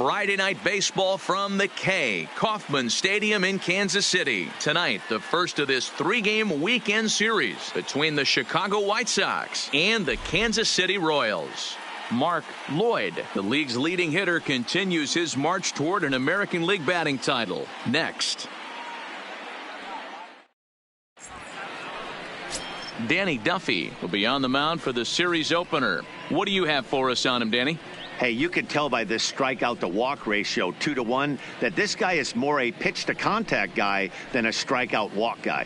Friday night baseball from the K. Kauffman Stadium in Kansas City. Tonight, the first of this three-game weekend series between the Chicago White Sox and the Kansas City Royals. Mark Lloyd, the league's leading hitter, continues his march toward an American League batting title. Next. Danny Duffy will be on the mound for the series opener. What do you have for us on him, Danny? Hey, you can tell by this strikeout to walk ratio 2-to-1 that this guy is more a pitch to contact guy than a strikeout walk guy.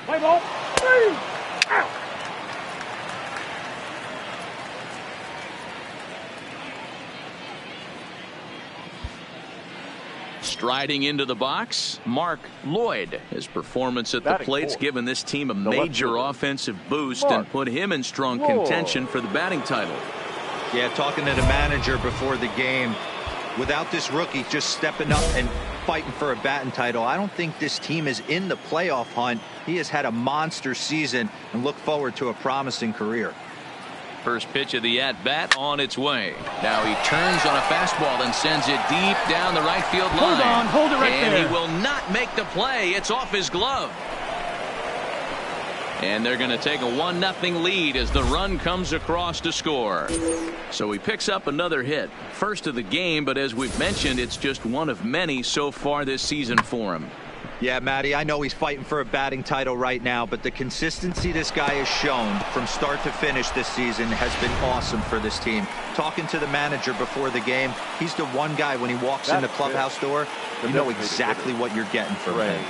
Play ball. Three. Out. Striding into the box, Mark Lloyd. His performance at the plate's given this team a major offensive boost and put him in strong contention for the batting title. Yeah, talking to the manager before the game, without this rookie just stepping up and fighting for a batting title, I don't think this team is in the playoff hunt. He has had a monster season and look forward to a promising career. First pitch of the at-bat on its way. Now he turns on a fastball and sends it deep down the right field line. Hold it right there. And he will not make the play. It's off his glove. And they're going to take a 1-0 lead as the run comes across to score. So he picks up another hit. First of the game, but as we've mentioned, it's just one of many so far this season for him. Yeah, Matty, I know he's fighting for a batting title right now, but the consistency this guy has shown from start to finish this season has been awesome for this team. Talking to the manager before the game, he's the one guy when he walks in the clubhouse door, you know exactly what you're getting from him.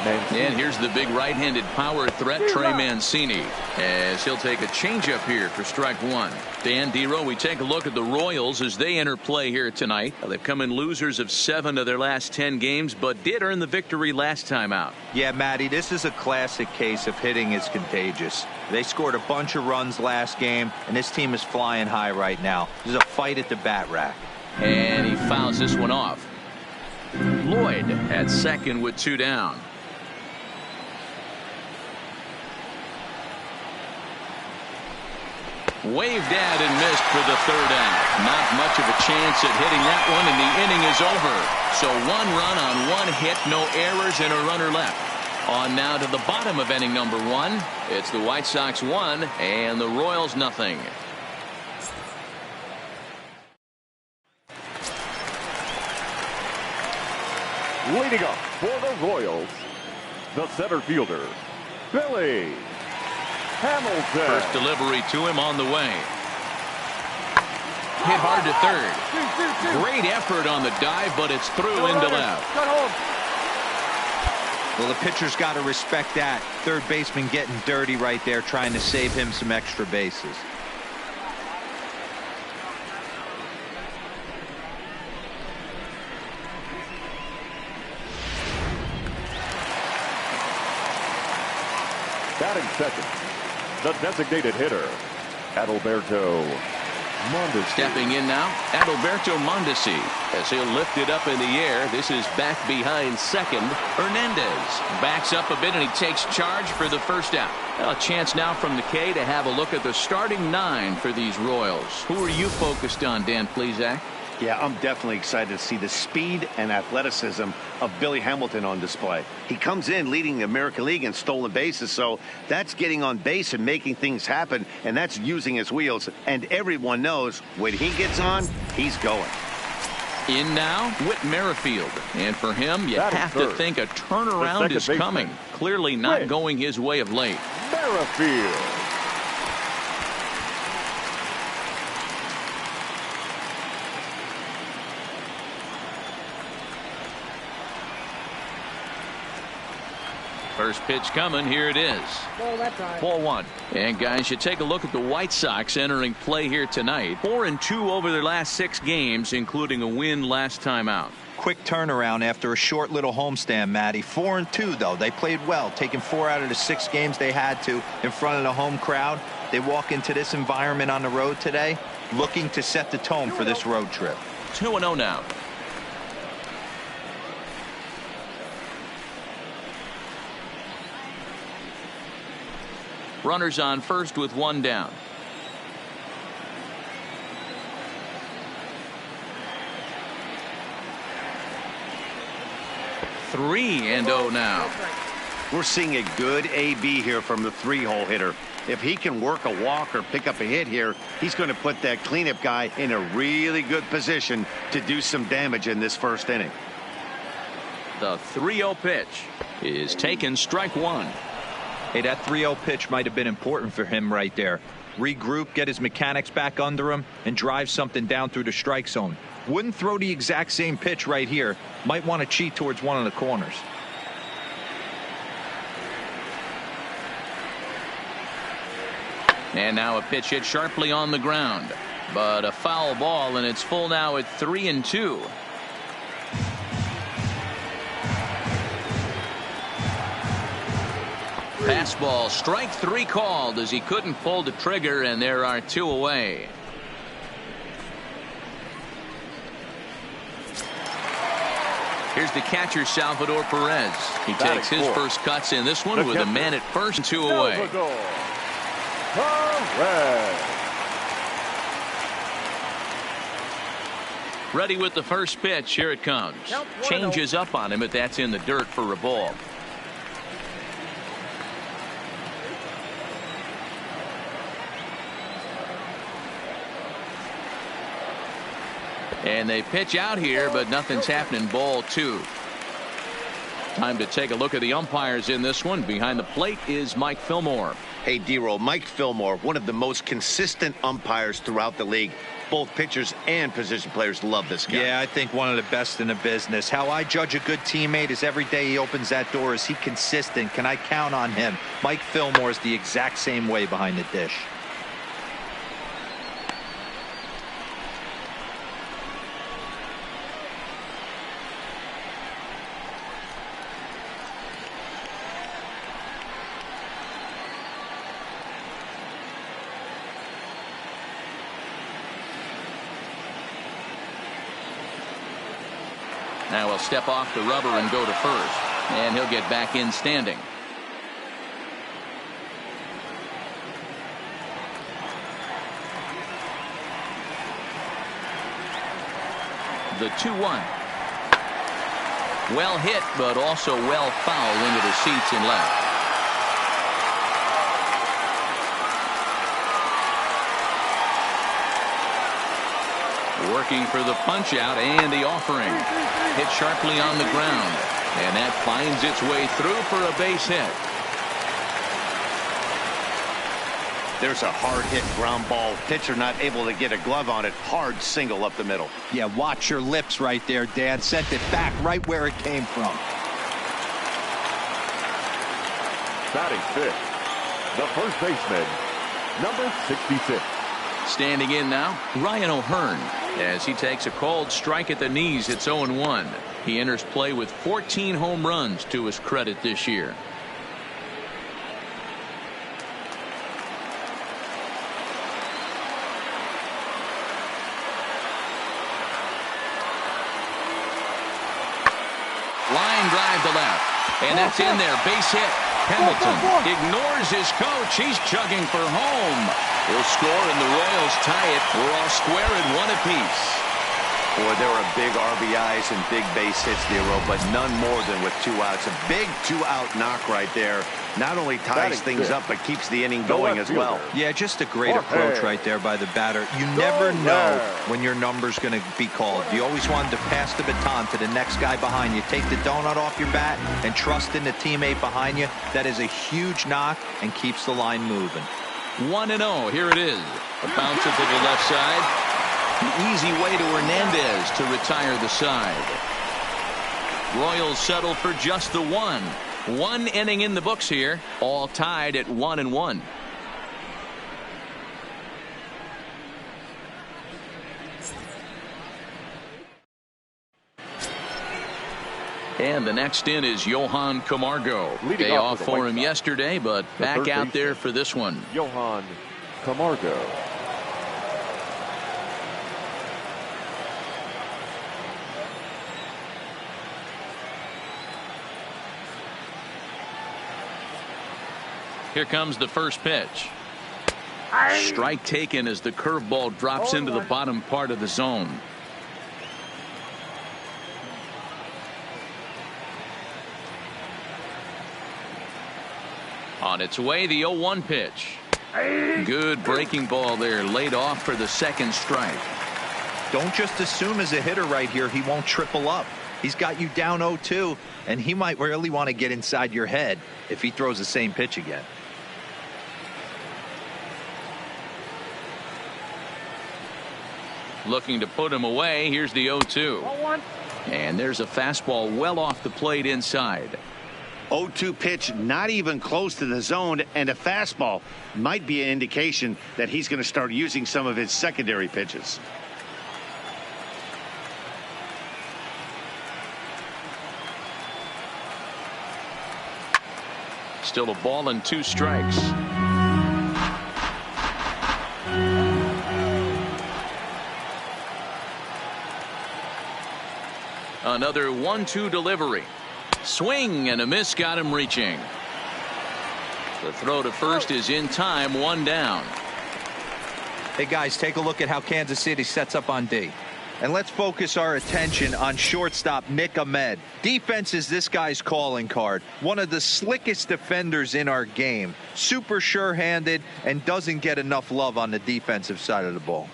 And here's the big right-handed power threat, Trey Mancini, as he'll take a changeup here for strike one. Dan Dero, we take a look at the Royals as they enter play here tonight. They've come in losers of 7 of their last 10 games, but did earn the victory last time out. Yeah, Matty, this is a classic case of hitting is contagious. They scored a bunch of runs last game, and this team is flying high right now. There's a fight at the bat rack. And he fouls this one off. Lloyd at second with 2 down. Waved at and missed for the 3rd out. Not much of a chance at hitting that one, and the inning is over. So 1 run on 1 hit, no errors, and a runner left. On now to the bottom of inning number 1. It's the White Sox 1 and the Royals nothing. Leading up for the Royals, the center fielder, Billy Hamilton. First delivery to him on the way. Hit hard to third. Great effort on the dive, but it's through into left. Well, the pitcher's got to respect that. Third baseman getting dirty right there, trying to save him some extra bases. Batting second, the designated hitter, Adalberto Mondesi. Stepping in now, Adalberto Mondesi, as he'll lift it up in the air. This is back behind second. Hernandez backs up a bit, and he takes charge for the 1st out. A chance now from the K to have a look at the starting 9 for these Royals. Who are you focused on, Dan Plesac? Yeah, I'm definitely excited to see the speed and athleticism of Billy Hamilton on display. He comes in leading the American League in stolen bases, so that's getting on base and making things happen, and that's using his wheels. And everyone knows when he gets on, he's going. In now, Whit Merrifield. And for him, you have to think a turnaround is coming. Clearly not going his way of late. Merrifield. First pitch coming. Here it is. Ball one. And guys, you take a look at the White Sox entering play here tonight. 4-2 over their last 6 games, including a win last time out. Quick turnaround after a short little homestand, Matty. 4-2 though. They played well, taking 4 out of the 6 games they had to in front of the home crowd. They walk into this environment on the road today looking to set the tone for this road trip. 2-0 now. Runners on first with 1 down. Three and 0 now. We're seeing a good AB here from the 3-hole hitter. If he can work a walk or pick up a hit here, he's going to put that cleanup guy in a really good position to do some damage in this first inning. The 3-0 pitch is taken, strike 1. Hey, that 3-0 pitch might have been important for him right there. Regroup, get his mechanics back under him, and drive something down through the strike zone. Wouldn't throw the exact same pitch right here. Might want to cheat towards one of the corners. And now a pitch hit sharply on the ground, but a foul ball, and it's full now at 3-2. Fastball, strike 3 called as he couldn't pull the trigger, and there are 2 away. Here's the catcher, Salvador Perez. He takes his first cuts in this one with a man at first, 2 away. Ready with the first pitch. Here it comes. Changes up on him, but that's in the dirt for a ball. And they pitch out here, but nothing's happening. Ball 2. Time to take a look at the umpires in this one. Behind the plate is Mike Fillmore. Hey, D-Roll, Mike Fillmore, one of the most consistent umpires throughout the league. Both pitchers and position players love this guy. Yeah, I think one of the best in the business. How I judge a good teammate is every day he opens that door. Is he consistent? Can I count on him? Mike Fillmore is the exact same way behind the dish. Now he'll step off the rubber and go to first. And he'll get back in standing. The 2-1. Well hit, but also well fouled into the seats and left. Working for the punch out and the offering. Hit sharply on the ground. And that finds its way through for a base hit. There's a hard hit ground ball. Pitcher not able to get a glove on it. Hard single up the middle. Yeah, watch your lips right there, Dad. Sent it back right where it came from. Batting fifth, the first baseman, number 66. Standing in now, Ryan O'Hearn. As he takes a called strike at the knees, it's 0-1. He enters play with 14 home runs to his credit this year. Line drive to left. And that's in there. Base hit. Hamilton ignores his coach. He's chugging for home. He'll score and the Royals tie it. We're all square at 1 apiece. Boy, there were big RBIs and big base hits, Nero, but none more than with 2 outs. A big 2-out knock right there. Not only ties things up, but keeps the inning going as well. Yeah, just a great approach right there by the batter. You never know when your number's going to be called. You always wanted to pass the baton to the next guy behind you. Take the donut off your bat and trust in the teammate behind you. That is a huge knock and keeps the line moving. 1-0. Here it is. A bouncer to the left side. An easy way to Hernandez to retire the side. Royals settle for just the 1. One inning in the books here, all tied at 1-1. And the next in is Johan Camargo. Day off for him yesterday, but back out there for this one. Johan Camargo. Here comes the first pitch. Strike taken as the curveball drops into the bottom part of the zone. On its way, the 0-1 pitch. Good breaking ball there, laid off for the second strike. Don't just assume as a hitter right here he won't triple up. He's got you down 0-2, and he might really want to get inside your head if he throws the same pitch again. Looking to put him away. Here's the 0-2. And there's a fastball well off the plate inside. 0-2 pitch, not even close to the zone, and a fastball might be an indication that he's going to start using some of his secondary pitches. Still a ball and 2 strikes. Another 1-2 delivery. Swing and a miss, got him reaching. The throw to first is in time, 1 down. Hey guys, take a look at how Kansas City sets up on D. And let's focus our attention on shortstop Nick Ahmed. Defense is this guy's calling card. One of the slickest defenders in our game. Super sure-handed and doesn't get enough love on the defensive side of the ball.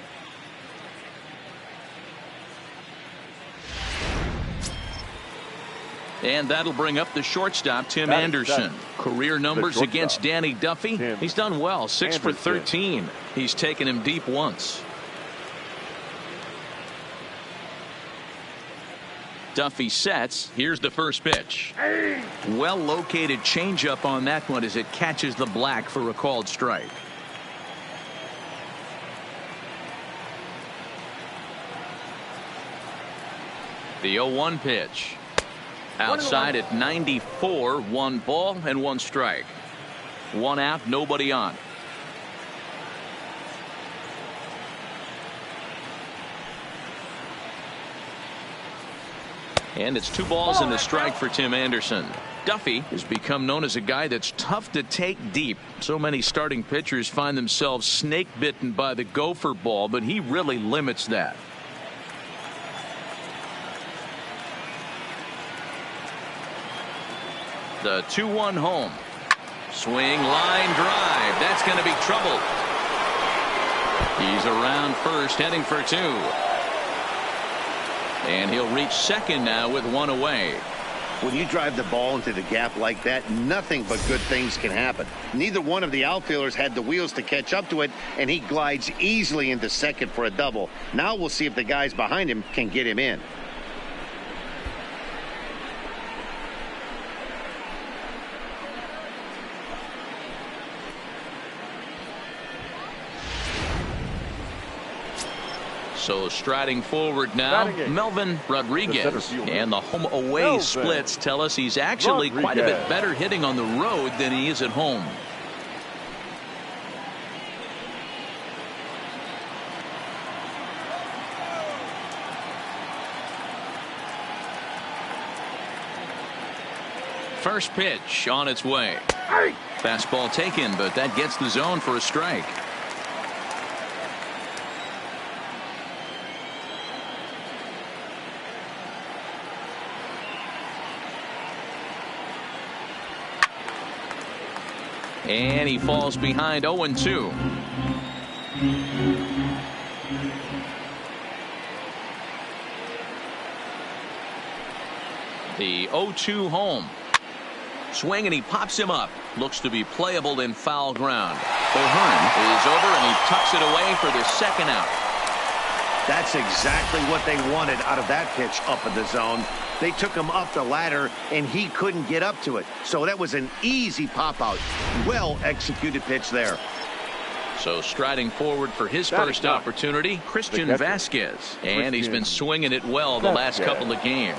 And that'll bring up the shortstop, Tim Anderson. Career numbers against Danny Duffy. He's done well, 6 for 13. He's taken him deep once. Duffy sets. Here's the first pitch. Well located changeup on that one as it catches the black for a called strike. The 0-1 pitch. Outside at 94, 1 ball and 1 strike. 1 out, nobody on. And it's 2 balls and a strike for Tim Anderson. Duffy has become known as a guy that's tough to take deep. So many starting pitchers find themselves snake bitten by the gopher ball, but he really limits that. The 2-1 home. Swing, line drive. That's going to be trouble. He's around first, heading for 2. And he'll reach second now with 1 away. When you drive the ball into the gap like that, nothing but good things can happen. Neither one of the outfielders had the wheels to catch up to it, and he glides easily into second for a double. Now we'll see if the guys behind him can get him in. So striding forward now, Melvin Rodriguez. And the home-away splits tell us he's actually quite a bit better hitting on the road than he is at home. First pitch on its way. Fastball taken, but that gets the zone for a strike. And he falls behind 0-2. The 0-2 home. Swing and he pops him up. Looks to be playable in foul ground. O'Hearn is over and he tucks it away for the second out. That's exactly what they wanted out of that pitch up in the zone. They took him up the ladder, and he couldn't get up to it. So that was an easy pop-out. Well-executed pitch there. So striding forward for his first opportunity, Christian Vasquez. And he's been swinging it well the last couple of games.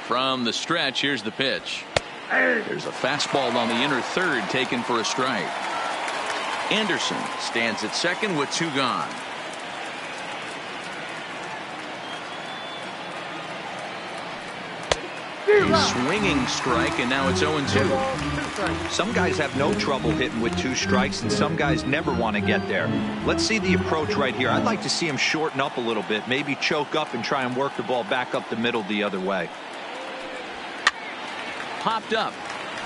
From the stretch, here's the pitch. There's a fastball on the inner third taken for a strike. Anderson stands at second with 2 gone. A swinging strike, and now it's 0-2. Some guys have no trouble hitting with 2 strikes, and some guys never want to get there. Let's see the approach right here. I'd like to see him shorten up a little bit, maybe choke up and try and work the ball back up the middle the other way. Popped up.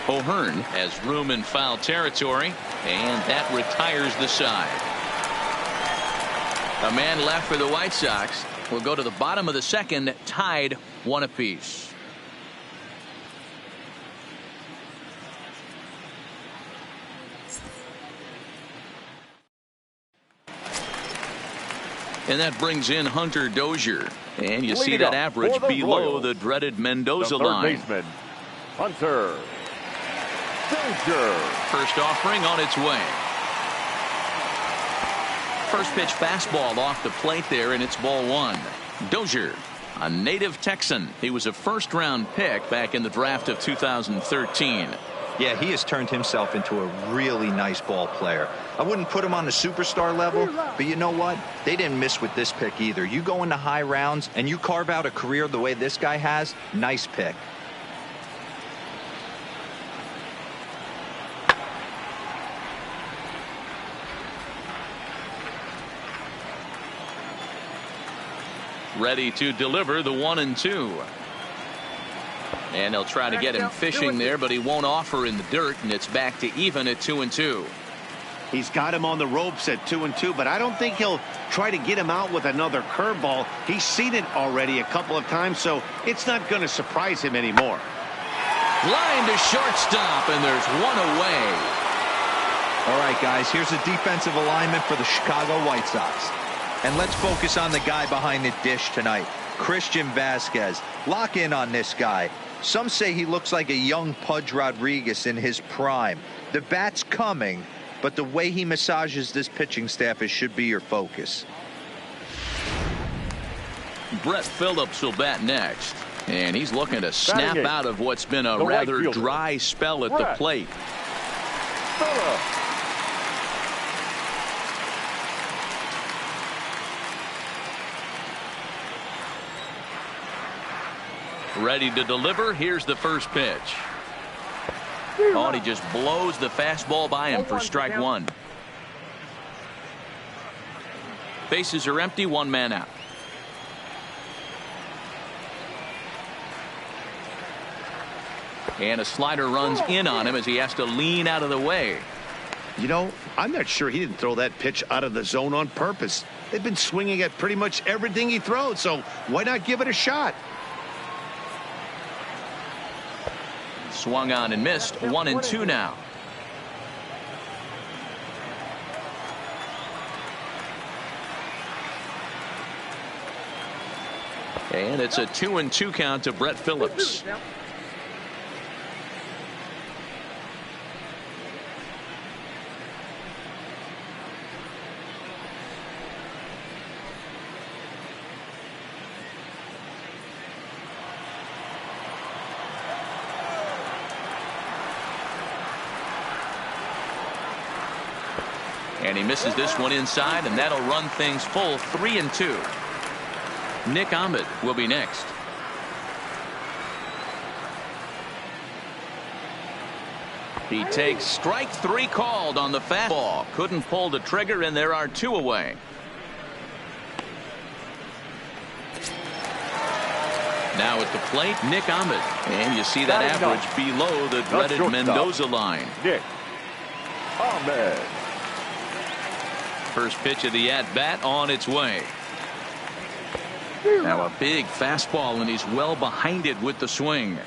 O'Hearn has room in foul territory, and that retires the side. A man left for the White Sox. Will go to the bottom of the second, tied 1 apiece. And that brings in Hunter Dozier. And you see that average below the dreaded Mendoza line. Baseman, Hunter Dozier. First offering on its way. First pitch fastball off the plate there, and it's ball 1. Dozier, a native Texan. He was a first-round pick back in the draft of 2013. Yeah, he has turned himself into a really nice ball player. I wouldn't put him on the superstar level, but you know what? They didn't miss with this pick either. You go into high rounds and you carve out a career the way this guy has, nice pick. Ready to deliver the 1-2. And they'll try to get him fishing there, but he won't offer in the dirt, and it's back to even at 2-2. He's got him on the ropes at 2-2, but I don't think he'll try to get him out with another curveball. He's seen it already a couple of times, so it's not going to surprise him anymore. Line to shortstop, and there's 1 away. All right, guys, here's a defensive alignment for the Chicago White Sox. And let's focus on the guy behind the dish tonight, Christian Vasquez. Lock in on this guy. Some say he looks like a young Pudge Rodriguez in his prime. The bat's coming, but the way he massages this pitching staff should be your focus. Brett Phillips will bat next, and he's looking to snap out of what's been a rather dry spell at the plate. Ready to deliver. Here's the first pitch. Oh, and he just blows the fastball by him for strike 1. Bases are empty, 1 man out. And a slider runs in on him as he has to lean out of the way. You know, I'm not sure he didn't throw that pitch out of the zone on purpose. They've been swinging at pretty much everything he throws, so why not give it a shot? Swung on and missed. 1-2 now. And it's a 2-2 count to Brett Phillips. And he misses this one inside, and that'll run things full 3-2. Nick Ahmed will be next. He takes strike 3 called on the fastball. Couldn't pull the trigger, and there are 2 away. Now at the plate, Nick Ahmed. And you see that average below the dreaded Mendoza line. Nick Ahmed. First pitch of the at-bat on its way. Now a big fastball, and he's well behind it with the swing.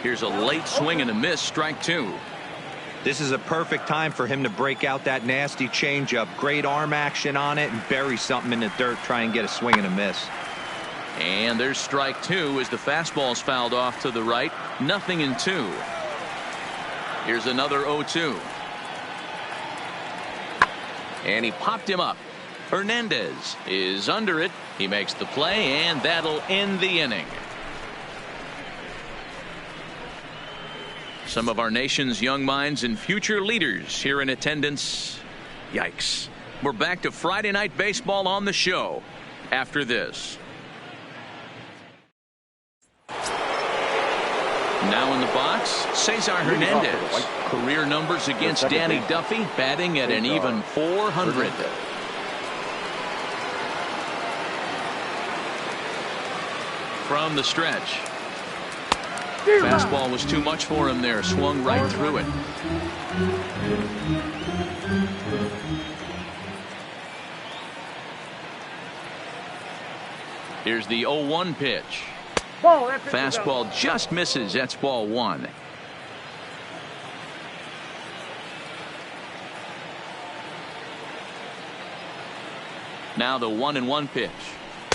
Here's a late swing and a miss, strike two. This is a perfect time for him to break out that nasty changeup. Great arm action on it and bury something in the dirt. Try and get a swing and a miss. And there's strike two as the fastball's fouled off to the right. 0-2. Here's another 0-2. And he popped him up. Hernandez is under it. He makes the play, and that'll end the inning. Some of our nation's young minds and future leaders here in attendance. Yikes. We're back to Friday Night Baseball on the show after this. Now in the box, Cesar Hernandez. Career numbers against Danny Duffy, batting at an even .400. From the stretch. Fastball was too much for him there. Swung right through it. Here's the 0-1 pitch. Fastball just misses. That's ball one. Now the 1-1 pitch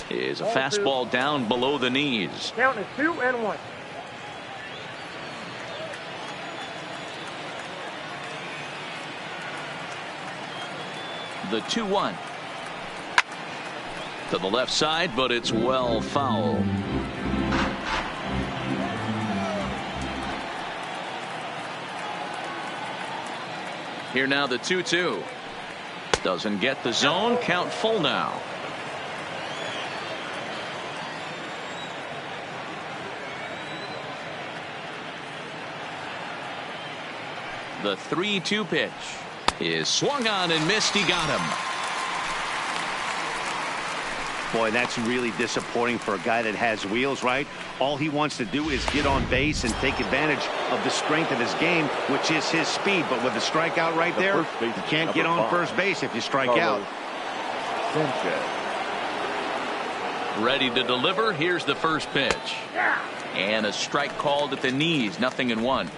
is a fastball down below the knees. Count is 2-1. The 2-1 to the left side, but it's well foul. Here now the 2-2. Doesn't get the zone. Count full now. The 3-2 pitch is swung on and missed. He got him. Boy, that's really disappointing for a guy that has wheels, right? All he wants to do is get on base and take advantage of the strength of his game, which is his speed. But with a strikeout right there, you can't get on first base if you strike out. Ready to deliver. Here's the first pitch. And a strike called at the knees. 0-1.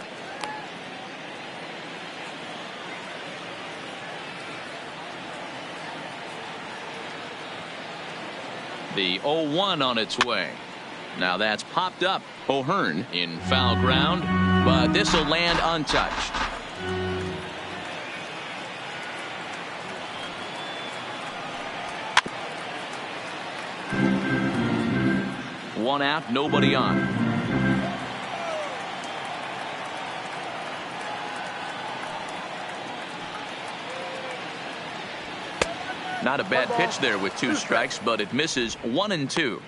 The 0-1 on its way. Now that's popped up. O'Hearn in foul ground, but this will land untouched. One out, nobody on. Not a bad pitch there with two strikes, but it misses. 1-2.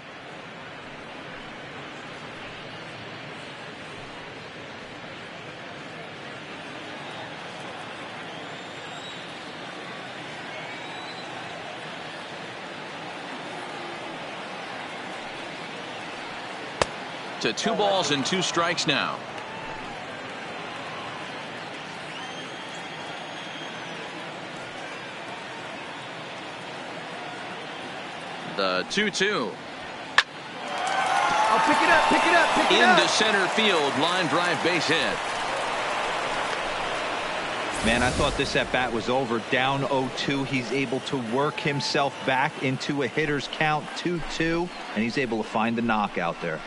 To 2 balls and 2 strikes now. The 2-2. I'll pick it up, pick it up, pick it up. Into center field, line drive, base hit. Man, I thought this at bat was over. Down 0-2. He's able to work himself back into a hitter's count. 2-2, and he's able to find the knockout there.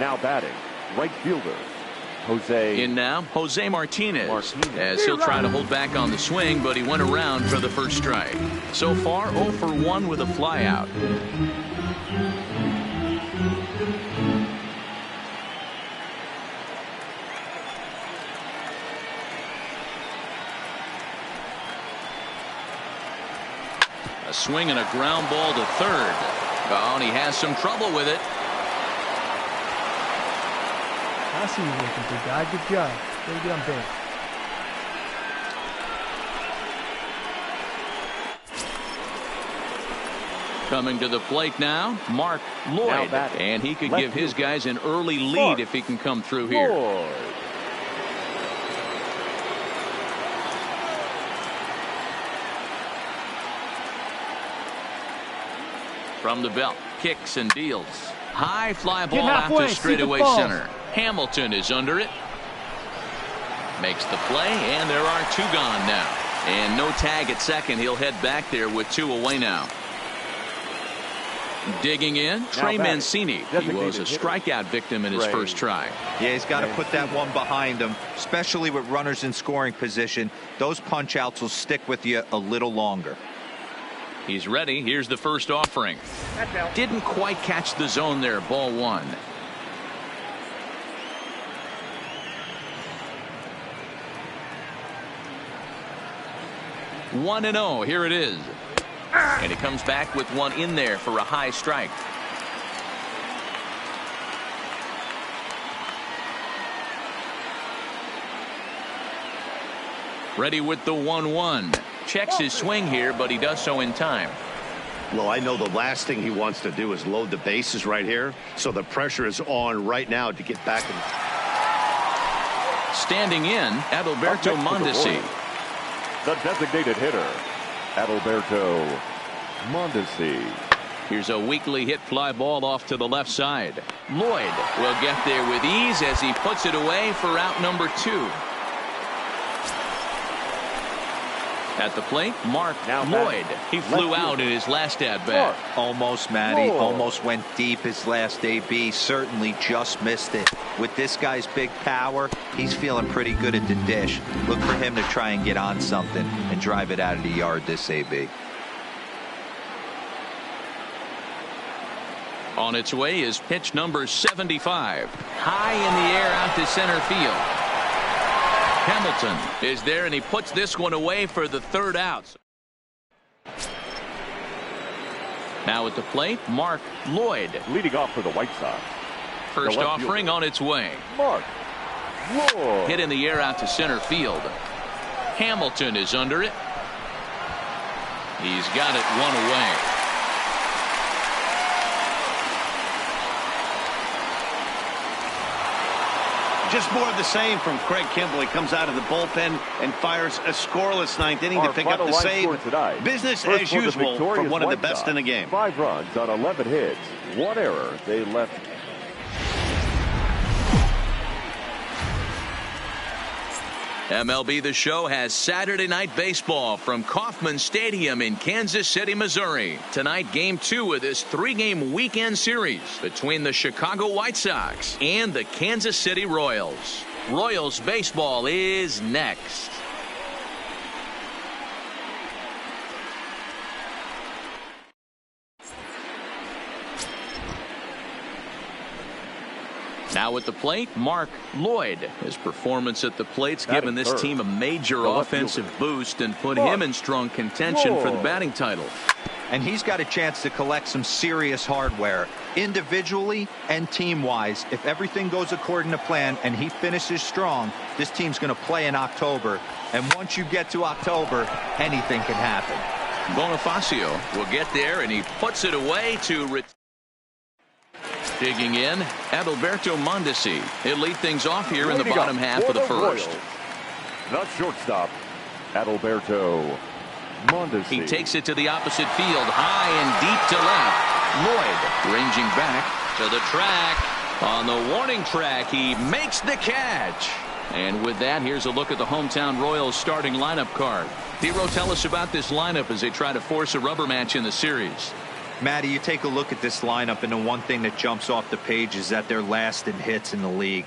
Now batting, right fielder, Jose. In now, Jose Martinez. As he'll try to hold back on the swing, but he went around for the first strike. So far, 0 for 1 with a flyout. A swing and a ground ball to third. Oh, and he has some trouble with it. I see you working, big guy. Good job. Very good on base. Coming to the plate now, Mark Lloyd. And he could give his guys an early lead if he can come through here. From the belt, kicks and deals. High fly ball Get out halfway, to see the straightaway ball. center. Hamilton is under it. Makes the play, and there are 2 gone now. And no tag at second. He'll head back there with 2 away now. Digging in, Trey Mancini. He was a strikeout victim in his first try. Yeah, he's got to put that one behind him, especially with runners in scoring position. Those punch outs will stick with you a little longer. He's ready. Here's the first offering. Didn't quite catch the zone there. Ball 1. One and 0. Here it is. And he comes back with one in there for a high strike. Ready with the 1-1. Checks his swing here, but he does so in time. Well, I know the last thing he wants to do is load the bases right here. So the pressure is on right now to get back. Standing in, Adalberto Mondesi. The designated hitter, Adalberto Mondesi. Here's a weakly hit fly ball off to the left side. Lloyd will get there with ease as he puts it away for out number 2. At the plate, Mark Lloyd. He flew out in his last at-bat. Almost, Matty. Almost went deep his last AB. Certainly just missed it. With this guy's big power, he's feeling pretty good at the dish. Look for him to try and get on something and drive it out of the yard this AB. On its way is pitch number 75. High in the air out to center field. Hamilton is there, and he puts this one away for the 3rd out. Now at the plate, Mark Lloyd. Leading off for the White Sox. First offering on its way. Mark Lloyd. Hit in the air out to center field. Hamilton is under it. He's got it 1 away. Just more of the same from Craig Kimbrell. He comes out of the bullpen and fires a scoreless 9th inning to pick up the save. Business as usual from one of the best in the game. 5 runs on 11 hits. 1 error. They left. MLB The Show has Saturday Night Baseball from Kauffman Stadium in Kansas City, Missouri. Tonight, Game 2 of this 3-game weekend series between the Chicago White Sox and the Kansas City Royals. Royals baseball is next. Now at the plate, Mark Lloyd. His performance at the plate's given this team a major offensive boost and put him in strong contention for the batting title. And he's got a chance to collect some serious hardware, individually and team-wise. If everything goes according to plan and he finishes strong, this team's going to play in October. And once you get to October, anything can happen. Bonifacio will get there, and he puts it away to digging in, Adalberto Mondesi. He'll lead things off here in the bottom half of the first. The shortstop, Adalberto Mondesi. He takes it to the opposite field, high and deep to left. Lloyd ranging back to the track. On the warning track, he makes the catch. And with that, here's a look at the hometown Royals starting lineup card. Hero, tell us about this lineup as they try to force a rubber match in the series. Matty, you take a look at this lineup, and the one thing that jumps off the page is that they're last in hits in the league.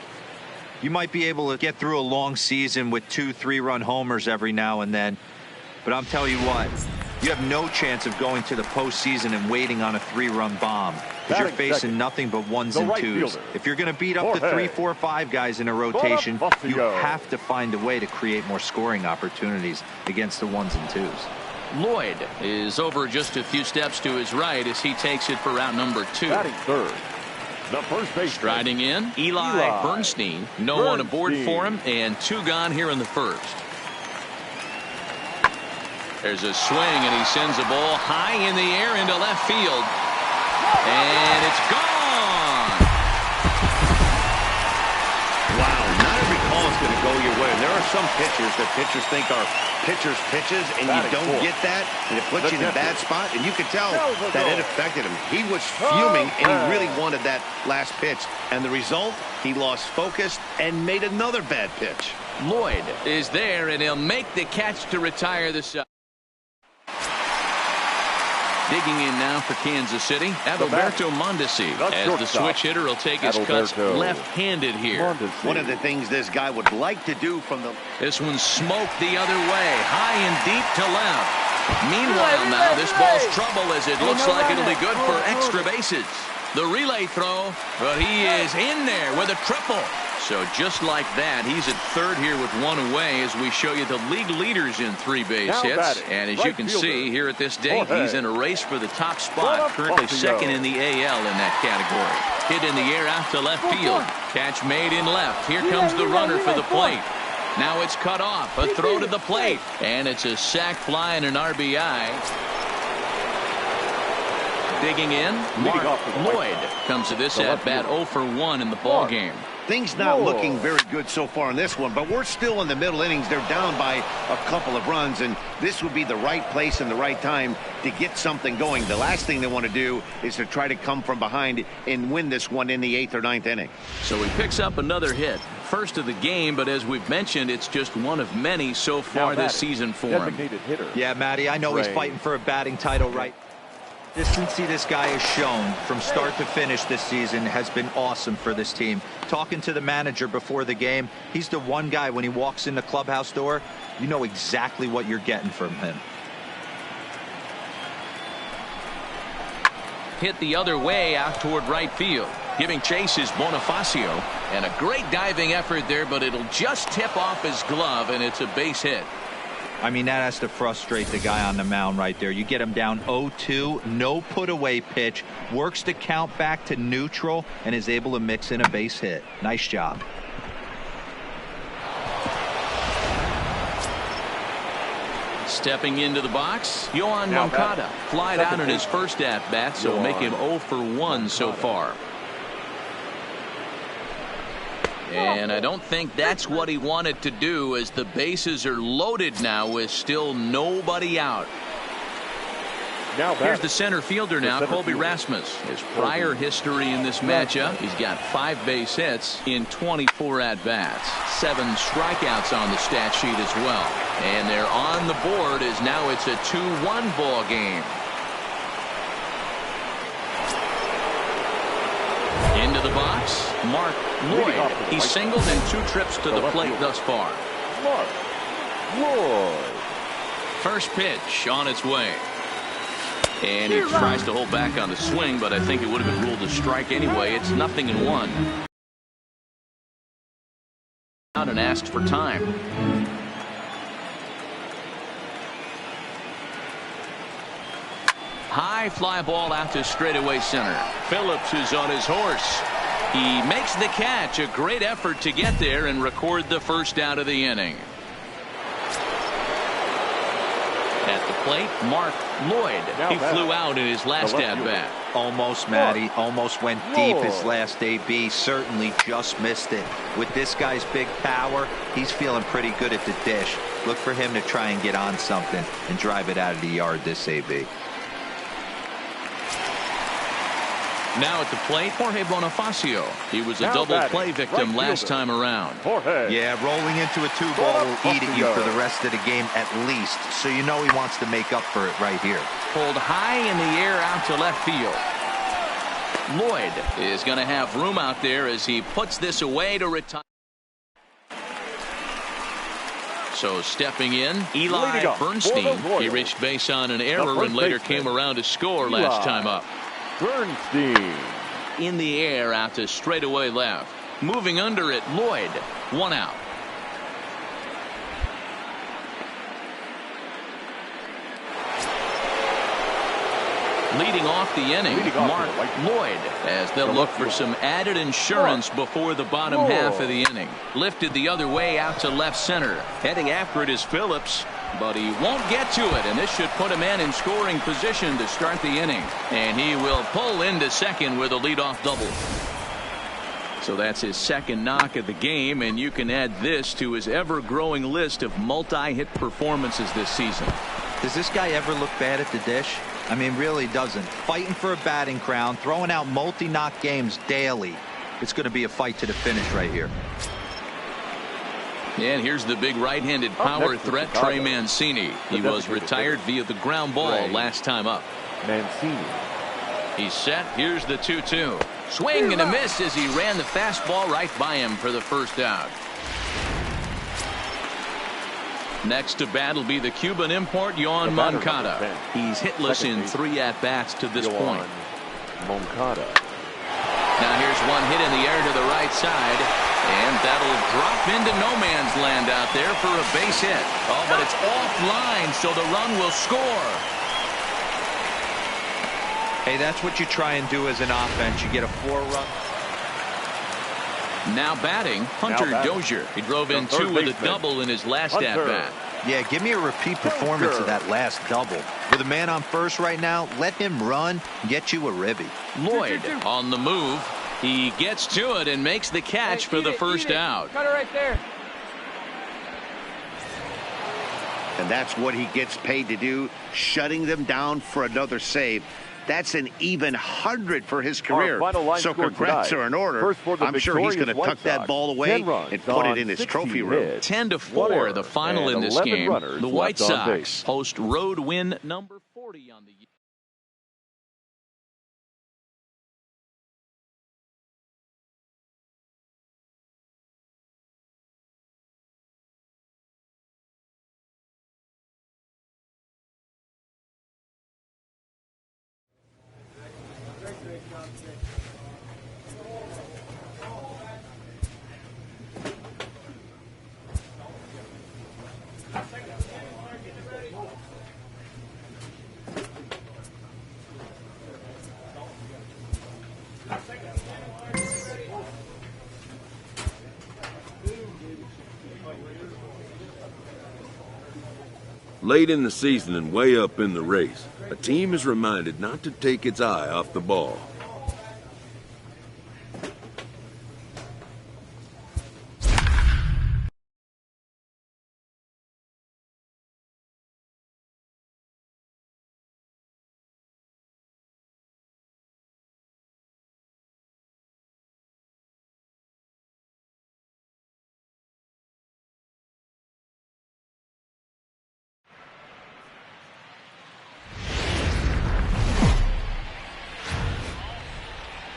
You might be able to get through a long season with 2-3-run homers every now and then, but I'm telling you what, you have no chance of going to the postseason and waiting on a 3-run bomb because you're facing nothing but 1s and 2s. If you're going to beat up the 3, 4, 5 guys in a rotation, you have to find a way to create more scoring opportunities against the 1s and 2s. Lloyd is over just a few steps to his right as he takes it for out number 2. Batting third, the first base. Striding in, Eli Bernstein. No one aboard for him, and 2 gone here in the first. There's a swing, and he sends a ball high in the air into left field. And it's gone. Wow, not every call is going to go your way. And there are some pitchers that pitchers think are pitchers' pitches, and you don't get that, and it puts you in a bad spot. And you could tell that it affected him. He was fuming, and he really wanted that last pitch. And the result, he lost focus and made another bad pitch. Lloyd is there, and he'll make the catch to retire the side. Digging in now for Kansas City, Adalberto Mondesi, as the switch hitter will take his cuts left-handed here. One of the things this guy would like to do from the... This one's smoked the other way, high and deep to left. Meanwhile, now this ball's trouble as it looks like it'll be good for extra bases. The relay throw, but he is in there with a triple. So just like that, he's at third here with one away as we show you the league leaders in 3 base hits. And as you can see here at this date, he's in a race for the top spot, currently second in the AL in that category. Hit in the air out to left field. Catch made in left. Here comes the runner for the plate. Now it's cut off. A throw to the plate. And it's a sac fly and an RBI. Digging in, Mark Lloyd comes to this at bat 0 for 1 in the ball game. Things not looking very good so far in this one, but we're still in the middle innings. They're down by a couple of runs, and this would be the right place and the right time to get something going. The last thing they want to do is to try to come from behind and win this one in the 8th or 9th inning. So he picks up another hit. First of the game, but as we've mentioned, it's just one of many so far this season for him. Yeah, Matty, I know he's fighting for a batting title right. Consistency this guy has shown from start to finish this season has been awesome for this team. Talking to the manager before the game, he's the one guy when he walks in the clubhouse door, you know exactly what you're getting from him. Hit the other way out toward right field. Giving chase is Bonifacio, and a great diving effort there, but it'll just tip off his glove, and it's a base hit. I mean, that has to frustrate the guy on the mound right there. You get him down 0-2, no put-away pitch, works the count back to neutral, and is able to mix in a base hit. Nice job. Stepping into the box, Yohan Moncada flied out in his first at-bat, so make him 0 for 1 so far. And I don't think that's what he wanted to do, as the bases are loaded now with still nobody out. Here's the center fielder now, Colby Rasmus. His prior history in this matchup, he's got 5 base hits in 24 at-bats. 7 strikeouts on the stat sheet as well. And they're on the board as now it's a 2-1 ball game. Into the box, Mark Lloyd. He's singled in 2 trips to the plate thus far. First pitch on its way. And he tries to hold back on the swing, but I think it would have been ruled a strike anyway. It's 0-1. Out and asked for time. High fly ball out to straightaway center. Phillips is on his horse. He makes the catch. A great effort to get there and record the first out of the inning. At the plate, Mark Lloyd. He flew out in his last at-bat. Almost, Matty. Almost went deep his last AB. Certainly just missed it. With this guy's big power, he's feeling pretty good at the dish. Look for him to try and get on something and drive it out of the yard this AB. Now at the plate, Jorge Bonifacio. He was a double play victim last time around. Yeah, rolling into a 2-ball will eat at you for the rest of the game at least. So you know he wants to make up for it right here. Pulled high in the air out to left field. Lloyd is going to have room out there as he puts this away to retire. So stepping in, Eli Bernstein. He reached base on an error and later came around to score last time up. Bernstein. In the air out to straightaway left. Moving under it, Lloyd. 1 out. Leading off the inning, Mark Lloyd, as they'll look for some added insurance before the bottom half of the inning. Lifted the other way out to left center. Heading after it is Phillips, but he won't get to it, and this should put a man in scoring position to start the inning. And he will pull into second with a leadoff double. So that's his second knock of the game, and you can add this to his ever-growing list of multi-hit performances this season. Does this guy ever look bad at the dish? I mean, really doesn't. Fighting for a batting crown, throwing out multi-knock games daily. It's going to be a fight to the finish right here. And here's the big right-handed power threat, Trey Mancini. He was retired via the ground ball last time up. Mancini. He's set. Here's the 2-2. Swing and a miss as he ran the fastball right by him for the first out. Next to bat will be the Cuban import, Yoan Moncada. He's hitless in 3 at-bats to this point. Moncada. Now here's one hit in the air to the right side, and that'll drop into no man's land out there for a base hit. Oh, but it's offline, so the run will score. Hey, that's what you try and do as an offense. You get a 4-run. Now batting, Hunter Dozier. He drove in 2 with a double in his last at-bat. Yeah, give me a repeat performance of that last double. With a man on first right now, let him run, get you a ribby. Lloyd on the move. He gets to it and makes the catch for the first out. Cut it right there. And that's what he gets paid to do, shutting them down for another save. That's an even 100 for his career. So congrats are in order. I'm sure he's going to tuck that ball away and put it in his trophy room. 10-4, the final in this game. The White Sox post road win number 40 on the year. Late in the season and way up in the race, a team is reminded not to take its eye off the ball.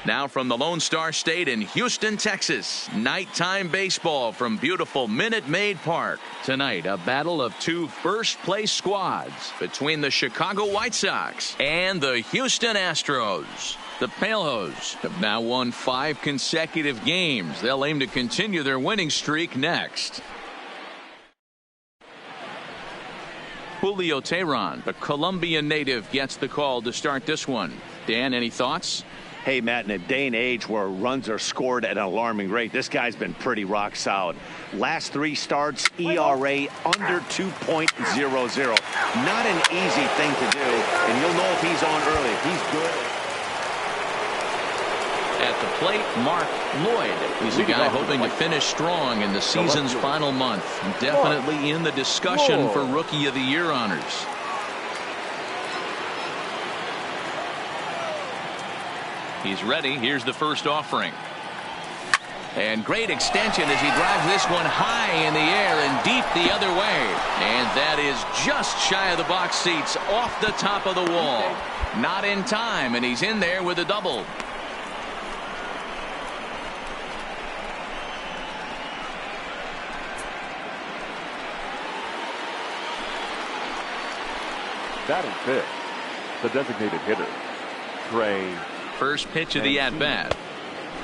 Now from the Lone Star State in Houston, Texas, nighttime baseball from beautiful Minute Maid Park. Tonight, a battle of 2 first-place squads between the Chicago White Sox and the Houston Astros. The Palehose have now won 5 consecutive games. They'll aim to continue their winning streak next. Julio Teheran, the Colombian native, gets the call to start this one. Dan, any thoughts? Hey, Matt, in a day and age where runs are scored at an alarming rate, this guy's been pretty rock solid. Last 3 starts, ERA under 2.00. Not an easy thing to do, and you'll know if he's on early. If he's good. At the plate, Mark Lloyd. He's a guy hoping to finish strong in the season's final month. Definitely in the discussion for Rookie of the Year honors. He's ready. Here's the first offering. And great extension as he drives this one high in the air and deep the other way. And that is just shy of the box seats, off the top of the wall. Not in time, and he's in there with a double. Batting fifth, the designated hitter, Trey. First pitch of the at-bat.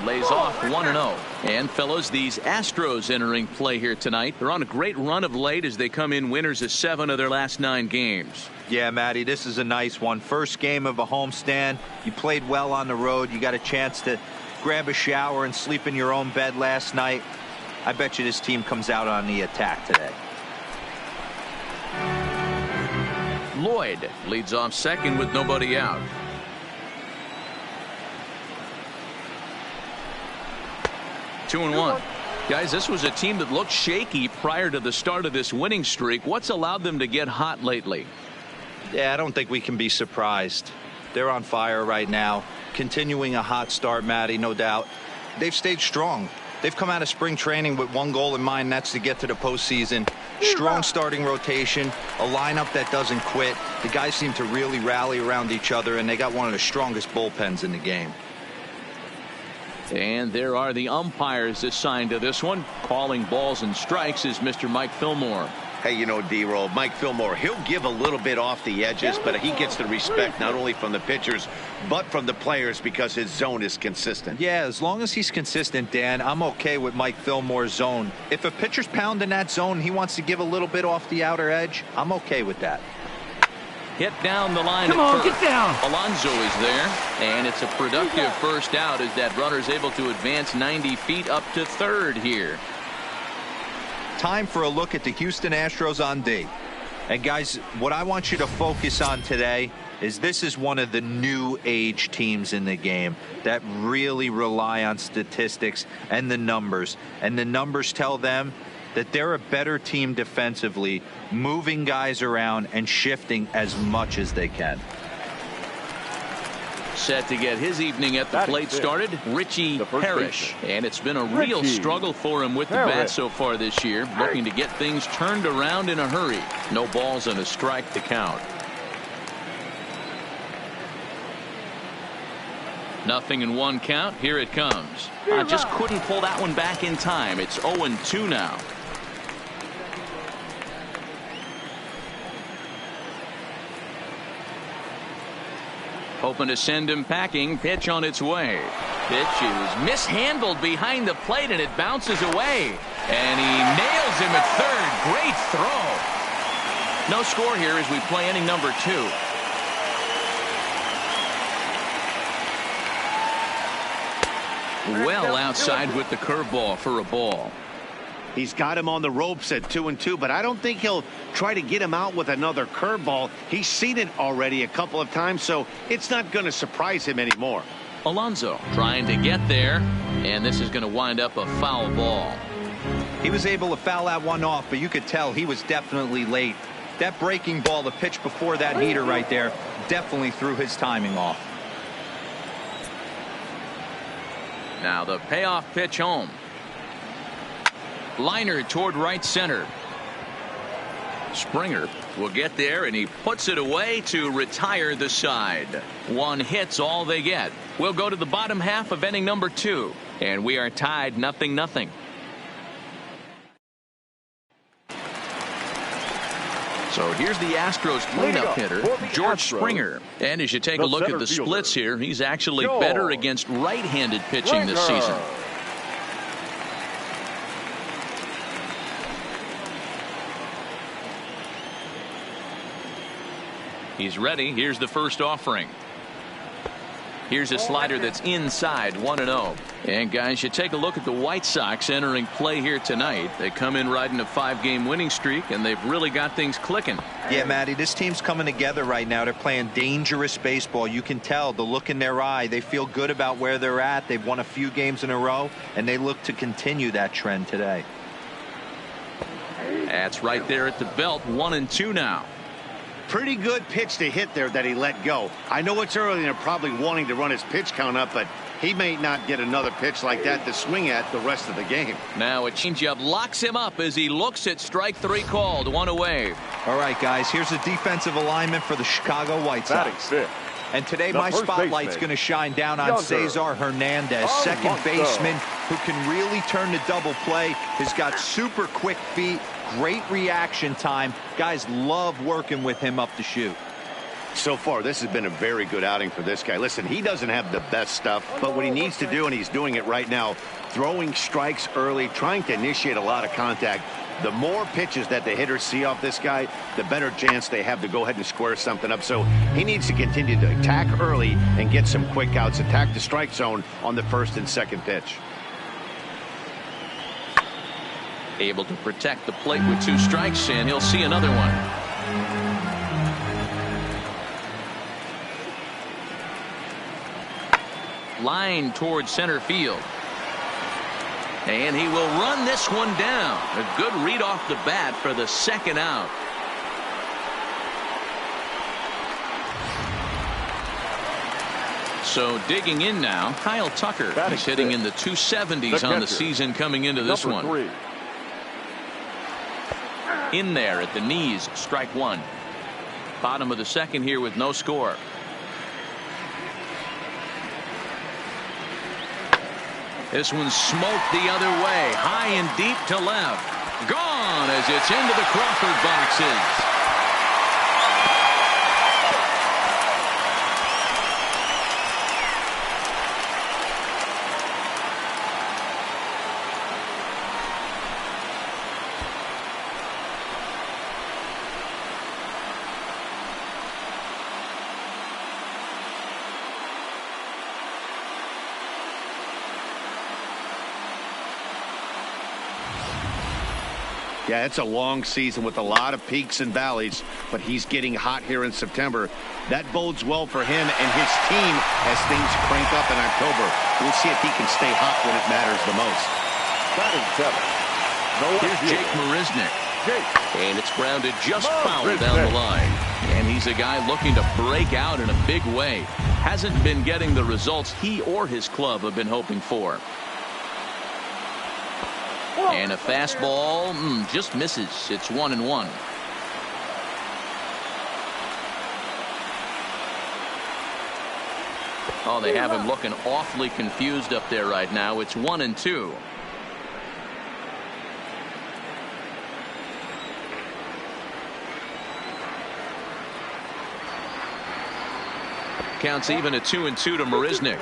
Lays off 1-0. And, fellas, these Astros entering play here tonight. They're on a great run of late as they come in winners of 7 of their last 9 games. Yeah, Matty, this is a nice one. First game of a homestand. You played well on the road. You got a chance to grab a shower and sleep in your own bed last night. I bet you this team comes out on the attack today. Lloyd leads off second with nobody out. 2-1. Guys, this was a team that looked shaky prior to the start of this winning streak. What's allowed them to get hot lately? Yeah, I don't think we can be surprised. They're on fire right now, continuing a hot start, Matty, no doubt. They've stayed strong. They've come out of spring training with one goal in mind, and that's to get to the postseason. Strong starting rotation, a lineup that doesn't quit. The guys seem to really rally around each other, and they got one of the strongest bullpens in the game. And there are the umpires assigned to this one. Calling balls and strikes is Mr. Mike Fillmore. Hey, you know, D-Roll, Mike Fillmore, he'll give a little bit off the edges, but he gets the respect not only from the pitchers, but from the players because his zone is consistent. Yeah, as long as he's consistent, Dan, I'm okay with Mike Fillmore's zone. If a pitcher's pounding that zone, he wants to give a little bit off the outer edge, I'm okay with that. Hit down the line. Come on, get down. Alonso is there, and it's a productive first out as that runner's able to advance 90 feet up to third here. Time for a look at the Houston Astros on D. And guys, what I want you to focus on today is this is one of the new age teams in the game that really rely on statistics and the numbers. And the numbers tell them that they're a better team defensively, moving guys around and shifting as much as they can. Set to get his evening at the plate started, Richie Parrish. And it's been a real struggle for him with the bat so far this year, looking to get things turned around in a hurry. No balls and a strike to count. Nothing in one count. Here it comes. Just couldn't pull that one back in time. It's 0-2 now. Hoping to send him packing. Pitch on its way. Pitch is mishandled behind the plate, and it bounces away. And he nails him at third. Great throw. No score here as we play inning number 2. Well outside with the curveball for a ball. He's got him on the ropes at 2-2, but I don't think he'll try to get him out with another curveball. He's seen it already a couple of times, so it's not going to surprise him anymore. Alonso trying to get there, and this is going to wind up a foul ball. He was able to foul that one off, but you could tell he was definitely late. That breaking ball, the pitch before that heater right there, definitely threw his timing off. Now the payoff pitch home. Liner toward right center. Springer will get there, and he puts it away to retire the side. One hit's all they get. We'll go to the bottom half of inning number 2, and we are tied 0-0. So here's the Astros cleanup hitter, George Springer. And as you take a look at the splits here, he's actually better against right-handed pitching this season. He's ready. Here's the first offering. Here's a slider that's inside, 1-0. And guys, you take a look at the White Sox entering play here tonight. They come in riding a 5-game winning streak, and they've really got things clicking. Yeah, Matty, this team's coming together right now. They're playing dangerous baseball. You can tell the look in their eye. They feel good about where they're at. They've won a few games in a row, and they look to continue that trend today. That's right there at the belt, 1-2 now. Pretty good pitch to hit there that he let go. I know it's early and they're probably wanting to run his pitch count up, but he may not get another pitch like that to swing at the rest of the game. Now a changeup locks him up as he looks at strike 3 called. 1 away. All right, guys, here's a defensive alignment for the Chicago White Sox. And today my spotlight's going to shine down on Cesar Hernandez, second baseman who can really turn the double play. He's got super quick feet, great reaction time. Guys love working with him up the chute. So far, this has been a very good outing for this guy. Listen, he doesn't have the best stuff, but what he needs to do, and he's doing it right now, throwing strikes early, trying to initiate a lot of contact. The more pitches that the hitters see off this guy, the better chance they have to go ahead and square something up. So he needs to continue to attack early and get some quick outs, attack the strike zone on the first and second pitch. Able to protect the plate with 2 strikes, and he'll see another one. Line towards center field. And he will run this one down. A good read off the bat for the second out. So digging in now, Kyle Tucker. He's hitting in the 270s on the season coming into this one. 3. In there at the knees, strike one. Bottom of the second here with no score. This one's smoked the other way, high and deep to left. Gone as it's into the Crawford boxes. Yeah, it's a long season with a lot of peaks and valleys, but he's getting hot here in September. That bodes well for him and his team as things crank up in October. We'll see if he can stay hot when it matters the most. Here's Jake Marisnick. And it's grounded just foul down the line. And he's a guy looking to break out in a big way. Hasn't been getting the results he or his club have been hoping for. And a fastball just misses. It's 1-1. Oh, they have him looking awfully confused up there right now. It's 1-2. Counts even at 2-2 to Marisnick.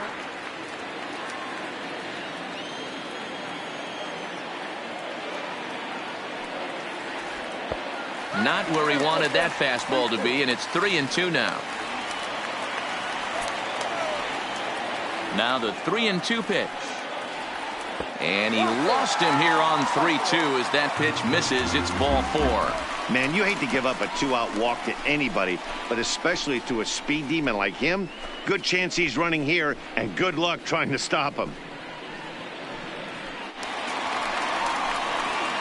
Not where he wanted that fastball to be, and it's 3-2 now. Now the 3-2 pitch. And he lost him here on 3-2 as that pitch misses. It's ball 4. Man, you hate to give up a 2-out walk to anybody, but especially to a speed demon like him. Good chance he's running here, and good luck trying to stop him.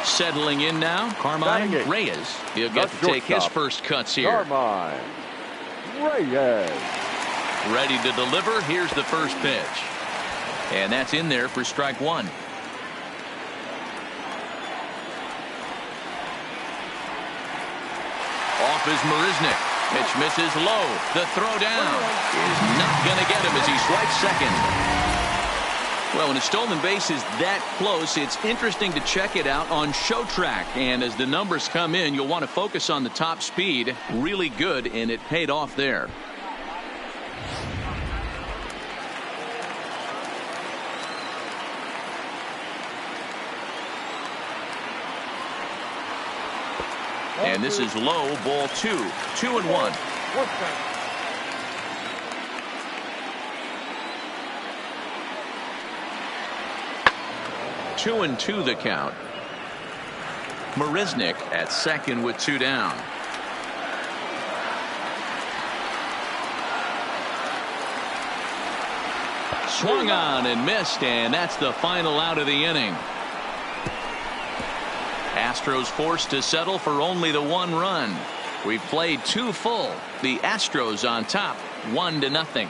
Settling in now, Carmine Reyes. He'll get to take his first cuts here. Carmine Reyes. Ready to deliver. Here's the first pitch. And that's in there for strike one. Off is Marisnick. Pitch misses low. The throw down is not going to get him as he swipes second. Well, when a stolen base is that close, it's interesting to check it out on Show Track. And as the numbers come in, you'll want to focus on the top speed. Really good, and it paid off there. And this is low, ball 2. 2-1. 2-2 the count. Marisnick at second with 2 down. Swung on and missed, and that's the final out of the inning. Astros forced to settle for only the 1 run. We've played 2 full. The Astros on top, 1-0.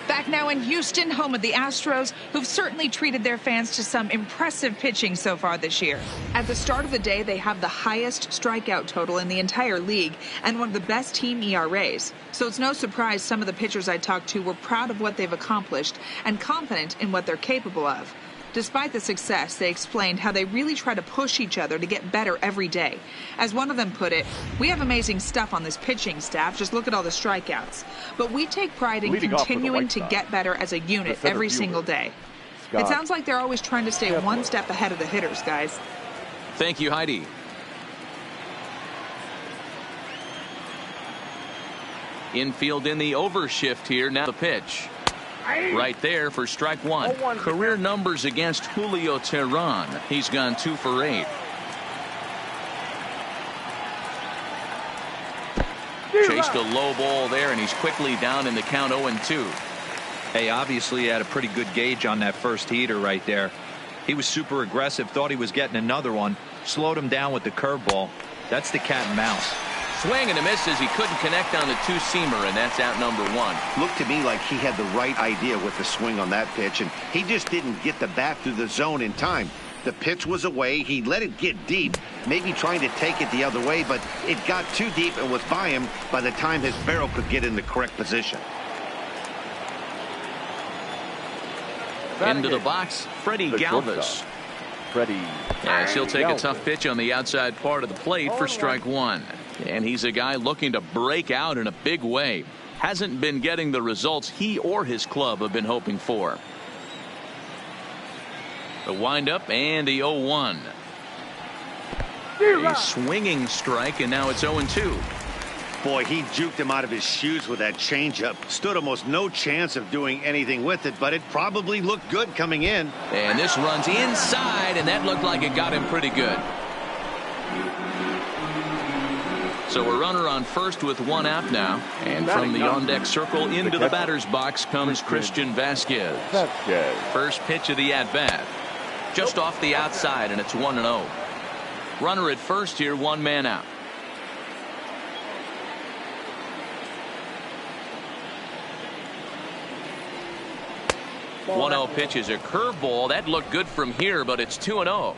Back now in Houston, home of the Astros, who've certainly treated their fans to some impressive pitching so far this year. At the start of the day, they have the highest strikeout total in the entire league and one of the best team ERAs. So it's no surprise some of the pitchers I talked to were proud of what they've accomplished and confident in what they're capable of. Despite the success, they explained how they really try to push each other to get better every day. As one of them put it, "We have amazing stuff on this pitching staff, just look at all the strikeouts. But we take pride in continuing to get better as a unit every single day." It sounds like they're always trying to stay one step ahead of the hitters, guys. Thank you, Heidi. Infield in the overshift here. Now the pitch. Right there for strike one. Career numbers against Julio Teheran. He's gone 2 for 8. Chased a low ball there, and he's quickly down in the count 0-2. Hey, obviously he had a pretty good gauge on that first heater right there. He was super aggressive, thought he was getting another one, slowed him down with the curveball. That's the cat and mouse. Swing and a miss as he couldn't connect on the two-seamer, and that's out number 1. Looked to me like he had the right idea with the swing on that pitch, and he just didn't get the bat through the zone in time. The pitch was away. He let it get deep, maybe trying to take it the other way, but it got too deep and was by him by the time his barrel could get in the correct position. Into the box, Freddie Galvis. Freddie. As he'll take a tough pitch on the outside part of the plate for strike 1. And he's a guy looking to break out in a big way. Hasn't been getting the results he or his club have been hoping for. The windup and the 0-1. A swinging strike, and now it's 0-2. Boy, he juked him out of his shoes with that changeup. Stood almost no chance of doing anything with it, but it probably looked good coming in. And this runs inside, and that looked like it got him pretty good. So a runner on first with 1 out now. And from the on-deck circle into the batter's box comes Christian Vasquez. First pitch of the at-bat. Just off the outside, and it's 1-0. Runner at first here, 1 man out. .10 pitch is a curveball. That looked good from here, but it's 2-0.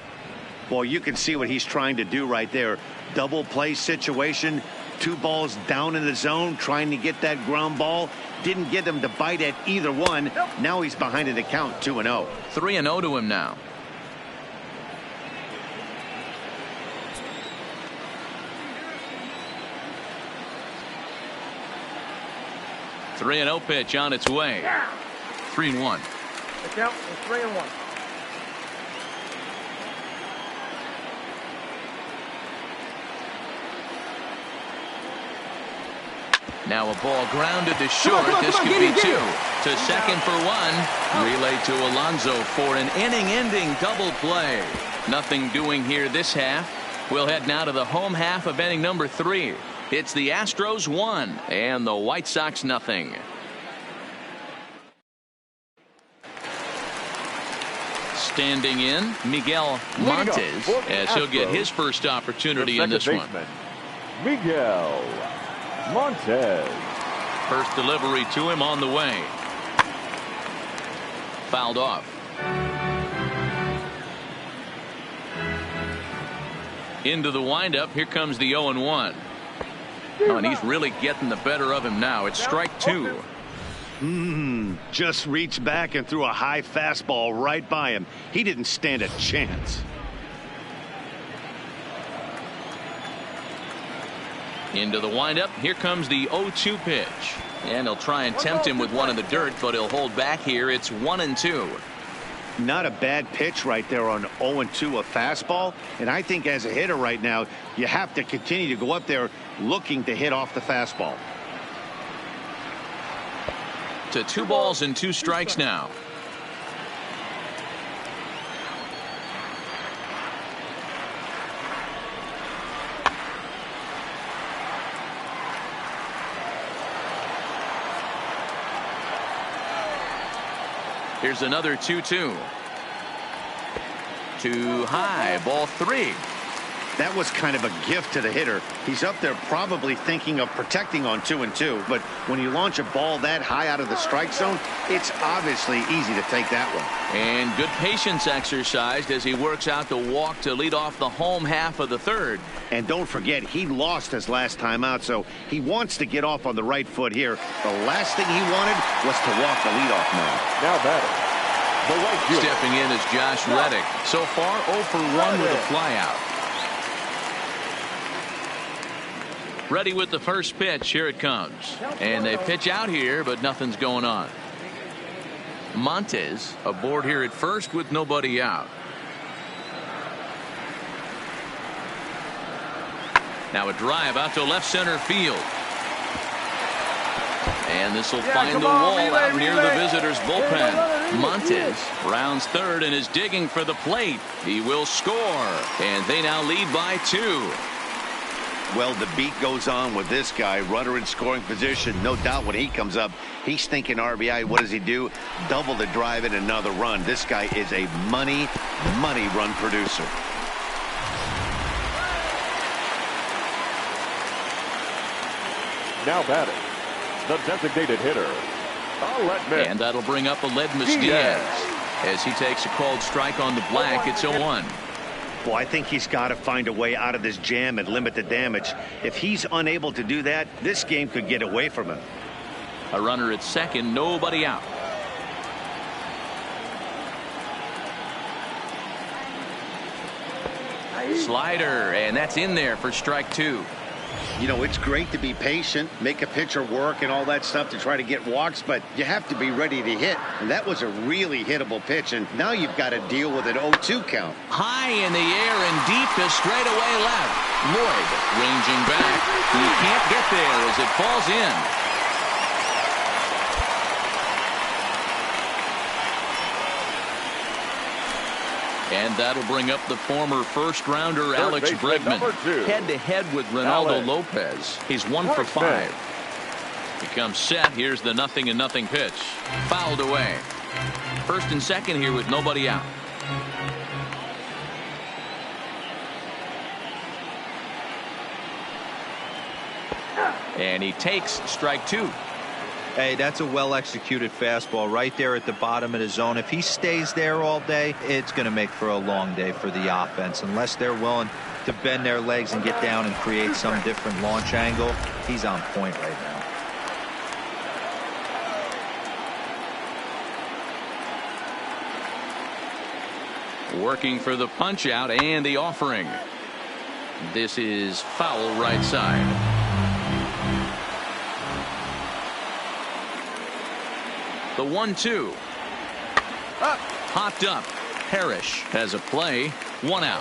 Boy, you can see what he's trying to do right there. Double play situation. 2 balls down in the zone, trying to get that ground ball. Didn't get him to bite at either one. Now he's behind in the count, 2-0. 3-0 to him now. The 3-0 pitch on its way. 3-1. The count is 3-1. Now a ball grounded to short. This could be 2. To second for 1. Relay to Alonso for an inning-ending double play. Nothing doing here this half. We'll head now to the home half of inning number 3. It's the Astros 1 and the White Sox nothing. Standing in, Miguel Montes, as he'll get his first opportunity in this one. Miguel Montes. First delivery to him on the way. Fouled off. Into the windup. Here comes the 0-1. Oh, and he's really getting the better of him now. It's strike 2. Just reached back and threw a high fastball right by him. He didn't stand a chance. Into the windup. Here comes the 0-2 pitch. And he'll try and tempt him with one in the dirt, but he'll hold back here. It's 1-2. Not a bad pitch right there on 0-2, a fastball. And I think as a hitter right now, you have to continue to go up there looking to hit off the fastball. To 2 balls and 2 strikes now. Here's another 2-2. Too high, ball 3. That was kind of a gift to the hitter. He's up there probably thinking of protecting on 2-2, but when you launch a ball that high out of the strike zone, it's obviously easy to take that one. And good patience exercised as he works out the walk to lead off the home half of the 3rd. And don't forget, he lost his last time out, so he wants to get off on the right foot here. The last thing he wanted was to walk the leadoff man. Now batting, the right fielder. Stepping in is Josh Reddick. So far 0 for 1 with a flyout. Ready with the first pitch. Here it comes. And they pitch out here, but nothing's going on. Montes aboard here at first with nobody out. Now a drive out to left center field. And this will find the wall out near the visitors' bullpen. Montes rounds 3rd and is digging for the plate. He will score. And they now lead by 2. Well, the beat goes on with this guy, runner in scoring position. No doubt when he comes up, he's thinking RBI. What does he do? Double the drive and another run. This guy is a money run producer. Now batting, the designated hitter, Aledmys. And that'll bring up Aledmys Diaz. As he takes a called strike on the black, it's 0-1. Well, I think he's got to find a way out of this jam and limit the damage. If he's unable to do that, this game could get away from him. A runner at second, nobody out. Slider, and that's in there for strike 2. You know, it's great to be patient, make a pitcher work and all that stuff to try to get walks, but you have to be ready to hit. And that was a really hittable pitch, and now you've got to deal with an 0-2 count. High in the air and deep to straightaway left. Lloyd ranging back. He can't get there as it falls in. And that'll bring up the former first-rounder Alex Bregman. Head-to-head with Ronaldo Lopez. He's 1 for 5. He comes set. Here's the 0-0 pitch. Fouled away. First and second here with nobody out. And he takes strike 2. Hey, that's a well-executed fastball right there at the bottom of the zone. If he stays there all day, it's going to make for a long day for the offense. Unless they're willing to bend their legs and get down and create some different launch angle, he's on point right now. Working for the punch-out and the offering. This is foul right side. The 1-2. Popped up. Parrish has a play. 1 out.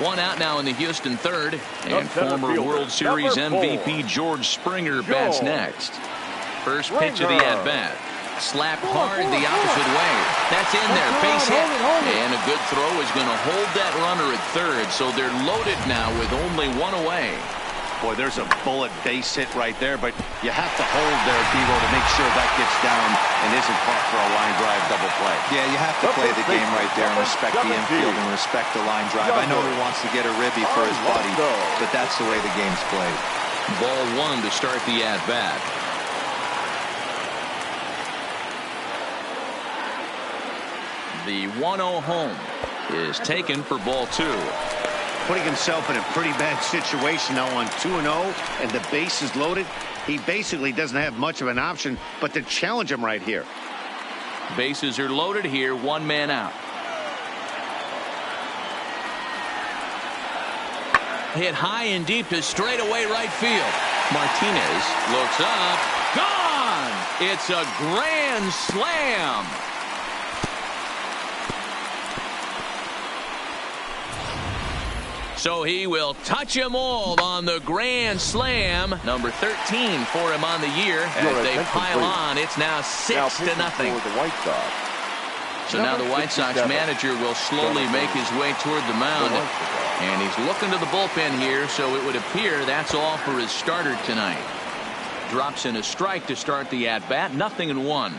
One out now in the Houston third. And former World Series MVP George Springer bats next. First pitch of the at-bat. Slapped hard the opposite way. That's in there. Base hit. And a good throw is going to hold that runner at third. So they're loaded now with only 1 away. Boy, there's a bullet base hit right there, but you have to hold there, Devo, to make sure that gets down and isn't caught for a line drive double play. Yeah, you have to play the game right there and respect the infield and respect the line drive. I know he wants to get a ribby for his buddy, but that's the way the game's played. Ball 1 to start the at-bat. The 1-0 home is taken for ball 2. Putting himself in a pretty bad situation now on 2-0 and the base is loaded. He basically doesn't have much of an option but to challenge him right here. Bases are loaded here. 1 man out. Hit high and deep to straightaway right field. Martinez looks up. Gone! It's a grand slam. So he will touch them all on the grand slam. Number 13 for him on the year. As they pile on, it's now 6-0. So now the White Sox manager will slowly make his way toward the mound. And he's looking to the bullpen here, so it would appear that's all for his starter tonight. Drops in a strike to start the at-bat. 0-1.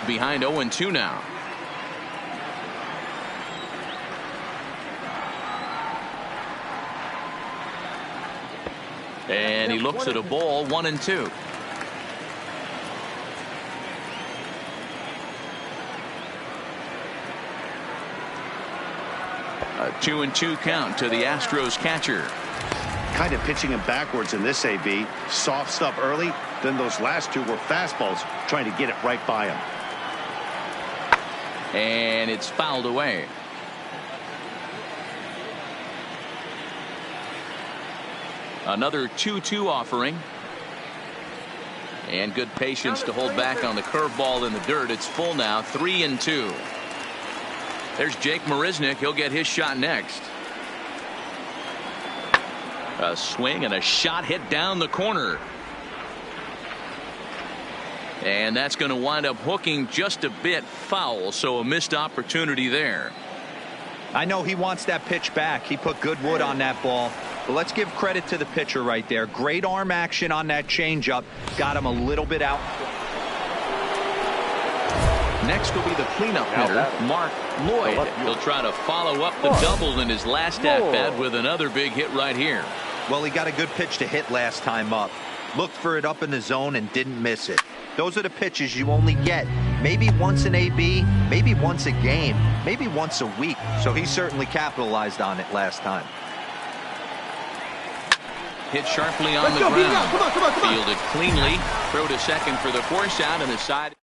Behind 0-2 now. And he looks at a ball. 1-2. A 2-2 count to the Astros catcher. Kind of pitching him backwards in this AB. Soft stuff early. Then those last two were fastballs trying to get it right by him. And it's fouled away. Another 2-2 offering. And good patience to hold back on the curveball in the dirt. It's full now. 3-2. There's Jake Marisnick. He'll get his shot next. A swing and a shot hit down the corner. And that's going to wind up hooking just a bit foul, so a missed opportunity there. I know he wants that pitch back. He put good wood on that ball. But let's give credit to the pitcher right there. Great arm action on that changeup. Got him a little bit out. Next will be the cleanup hitter, Mark Lloyd. He'll try to follow up the double in his last at-bat with another big hit right here. Well, he got a good pitch to hit last time up. Looked for it up in the zone and didn't miss it. Those are the pitches you only get maybe once in AB, maybe once a game, maybe once a week. So he certainly capitalized on it last time. Hit sharply on the ground. Come on. Fielded cleanly. Throw to second for the force out, and the side.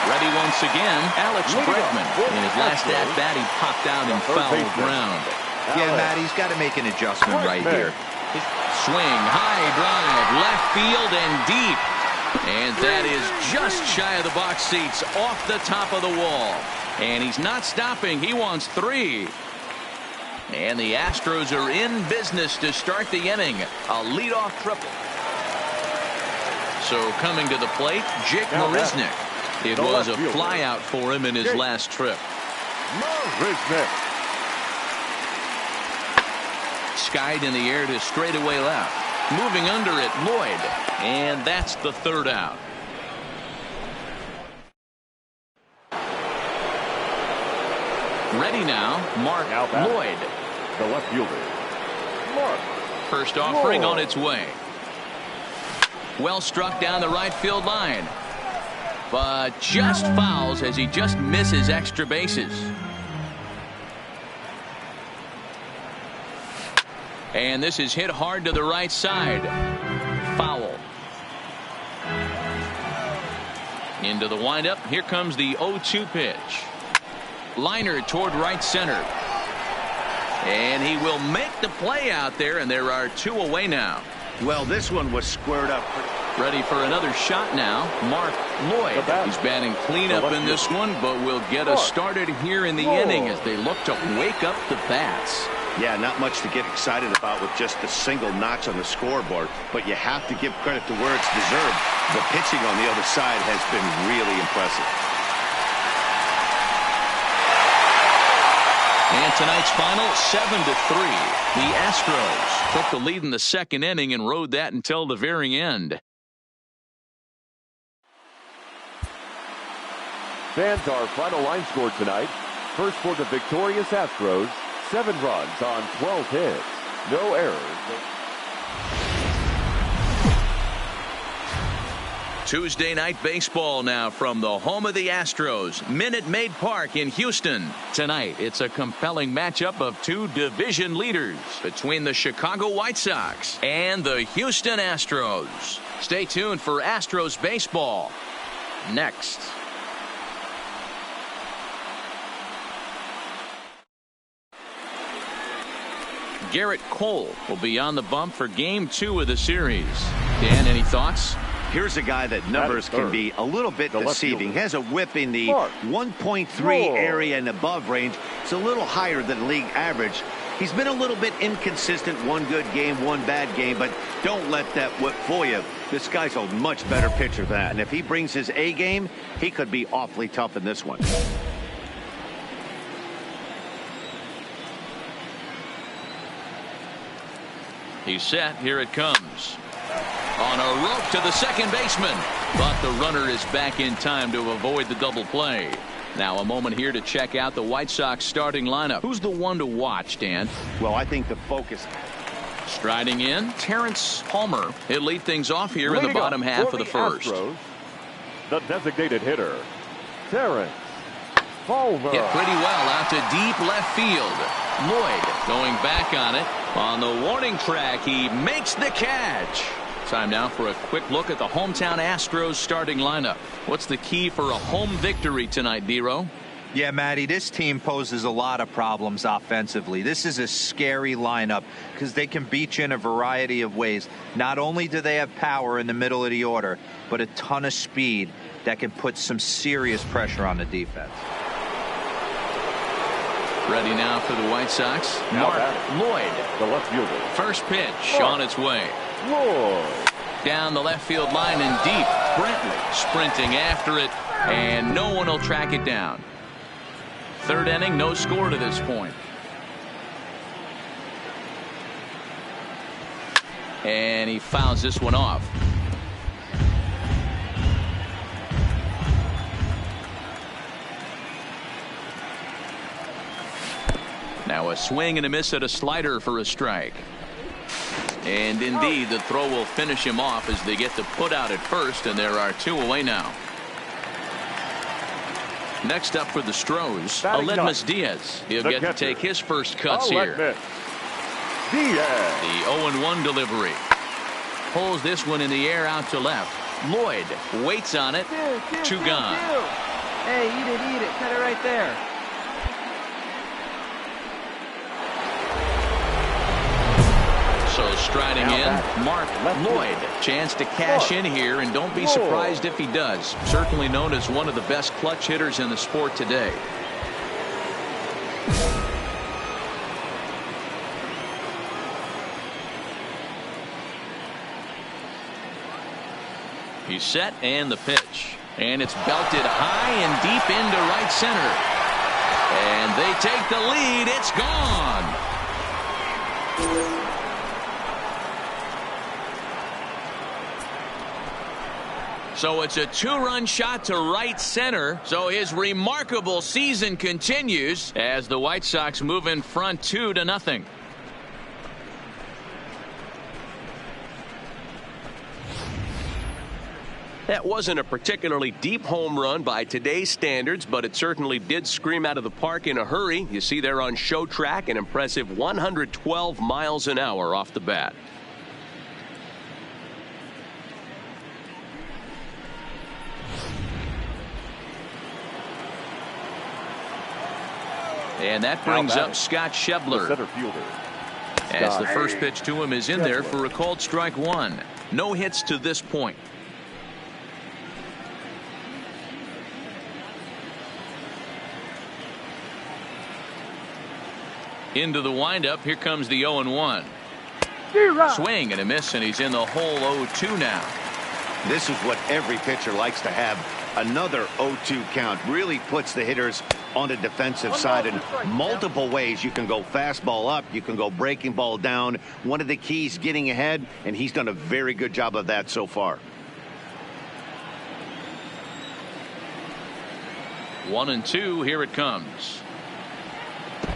Ready once again, Alex Bregman. In his last at-bat, he popped out and fouled ground. Yeah, Matt, he's got to make an adjustment right here. Swing, high drive, left field and deep. And that is just shy of the box seats, off the top of the wall. And he's not stopping. He wants 3. And the Astros are in business to start the inning. A leadoff triple. So coming to the plate, Jake Marisnick. It was a flyout for him in his last trip. Skied in the air to straightaway left. Moving under it, Lloyd. And that's the third out. Ready now, Mark Lloyd. The left fielder, Mark. First offering on its way. Well struck down the right field line. But just fouls as he just misses extra bases. And this is hit hard to the right side. Foul. Into the windup. Here comes the 0-2 pitch. Liner toward right center. And he will make the play out there, and there are 2 away now. Well, this one was squared up. Ready for another shot now, Mark Lloyd. He's batting cleanup in this one, but will get us started here in the inning as they look to wake up the bats. Yeah, not much to get excited about with just a single notch on the scoreboard, but you have to give credit to where it's deserved. The pitching on the other side has been really impressive. And tonight's final, 7-3. The Astros took the lead in the second inning and rode that until the very end. Fans, our final line score tonight. First for the victorious Astros, 7 runs on 12 hits. No errors. Tuesday night baseball now from the home of the Astros, Minute Maid Park in Houston. Tonight, it's a compelling matchup of 2 division leaders between the Chicago White Sox and the Houston Astros. Stay tuned for Astros baseball next. Garrett Cole will be on the bump for Game 2 of the series. Dan, any thoughts? Here's a guy that numbers can be a little bit deceiving. Has a whip in the 1.3 area and above range. It's a little higher than league average. He's been a little bit inconsistent. One good game, one bad game, but don't let that whip fool you. This guy's a much better pitcher than that. And if he brings his A game, he could be awfully tough in this one. He's set. Here it comes. On a rope to the second baseman. But the runner is back in time to avoid the double play. Now a moment here to check out the White Sox starting lineup. Who's the one to watch, Dan? Well, I think the focus. Striding in, Terrence Palmer. He'll lead things off here in the bottom half of the first. Astros, the designated hitter, Terrence Palmer. Hit pretty well out to deep left field. Lloyd going back on it. On the warning track, he makes the catch. Time now for a quick look at the hometown Astros starting lineup. What's the key for a home victory tonight, D-Row? Yeah, Matty, this team poses a lot of problems offensively. This is a scary lineup because they can beat you in a variety of ways. Not only do they have power in the middle of the order, but a ton of speed that can put some serious pressure on the defense. Ready now for the White Sox. Now Mark batting. Lloyd. The left fielder. First pitch Mark on its way. Lloyd. Down the left field line and deep. Brantley sprinting after it, and no one will track it down. Third inning, no score to this point. And he fouls this one off. Now a swing and a miss at a slider for a strike. And indeed, the throw will finish him off as they get the put out at first, and there are 2 away now. Next up for the Stros, Aledmus Diaz. He'll get to take his first cuts here. Diaz. The 0-1 delivery. Pulls this one in the air out to left. Lloyd waits on it. 2 gone. Hey, eat it. Cut it right there. So striding in, Mark Lloyd. Chance to cash in here, and don't be surprised if he does. Certainly known as one of the best clutch hitters in the sport today. He's set, and the pitch. And it's belted high and deep into right center. And they take the lead. It's gone. So it's a 2-run shot to right center. So his remarkable season continues as the White Sox move in front 2-0. That wasn't a particularly deep home run by today's standards, but it certainly did scream out of the park in a hurry. You see there on show track an impressive 112 miles an hour off the bat. And that brings up Scott Schebler. The center fielder. As the first pitch to him is in there for a called strike 1. No hits to this point. Into the windup. Here comes the 0-1. Swing and a miss, and he's in the hole 0-2 now. This is what every pitcher likes to have. Another 0-2 count really puts the hitters on the defensive side in multiple ways. You can go fastball up, you can go breaking ball down. One of the keys, getting ahead, and he's done a very good job of that so far. 1-2. Here it comes.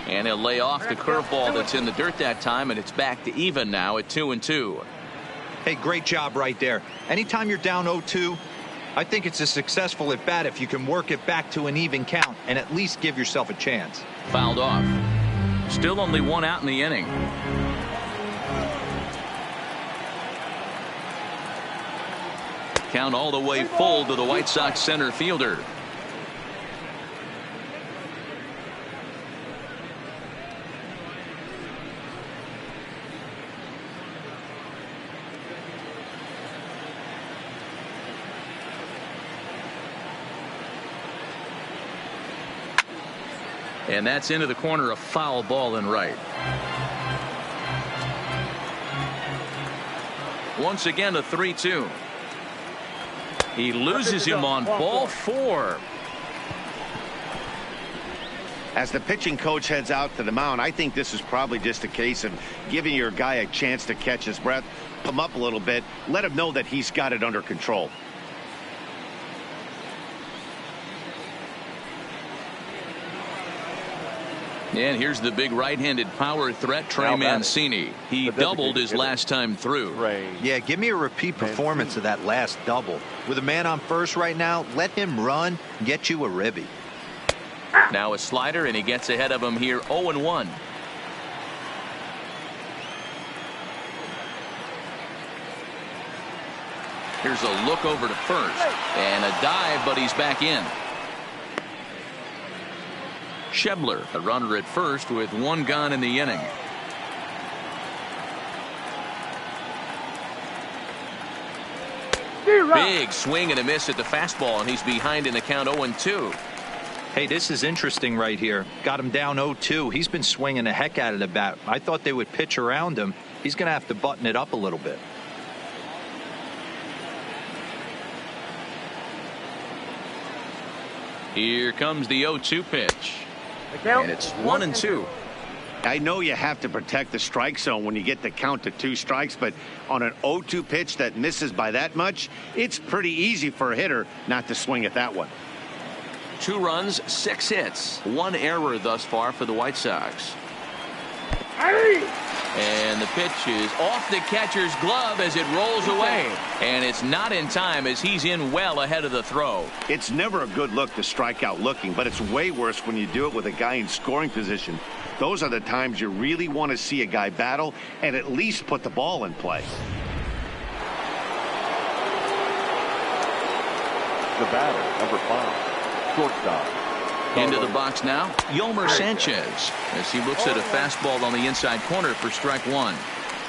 And he'll lay off the curveball that's in the dirt that time, and it's back to even now at 2-2. Hey, great job right there. Anytime you're down 0-2, I think it's a successful at bat if you can work it back to an even count and at least give yourself a chance. Fouled off. Still only 1 out in the inning. Count all the way full to the White Sox center fielder. And that's into the corner, a foul ball and right. Once again a 3-2. He loses him on ball 4. As the pitching coach heads out to the mound, I think this is probably just a case of giving your guy a chance to catch his breath, pump him up a little bit, let him know that he's got it under control. And here's the big right-handed power threat, Trey Mancini. He doubled his last time through. Yeah, give me a repeat performance of that last double. With a man on first right now, let him run, get you a ribby. Now a slider, and he gets ahead of him here, 0-1. Here's a look over to first, and a dive, but he's back in. Schebler, a runner at first with 1 gone in the inning. Big swing and a miss at the fastball, and he's behind in the count 0-2. Hey, this is interesting right here. Got him down 0-2. He's been swinging the heck out of the bat. I thought they would pitch around him. He's going to have to button it up a little bit. Here comes the 0-2 pitch. And it's 1-2. I know you have to protect the strike zone when you get the count to 2 strikes, but on an 0-2 pitch that misses by that much, it's pretty easy for a hitter not to swing at that one. 2 runs, 6 hits, 1 error thus far for the White Sox. And the pitch is off the catcher's glove as it rolls away. And it's not in time as he's in well ahead of the throw. It's never a good look to strike out looking, but it's way worse when you do it with a guy in scoring position. Those are the times you really want to see a guy battle and at least put the ball in play. The batter, number 5, shortstop. Into the box now, Yolmer Sanchez, as he looks at a fastball on the inside corner for strike 1.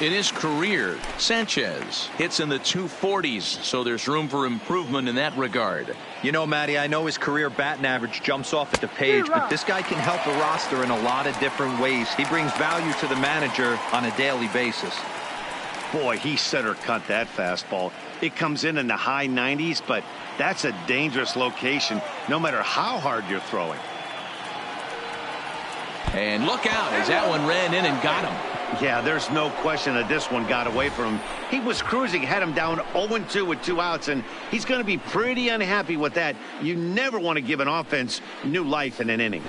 In his career, Sanchez hits in the 240s, so there's room for improvement in that regard. You know, Matty, I know his career batting average jumps off at the page, but this guy can help a roster in a lot of different ways. He brings value to the manager on a daily basis. Boy, he center cut that fastball. It comes in the high 90s, but that's a dangerous location no matter how hard you're throwing. And look out as that one ran in and got him. Yeah, there's no question that this one got away from him. He was cruising, had him down 0-2 with 2 outs, and he's going to be pretty unhappy with that. You never want to give an offense new life in an inning.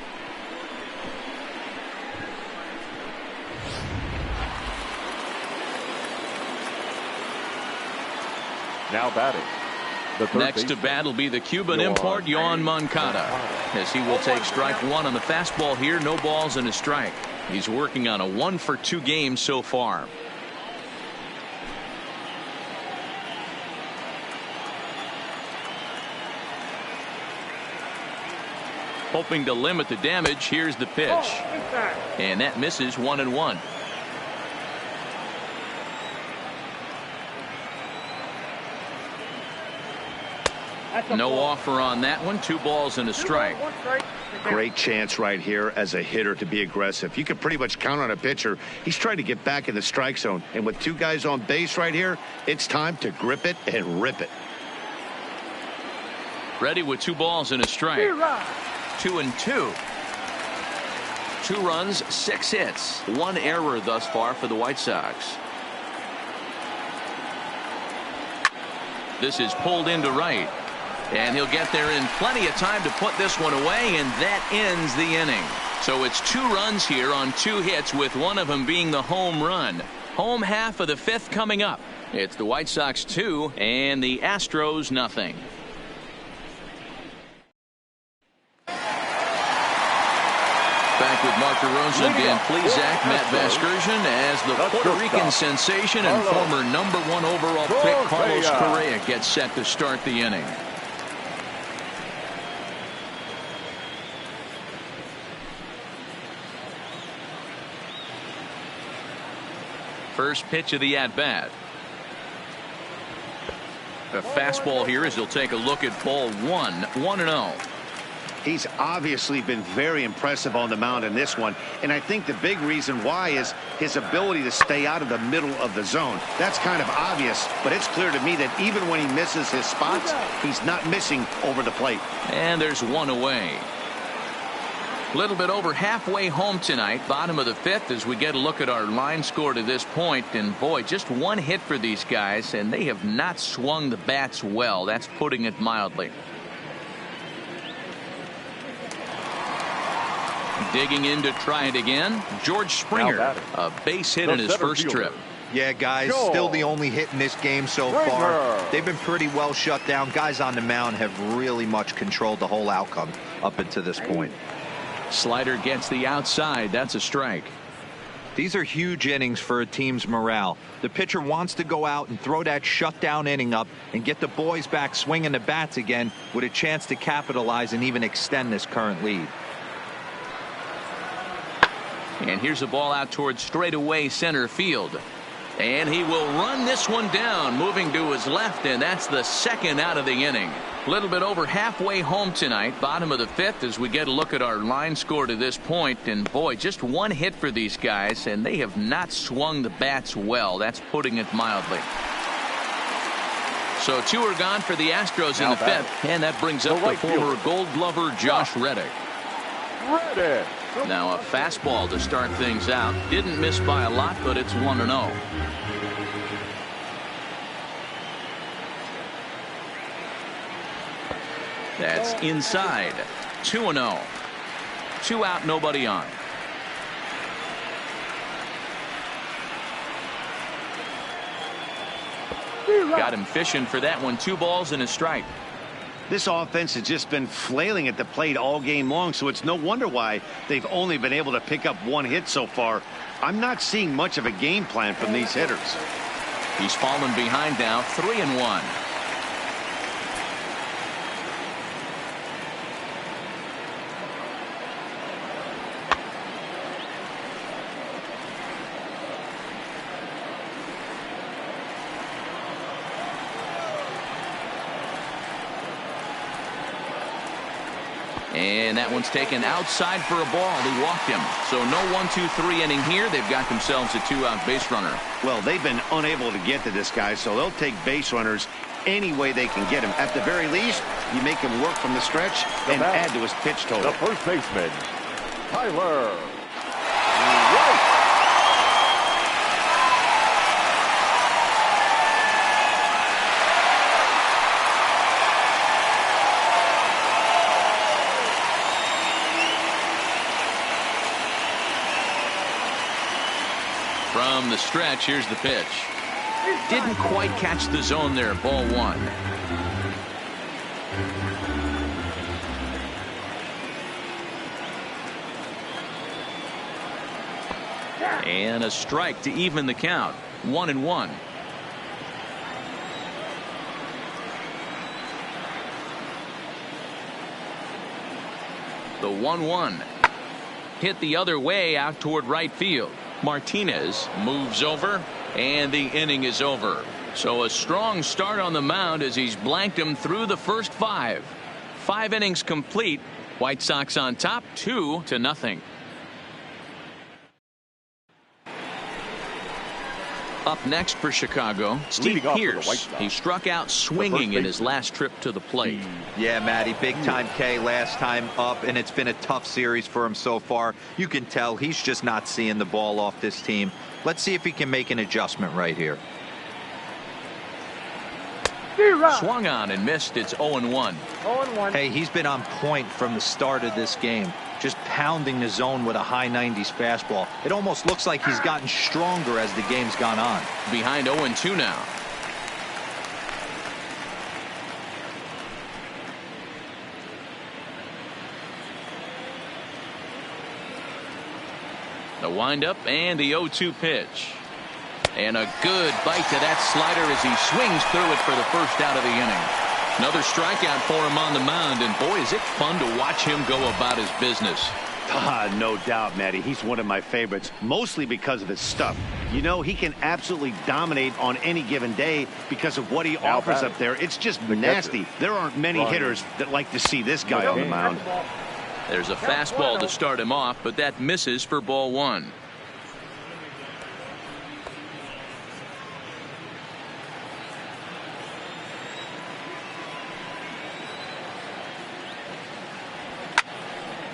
Now batting. Next to bat will be the Cuban import, Yoan Moncada, as he will take strike 1 on the fastball here. No balls and a strike. He's working on a 1-for-2 game so far. Hoping to limit the damage. Here's the pitch. And that misses 1-1. No offer on that one. 2 balls and a strike. Great chance right here as a hitter to be aggressive. You can pretty much count on a pitcher. He's trying to get back in the strike zone. And with 2 guys on base right here, it's time to grip it and rip it. Ready with 2 balls and a strike. 2-2. 2 runs, 6 hits, 1 error thus far for the White Sox. This is pulled into right. And he'll get there in plenty of time to put this one away, and that ends the inning. So it's 2 runs here on 2 hits, with one of them being the home run. Home half of the 5th coming up. It's the White Sox 2 and the Astros nothing. Back with Mark DeRosa, Dan Plesac, Matt Vasgersian, as the Puerto Rican sensation and former #1 overall pick Carlos Correa gets set to start the inning. First pitch of the at-bat. A fastball here as he'll take a look at ball 1, 1-0. He's obviously been very impressive on the mound in this one, and I think the big reason why is his ability to stay out of the middle of the zone. That's kind of obvious, but it's clear to me that even when he misses his spots, he's not missing over the plate. And there's 1 away. A little bit over halfway home tonight, bottom of the 5th, as we get a look at our line score to this point. And boy, just 1 hit for these guys, and they have not swung the bats well. That's putting it mildly. Digging in to try it again, George Springer, a base hit in his first trip. Yeah, guys, still the only hit in this game so far. They've been pretty well shut down. Guys on the mound have really much controlled the whole outcome up until this point. Slider gets the outside. That's a strike. These are huge innings for a team's morale. The pitcher wants to go out and throw that shutdown inning up and get the boys back swinging the bats again with a chance to capitalize and even extend this current lead. And here's a ball out towards straightaway center field. And he will run this one down, moving to his left, and that's the 2nd out of the inning. A little bit over halfway home tonight, bottom of the fifth, as we get a look at our line score to this point. And boy, just one hit for these guys, and they have not swung the bats well. That's putting it mildly. So 2 are gone for the Astros in the fifth, and that brings up the former Gold Glover Josh Reddick. Now a fastball to start things out. Didn't miss by a lot, but it's 1-0. That's inside. 2-0. 2 out, nobody on. Got him fishing for that one. 2 balls and a strike. This offense has just been flailing at the plate all game long, so it's no wonder why they've only been able to pick up 1 hit so far. I'm not seeing much of a game plan from these hitters. He's fallen behind now, 3-1. And that one's taken outside for a ball. They walked him. So no 1-2-3 inning here. They've got themselves a 2-out base runner. Well, they've been unable to get to this guy, so they'll take base runners any way they can get him. At the very least, you make him work from the stretch and add to his pitch total. The first baseman, Tyler. From the stretch, here's the pitch. Didn't quite catch the zone there. Ball 1. And a strike to even the count. 1-1. The 1-1. Hit the other way out toward right field. Martinez moves over, and the inning is over. So a strong start on the mound as he's blanked him through the first 5. 5 innings complete. White Sox on top, 2-0. Up next for Chicago, Steve Pearce. He struck out swinging in his last trip to the plate. Yeah, Matty, big time K last time up, and it's been a tough series for him so far. You can tell he's just not seeing the ball off this team. Let's see if he can make an adjustment right here. Swung on and missed. It's 0-1. Hey, he's been on point from the start of this game. Just pounding the zone with a high 90s fastball. It almost looks like he's gotten stronger as the game's gone on. Behind 0-2 now. The windup and the 0-2 pitch. And a good bite to that slider as he swings through it for the first out of the inning. Another strikeout for him on the mound, and boy, is it fun to watch him go about his business. No doubt, Matty. He's one of my favorites, mostly because of his stuff. You know, he can absolutely dominate on any given day because of what he offers up there. It's just nasty. There aren't many hitters that like to see this guy on the mound. There's a fastball to start him off, but that misses for ball 1.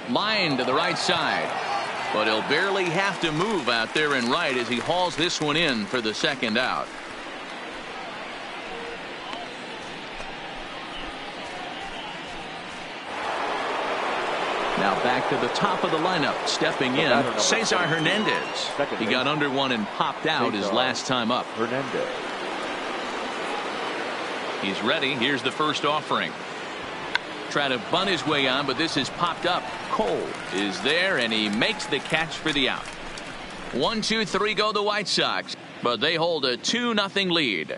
Line to the right side, but he'll barely have to move out there in right as he hauls this one in for the second out. Now back to the top of the lineup, stepping in, Cesar Hernandez. He got under one and popped out his last time up. Hernandez. He's ready. Here's the first offering. Try to bunt his way on, but this is popped up. Cole is there, and he makes the catch for the out. 1-2-3 go the White Sox, but they hold a 2-0 lead.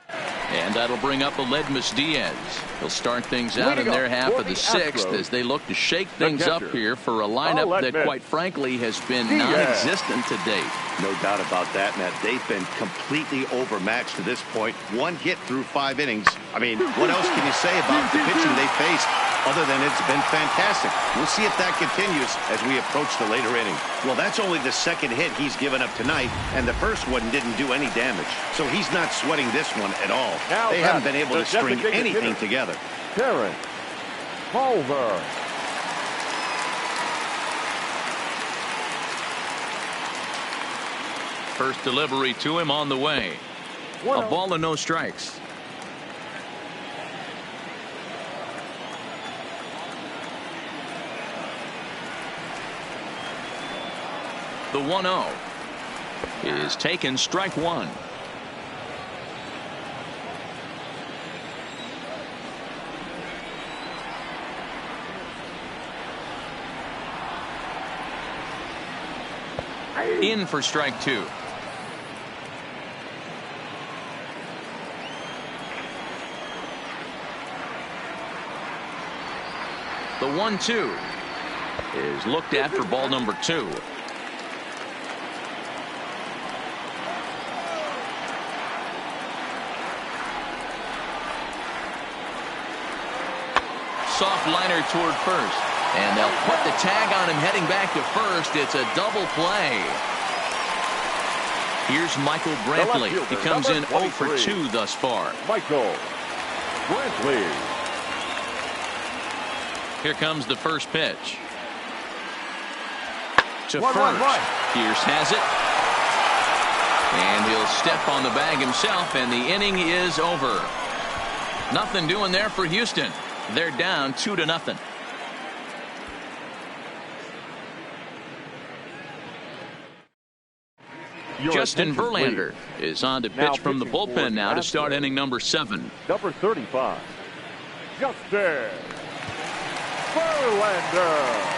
And And that'll bring up Aledmus Diaz. He'll start things out in their half of the sixth as they look to shake things up here for a lineup that, quite frankly, has been non-existent to date. No doubt about that, Matt. They've been completely overmatched to this point. One hit through 5 innings. I mean, what else can you say about the pitching they faced other than it's been fantastic? We'll see if that continues as we approach the later innings. Well, that's only the second hit he's given up tonight, and the first one didn't do any damage. So he's not sweating this one at all. Now they haven't been able to string anything together. Terrence Culver. First delivery to him on the way. A ball and no strikes. The 1-0 is taken, strike one. In for strike two. The 1-2 is looked at for ball number 2. Soft liner toward first. And they'll put the tag on him heading back to first. It's a double play. Here's Michael Brantley. He comes in 0 for 2 thus far. Michael Brantley. Here comes the first pitch. To first. Pierce has it. And he'll step on the bag himself, and the inning is over. Nothing doing there for Houston. They're down 2-0. Justin Verlander is on to pitch from the bullpen now to start inning number 7. Number 35, Justin Verlander.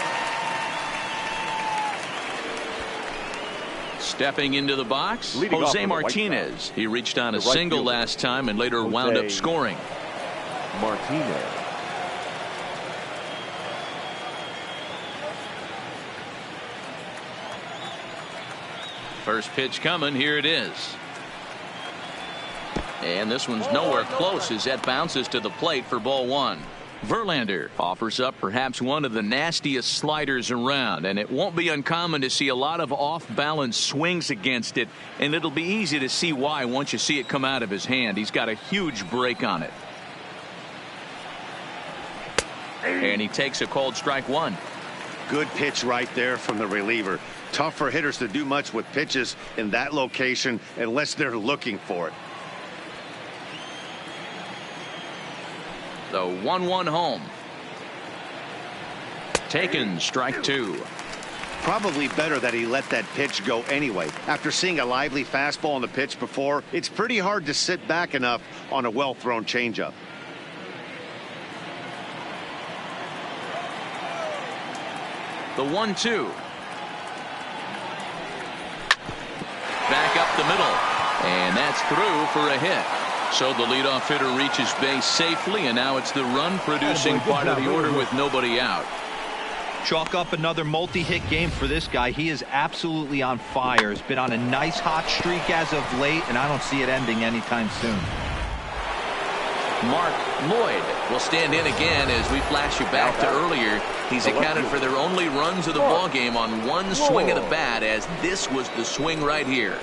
Stepping into the box, Jose Martinez. He reached on a single last time and later wound up scoring. Martinez. First pitch coming. Here it is. And this one's nowhere close as that bounces to the plate for ball 1. Verlander offers up perhaps one of the nastiest sliders around, and it won't be uncommon to see a lot of off-balance swings against it, and it'll be easy to see why once you see it come out of his hand. He's got a huge break on it. And he takes a called strike one. Good pitch right there from the reliever. Tough for hitters to do much with pitches in that location unless they're looking for it. The 1-1 home. Taken, strike two. Probably better that he let that pitch go anyway. After seeing a lively fastball on the pitch before, it's pretty hard to sit back enough on a well-thrown changeup. The 1-2. Back up the middle. And that's through for a hit. So the leadoff hitter reaches base safely, and now it's the run-producing part of the order with nobody out. Chalk up another multi-hit game for this guy. He is absolutely on fire. He's been on a nice hot streak as of late, and I don't see it ending anytime soon. Mark Lloyd will stand in again as we flash you back to earlier. He's accounted for their only runs of the ball game on one swing of the bat, as this was the swing right here.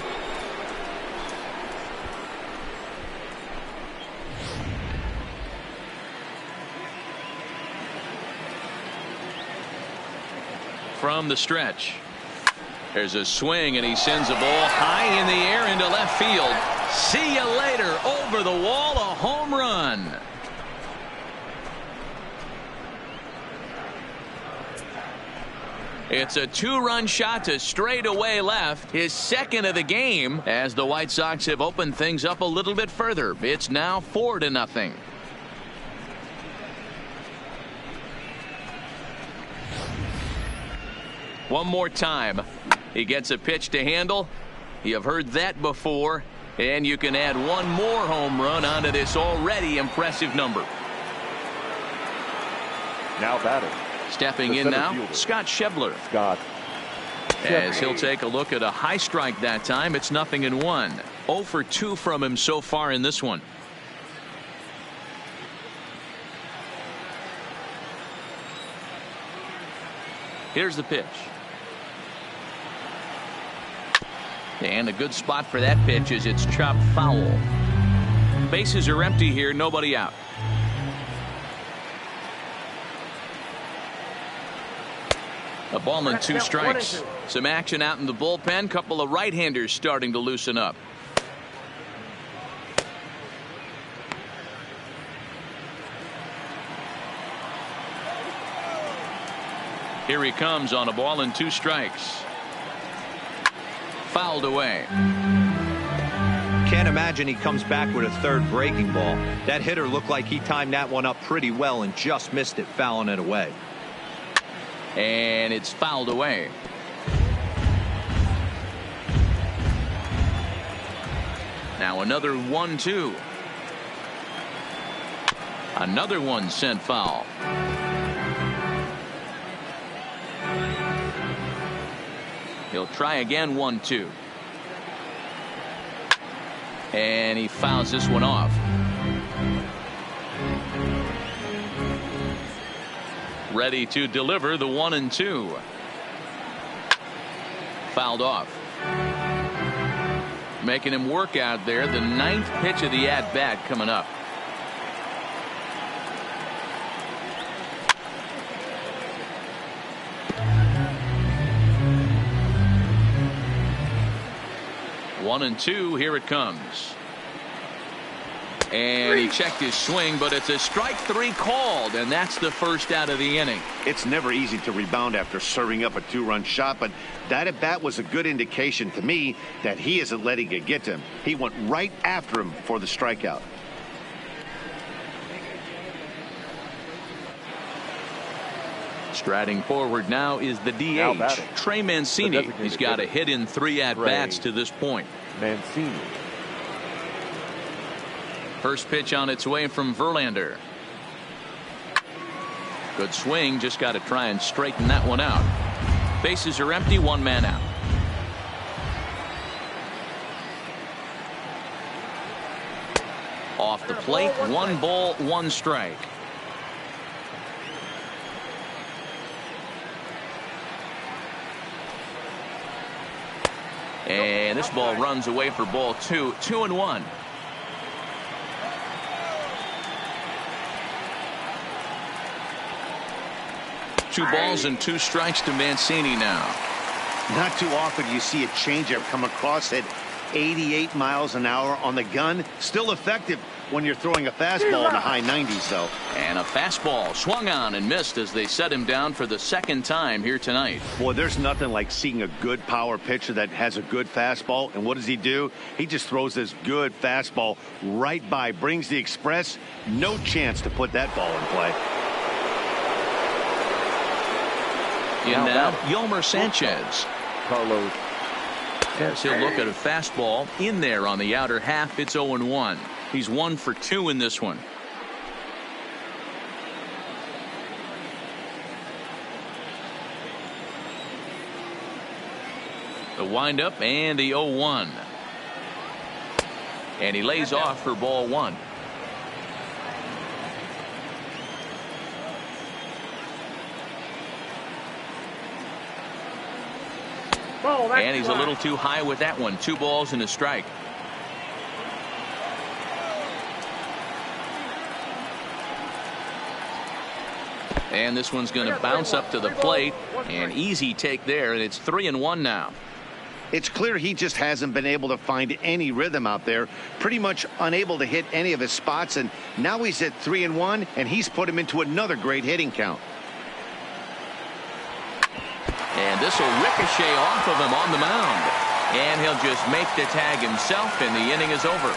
From the stretch, there's a swing, and he sends a ball high in the air into left field. See you later. Over the wall, a home run. It's a two-run shot to straightaway left, his second of the game, as the White Sox have opened things up a little bit further. It's now 4-0. One more time. He gets a pitch to handle. You have heard that before. And you can add one more home run onto this already impressive number. Now batting. Stepping in now, fielder, Scott Schebler. Scott. As he'll take a look at a high strike that time, it's 0-1. 0 for 2 from him so far in this one. Here's the pitch. And a good spot for that pitch is it's chopped foul. Bases are empty here, nobody out. A ball and 2 strikes. Some action out in the bullpen. Couple of right-handers starting to loosen up. Here he comes on a ball and 2 strikes. Fouled away. Can't imagine he comes back with a third breaking ball. That hitter looked like he timed that one up pretty well and just missed it, fouling it away. And it's fouled away. Now another 1-2. Another one sent foul. He'll try again. 1-2. And he fouls this one off. Ready to deliver the 1-2. Fouled off. Making him work out there. The 9th pitch of the at-bat coming up. One and 2. Here it comes. And he checked his swing, but it's a strike 3 called, and that's the first out of the inning. It's never easy to rebound after serving up a 2-run shot, but that at bat was a good indication to me that he isn't letting it get to him. He went right after him for the strikeout. Striding forward now is the DH, Trey Mancini. He's got a hit in 3 at-bats to this point. Mancini. First pitch on its way from Verlander. Good swing, just got to try and straighten that one out. Bases are empty, 1 man out. Off the plate, 1 ball, 1 strike. And this ball runs away for ball 2. 2-1. Two balls and 2 strikes to Mancini now. Not too often you see a changeup come across at 88 miles an hour on the gun. Still effective when you're throwing a fastball in the high 90s, though. And a fastball swung on and missed as they set him down for the 2nd time here tonight. Boy, there's nothing like seeing a good power pitcher that has a good fastball. And what does he do? He just throws this good fastball right by, brings the express. No chance to put that ball in play. In now, Yolmer Sanchez. Carlos. As he'll look at a fastball in there on the outer half. It's 0-1. He's 1 for 2 in this one. The windup and the 0-1. And he lays off for ball 1. And he's a little too high with that one. 2 balls and a strike. And this one's going to bounce up to the plate. An easy take there, and it's 3-1 now. It's clear he just hasn't been able to find any rhythm out there. Pretty much unable to hit any of his spots, and now he's at 3-1, and he's put him into another great hitting count. And this will ricochet off of him on the mound. And he'll just make the tag himself, and the inning is over.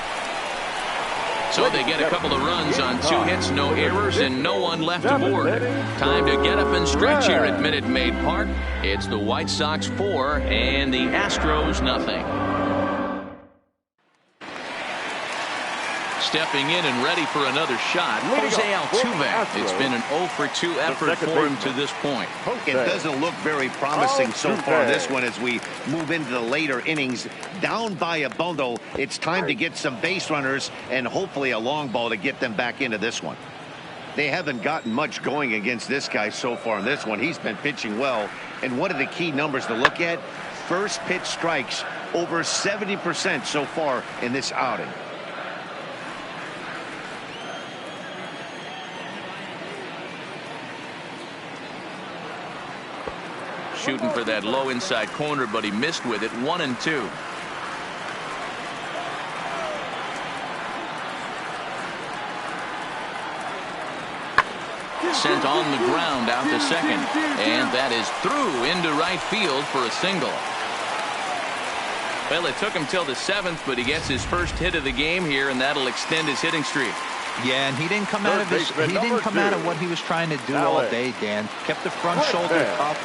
So they get a couple of runs on 2 hits, no errors, and no one left aboard. Time to get up and stretch here at Minute Maid Park. It's the White Sox 4 and the Astros nothing. stepping in and ready for another shot. Jose Altuve. It's been an 0 for 2 effort for him to this point. It doesn't look very promising so far this one as we move into the later innings. Down by a bundle, it's time to get some base runners and hopefully a long ball to get them back into this one. They haven't gotten much going against this guy so far in this one. He's been pitching well. And one of the key numbers to look at, first pitch strikes, over 70% so far in this outing. Shooting for that low inside corner, but he missed with it. 1-2. Sent on the ground out to second, and that is through into right field for a single. Well, it took him till the 7th, but he gets his first hit of the game here, and that'll extend his hitting streak. Yeah, and he didn't come out of what he was trying to do all day, Dan. Kept the front shoulder up,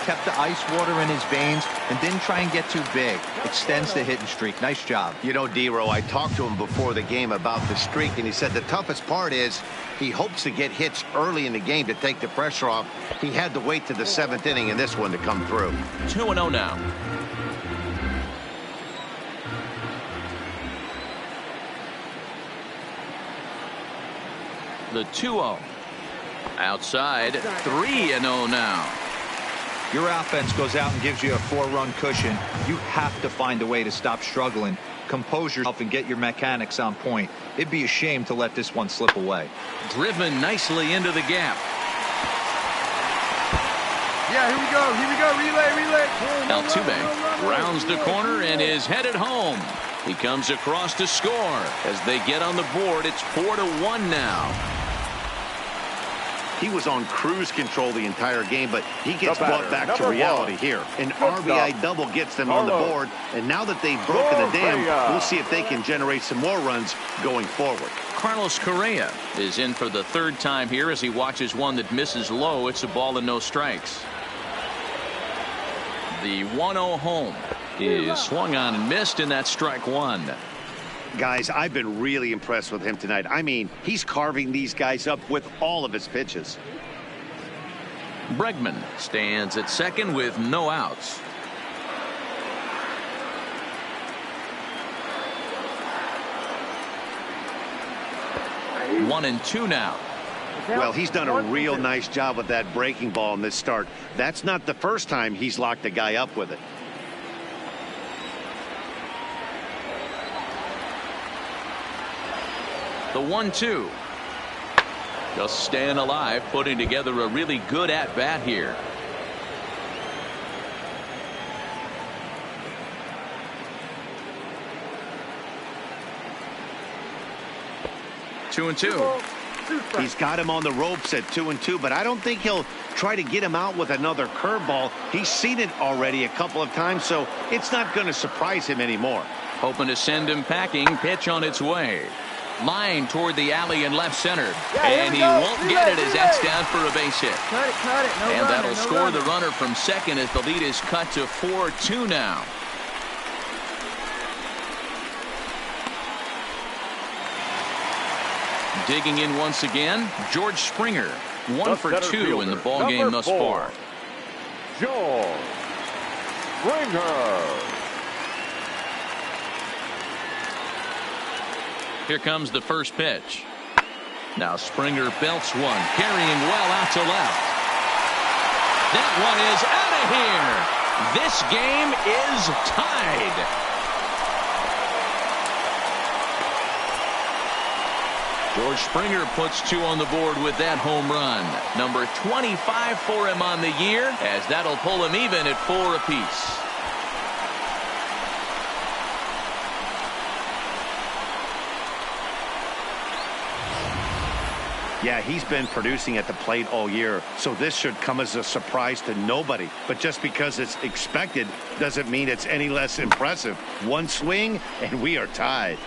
kept the ice water in his veins, and didn't try and get too big. Extends the hitting streak. Nice job. You know, D-Row, I talked to him before the game about the streak, and he said the toughest part is he hopes to get hits early in the game to take the pressure off. He had to wait to the 7th inning in this one to come through. 2-0 now. The 2-0. Outside, 3-0 now. Your offense goes out and gives you a 4-run cushion. You have to find a way to stop struggling. Compose yourself and get your mechanics on point. It'd be a shame to let this one slip away. Driven nicely into the gap. Yeah, here we go. Relay. Altuve rounds the corner and is headed home. He comes across to score. As they get on the board, it's 4-1 now. He was on cruise control the entire game, but he gets brought back to reality here. An RBI double gets them on the board, and now that they've broken the dam, we'll see if they can generate some more runs going forward. Carlos Correa is in for the 3rd time here as he watches one that misses low. It's a ball and no strikes. The 1-0 home is swung on and missed, and that's strike 1. Guys, I've been really impressed with him tonight. I mean, he's carving these guys up with all of his pitches. Bregman stands at second with no outs. One and two now. Well, he's done a real nice job with that breaking ball in this start. That's not the first time he's locked a guy up with it. The 1-2. Just staying alive, putting together a really good at-bat here. Two and two. He's got him on the ropes at 2-2, but I don't think he'll try to get him out with another curveball. He's seen it already a couple of times, so it's not going to surprise him anymore. Hoping to send him packing. Pitch on its way. Line toward the alley in left center. And he won't get it as that's down for a base hit. Cut it. And that'll score the runner from second as the lead is cut to 4-2 now. Digging in once again, George Springer. 1 for 2 in the ball game thus far. George Springer. Here comes the first pitch. Now Springer belts one, carrying well out to left. That one is out of here. This game is tied. George Springer puts 2 on the board with that home run. Number 25 for him on the year, as that'll pull him even at 4 apiece. Yeah, he's been producing at the plate all year, so this should come as a surprise to nobody. But just because it's expected doesn't mean it's any less impressive. One swing, and we are tied.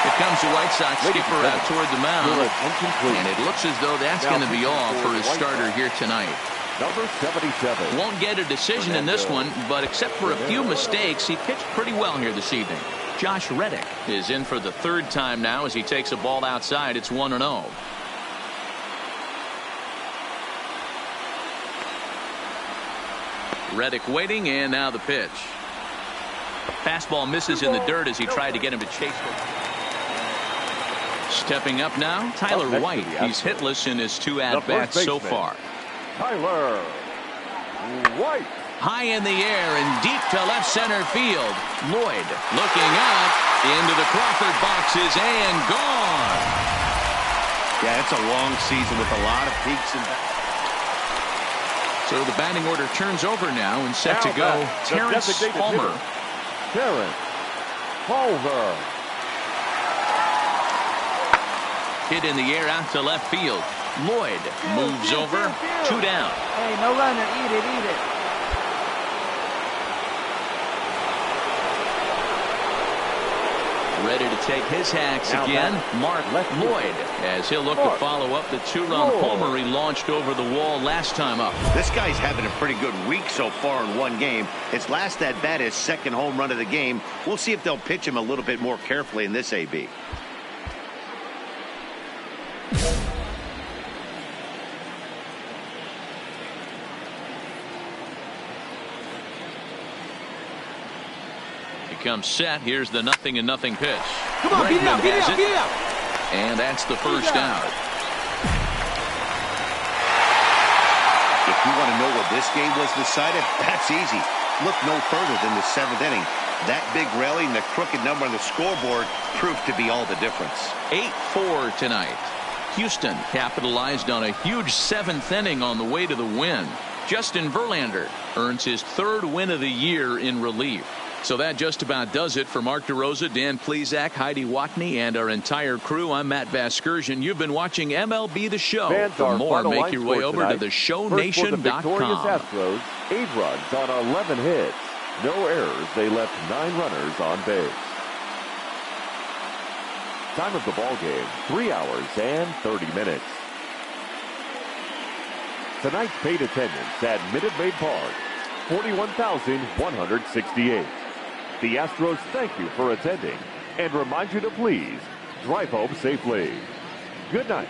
Here comes the White Sox skipper out toward the mound, and it looks as though that's going to be all for his starter here tonight. number 77. Won't get a decision in this one, but except for a few mistakes, he pitched pretty well here this evening. Josh Reddick is in for the third time now as he takes a ball outside. It's 1-0. Reddick waiting, and now the pitch. Fastball misses in the dirt as he tried to get him to chase it. Stepping up now, Tyler White. He's hitless in his 2 at-bats so far. Tyler White. High in the air and deep to left center field. Lloyd looking up into the Crawford boxes and gone. Yeah, it's a long season with a lot of peaks and valleys. So the batting order turns over now and set to go Terrence Palmer. Terrence Palmer. Hit in the air out to left field. Lloyd moves over. 2 down. Hey, no runner. Eat it, eat it. Ready to take his hacks again. Mark Lloyd as he'll look to follow up the 2-run homer he launched over the wall last time up. This guy's having a pretty good week so far in one game. His last at bat, his second home run of the game. We'll see if they'll pitch him a little bit more carefully in this AB. Comes set. Here's the 0-0 pitch. Come on, beat it out, beat it out, beat it out. And that's the first out. If you want to know what this game was decided, that's easy. Look no further than the 7th inning. That big rally and the crooked number on the scoreboard proved to be all the difference. 8-4 tonight. Houston capitalized on a huge 7th inning on the way to the win. Justin Verlander earns his 3rd win of the year in relief. So that just about does it for Mark DeRosa, Dan Plesac, Heidi Watney, and our entire crew. I'm Matt Vasgersian. You've been watching MLB The Show. For more, make your way over to theshownation.com. Astros, 8 runs on 11 hits. No errors. They left 9 runners on base. Time of the ball game, 3 hours and 30 minutes. Tonight's paid attendance at Minute Maid Park, 41,168. The Astros thank you for attending and remind you to please drive home safely. Good night.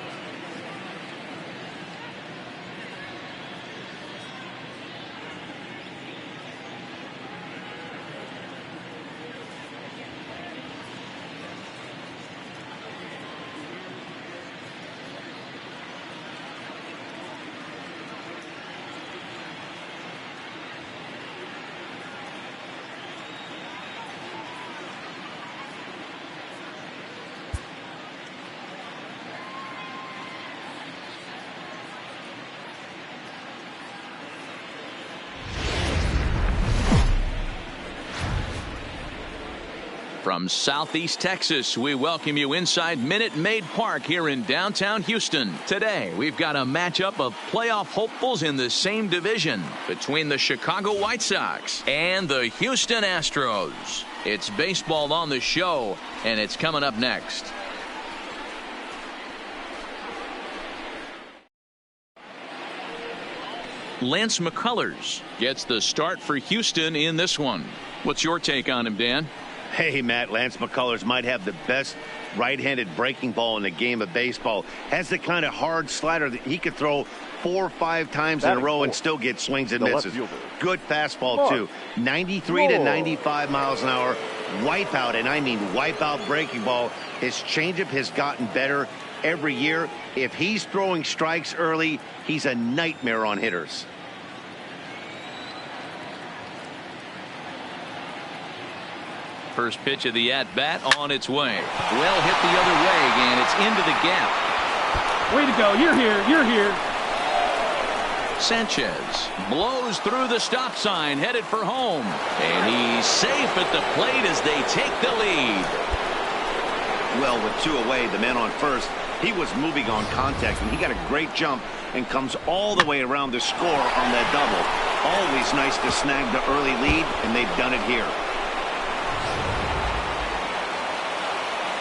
From Southeast Texas, we welcome you inside Minute Maid Park here in downtown Houston. Today, we've got a matchup of playoff hopefuls in the same division between the Chicago White Sox and the Houston Astros. It's baseball on the show, and it's coming up next. Lance McCullers gets the start for Houston in this one. What's your take on him, Dan? Hey, Matt, Lance McCullers might have the best right-handed breaking ball in the game of baseball. Has the kind of hard slider that he could throw 4 or 5 times in a row and still get swings and misses. Good fastball, too. 93 to 95 miles an hour. Wipeout, and I mean wipeout breaking ball. His changeup has gotten better every year. If he's throwing strikes early, he's a nightmare on hitters. First pitch of the at-bat on its way. Well hit the other way, and it's into the gap. Way to go. You're here. You're here. Sanchez blows through the stop sign, headed for home. And he's safe at the plate as they take the lead. Well, with 2 away, the man on first, he was moving on contact, and he got a great jump and comes all the way around to score on that double. Always nice to snag the early lead, and they've done it here.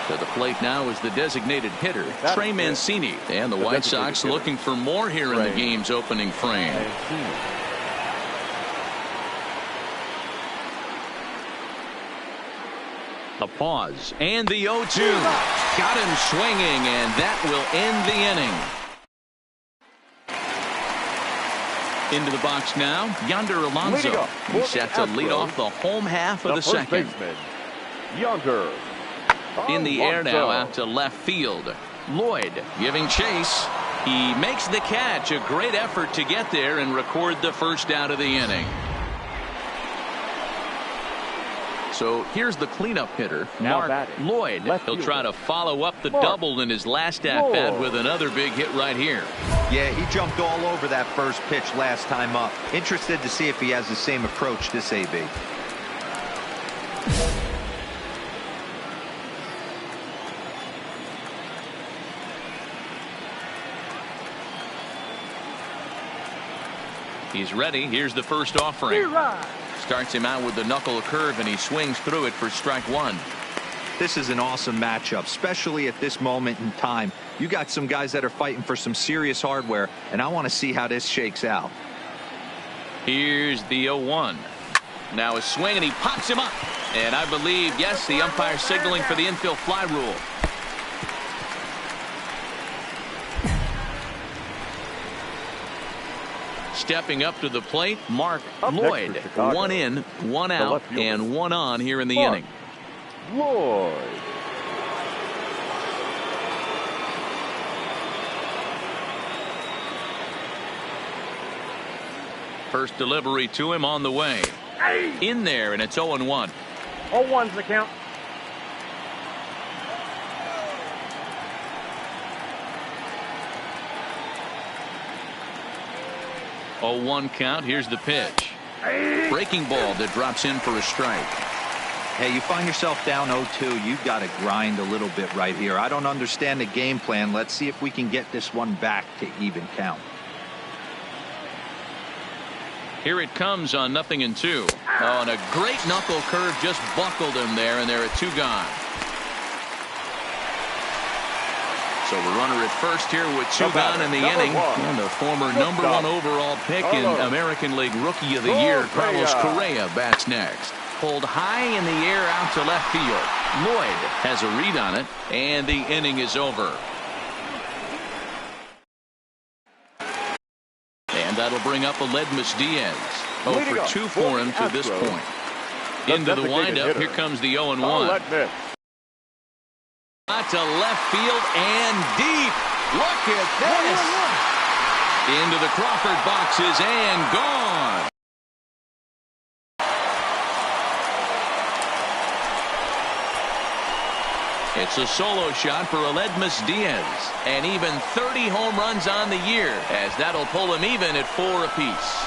To the plate now is the designated hitter, Trey Mancini. And the White Sox looking for more here in the game's opening frame. The pause and the 0-2. Got him swinging, and that will end the inning. Into the box now, Yonder Alonso. He's set to lead off the home half of the second. Yonder. In the air now out to left field. Lloyd giving chase. He makes the catch. A great effort to get there and record the first out of the inning. So here's the cleanup hitter, Mark Lloyd. He'll try to follow up the double in his last at-bat with another big hit right here. Yeah, he jumped all over that first pitch last time up. Interested to see if he has the same approach this AB. He's ready. Here's the first offering. Starts him out with the knuckle curve, and he swings through it for strike one. This is an awesome matchup, especially at this moment in time. You got some guys that are fighting for some serious hardware, and I want to see how this shakes out. Here's the 0-1. Now a swing, and he pops him up. And I believe, yes, the umpire signaling for the infield fly rule. Stepping up to the plate, Mark Lloyd. One in, one out, and one on here in the inning. Lloyd. First delivery to him on the way. In there, and it's 0-1. 0-1's the count. Oh, 1 count. Here's the pitch. Breaking ball that drops in for a strike. Hey, you find yourself down 0-2. You've got to grind a little bit right here. I don't understand the game plan. Let's see if we can get this one back to even count. Here it comes on 0-2. Oh, and a great knuckle curve just buckled him there, and they're at 2 gone. So the runner at first here with 2 gone in the inning. And the former #1 overall pick in American League Rookie of the Year, Carlos Correa, bats next. Pulled high in the air out to left field. Lloyd has a read on it, and the inning is over. And that'll bring up Aledmys Diaz. 0 for 2 for him to this point. Into the windup, here comes the 0-1. To left field and deep. Look at this. Into the Crawford boxes and gone. It's a solo shot for Aledmys Diaz. And even 30 home runs on the year, as that'll pull him even at 4 apiece.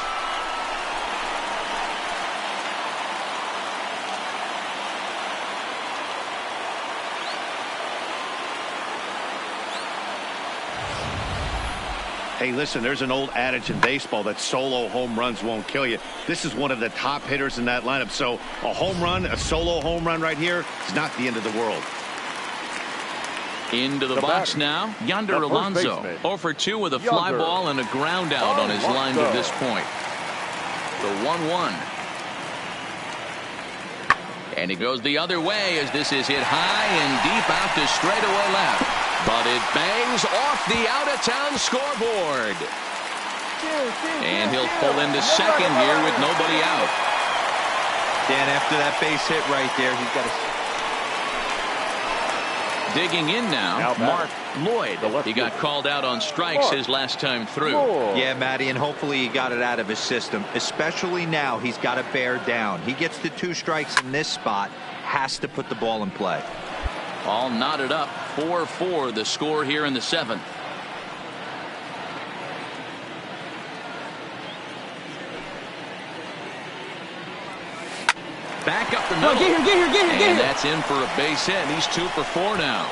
Hey, listen, there's an old adage in baseball that solo home runs won't kill you. This is one of the top hitters in that lineup. So a home run, a solo home run right here is not the end of the world. Into the box now, Yonder Alonso. 0 for 2 with a fly ball and a ground out on his line to this point. The 1-1. And he goes the other way as this is hit high and deep out to straightaway left. But it bangs off the out-of-town scoreboard. And he'll pull into second here with nobody out. Dan, after that base hit right there, he's got to... Digging in now, Mark Lloyd. He got called out on strikes his last time through. Yeah, Matty, and hopefully he got it out of his system. Especially now, he's got to bear down. He gets the 2 strikes in this spot, has to put the ball in play. All knotted up, 4-4 the score here in the 7th. Back up the middle. Get here. And that's in for a base hit. He's 2 for 4 now.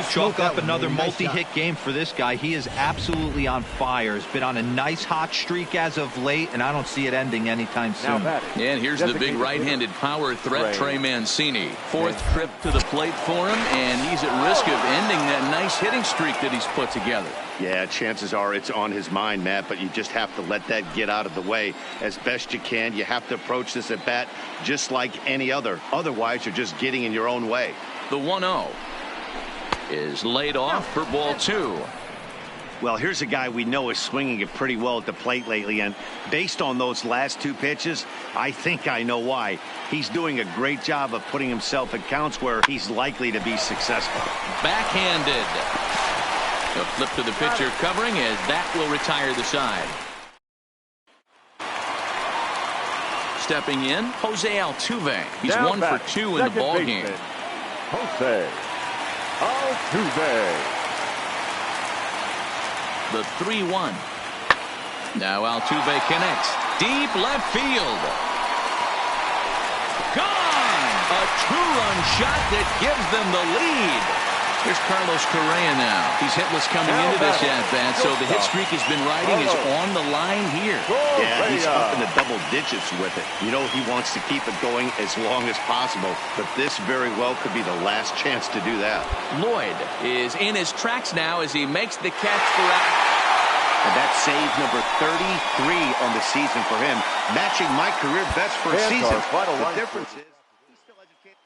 Chalk up another multi-hit game for this guy. He is absolutely on fire. He's been on a nice hot streak as of late, and I don't see it ending anytime soon. And here's the big right-handed power threat, Trey Mancini. Fourth trip to the plate for him, and he's at risk of ending that nice hitting streak that he's put together. Yeah, chances are it's on his mind, Matt, but you just have to let that get out of the way as best you can. You have to approach this at bat just like any other. Otherwise, you're just getting in your own way. The 1-0 is laid off for ball 2. Well, here's a guy we know is swinging it pretty well at the plate lately, and based on those last 2 pitches, I think I know why. He's doing a great job of putting himself at counts where he's likely to be successful. Backhanded. A flip to the pitcher covering as that will retire the side. Stepping in, Jose Altuve. He's Now 1 for 2 in the ball game. Jose Altuve. The 3-1. Now Altuve connects. Deep left field. Gone! A 2-run shot that gives them the lead. Here's Carlos Correa now. He's hitless coming into this at-bat, so the hit streak has been riding is on the line here. Yeah, he's up in the double digits with it. You know he wants to keep it going as long as possible, but this very well could be the last chance to do that. Lloyd is in his tracks now as he makes the catch for out. And that's save number 33 on the season for him, matching my career best for a season. The difference is he's still educated.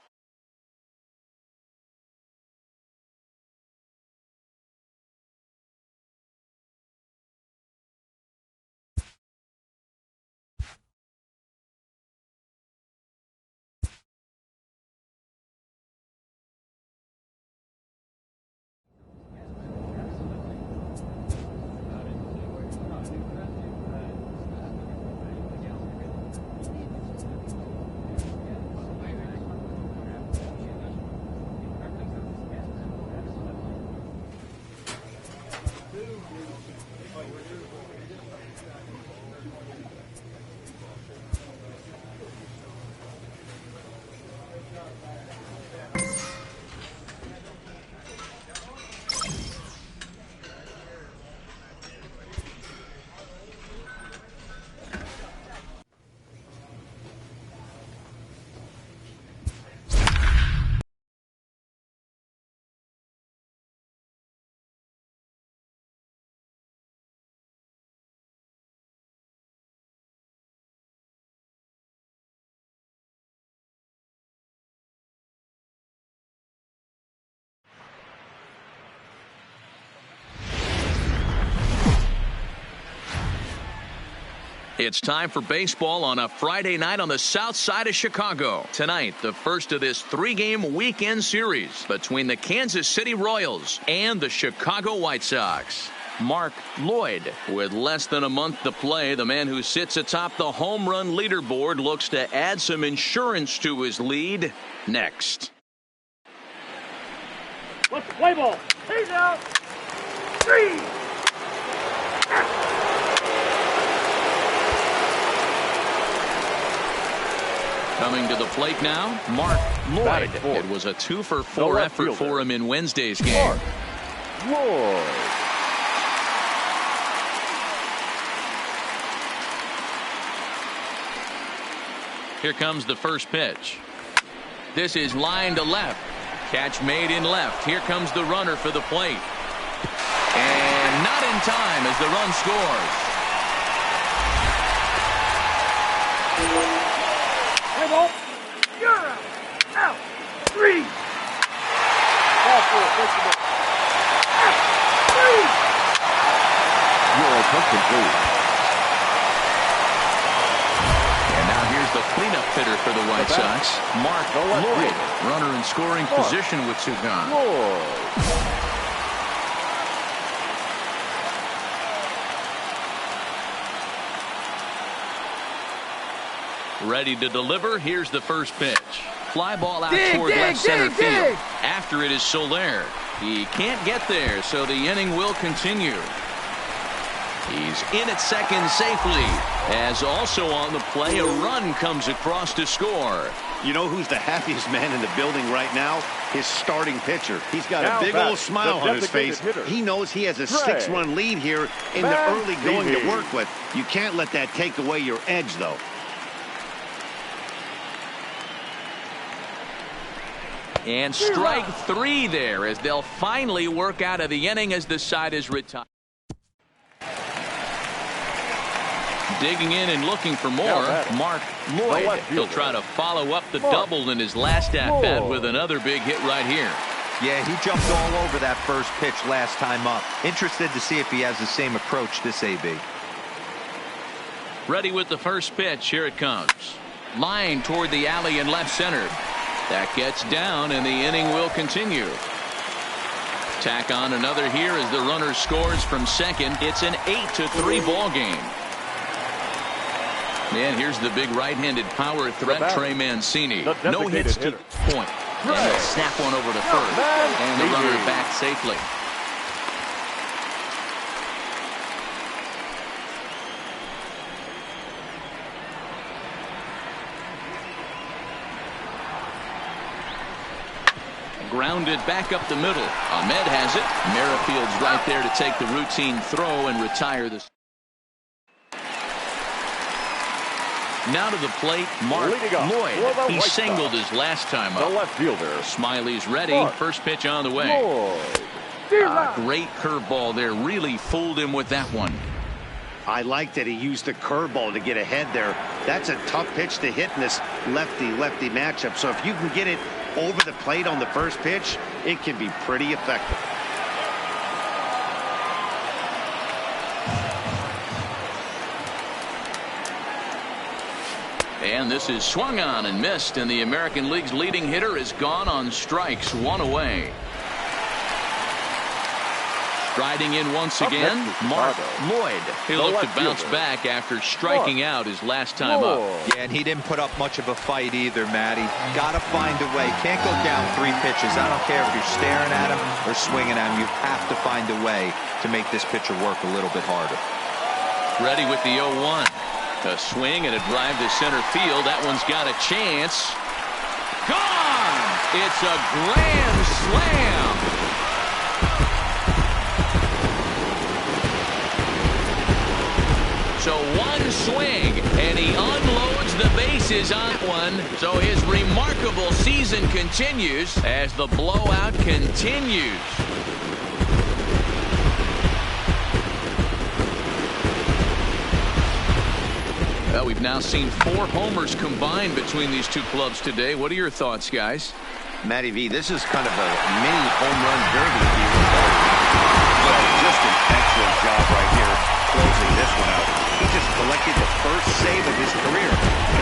It's time for baseball on a Friday night on the south side of Chicago. Tonight, the first of this 3-game weekend series between the Kansas City Royals and the Chicago White Sox. Mark Lloyd, with less than a month to play, the man who sits atop the home run leaderboard looks to add some insurance to his lead next. Let's play ball. He's out. 3. Coming to the plate now, Mark Lloyd. It was a 2-for-4 effort for him in Wednesday's game. Lloyd. Here comes the first pitch. This is line to left. Catch made in left. Here comes the runner for the plate. And not in time as the run scores. Play ball. You're out. Out. 3. Ball 4. Push the ball. 3. Your attention, please. And now here's the cleanup hitter for the White Sox, Mark Lloyd. Runner in scoring position with 2 gone. Lloyd. Ready to deliver. Here's the first pitch. Fly ball out toward left center field. After it is Soler. He can't get there, so the inning will continue. He's in at second safely. As also on the play, a run comes across to score. You know who's the happiest man in the building right now? His starting pitcher. He's got Now a big old smile on his face. hitter. He knows he has a 6-run lead here in the early going to work with. You can't let that take away your edge, though. And strike 3 there as they'll finally work out of the inning as the side is retired. Digging in and looking for more, Mark Lloyd. He'll try to follow up the double in his last at-bat with another big hit right here. Yeah, he jumped all over that first pitch last time up. Interested to see if he has the same approach this AB. Ready with the first pitch. Here it comes. Line toward the alley in left center. That gets down, and the inning will continue. Tack on another here as the runner scores from second. It's an 8-3 ball game. And here's the big right-handed power threat, Trey Mancini. No hits to this point. And they'll snap one over to first. And the runner back safely. Grounded back up the middle. Ahmed has it. Merrifield's right there to take the routine throw and retire the. Now to the plate, Mark Lloyd. He singled his last time up. The left fielder. Smiley's ready. First pitch on the way. Great curveball there. Really fooled him with that one. I like that he used the curveball to get ahead there. That's a tough pitch to hit in this lefty-lefty matchup. So if you can get it over the plate on the first pitch, it can be pretty effective. And this is swung on and missed, and the American League's leading hitter is gone on strikes, 1 away. Striding in once again, Mark Lloyd. He'll look to bounce back after striking out his last time up. Yeah, and he didn't put up much of a fight either, Matty. Got to find a way. Can't go down 3 pitches. I don't care if you're staring at him or swinging at him. You have to find a way to make this pitcher work a little bit harder. Ready with the 0-1. A swing and a drive to center field. That one's got a chance. Gone! It's a grand slam. So one swing, and he unloads the bases on one. So his remarkable season continues as the blowout continues. Well, we've now seen 4 homers combined between these two clubs today. What are your thoughts, guys? Matty V, this is kind of a mini home run derby here. Well, just an excellent job right here closing this one out. He just collected the first save of his career.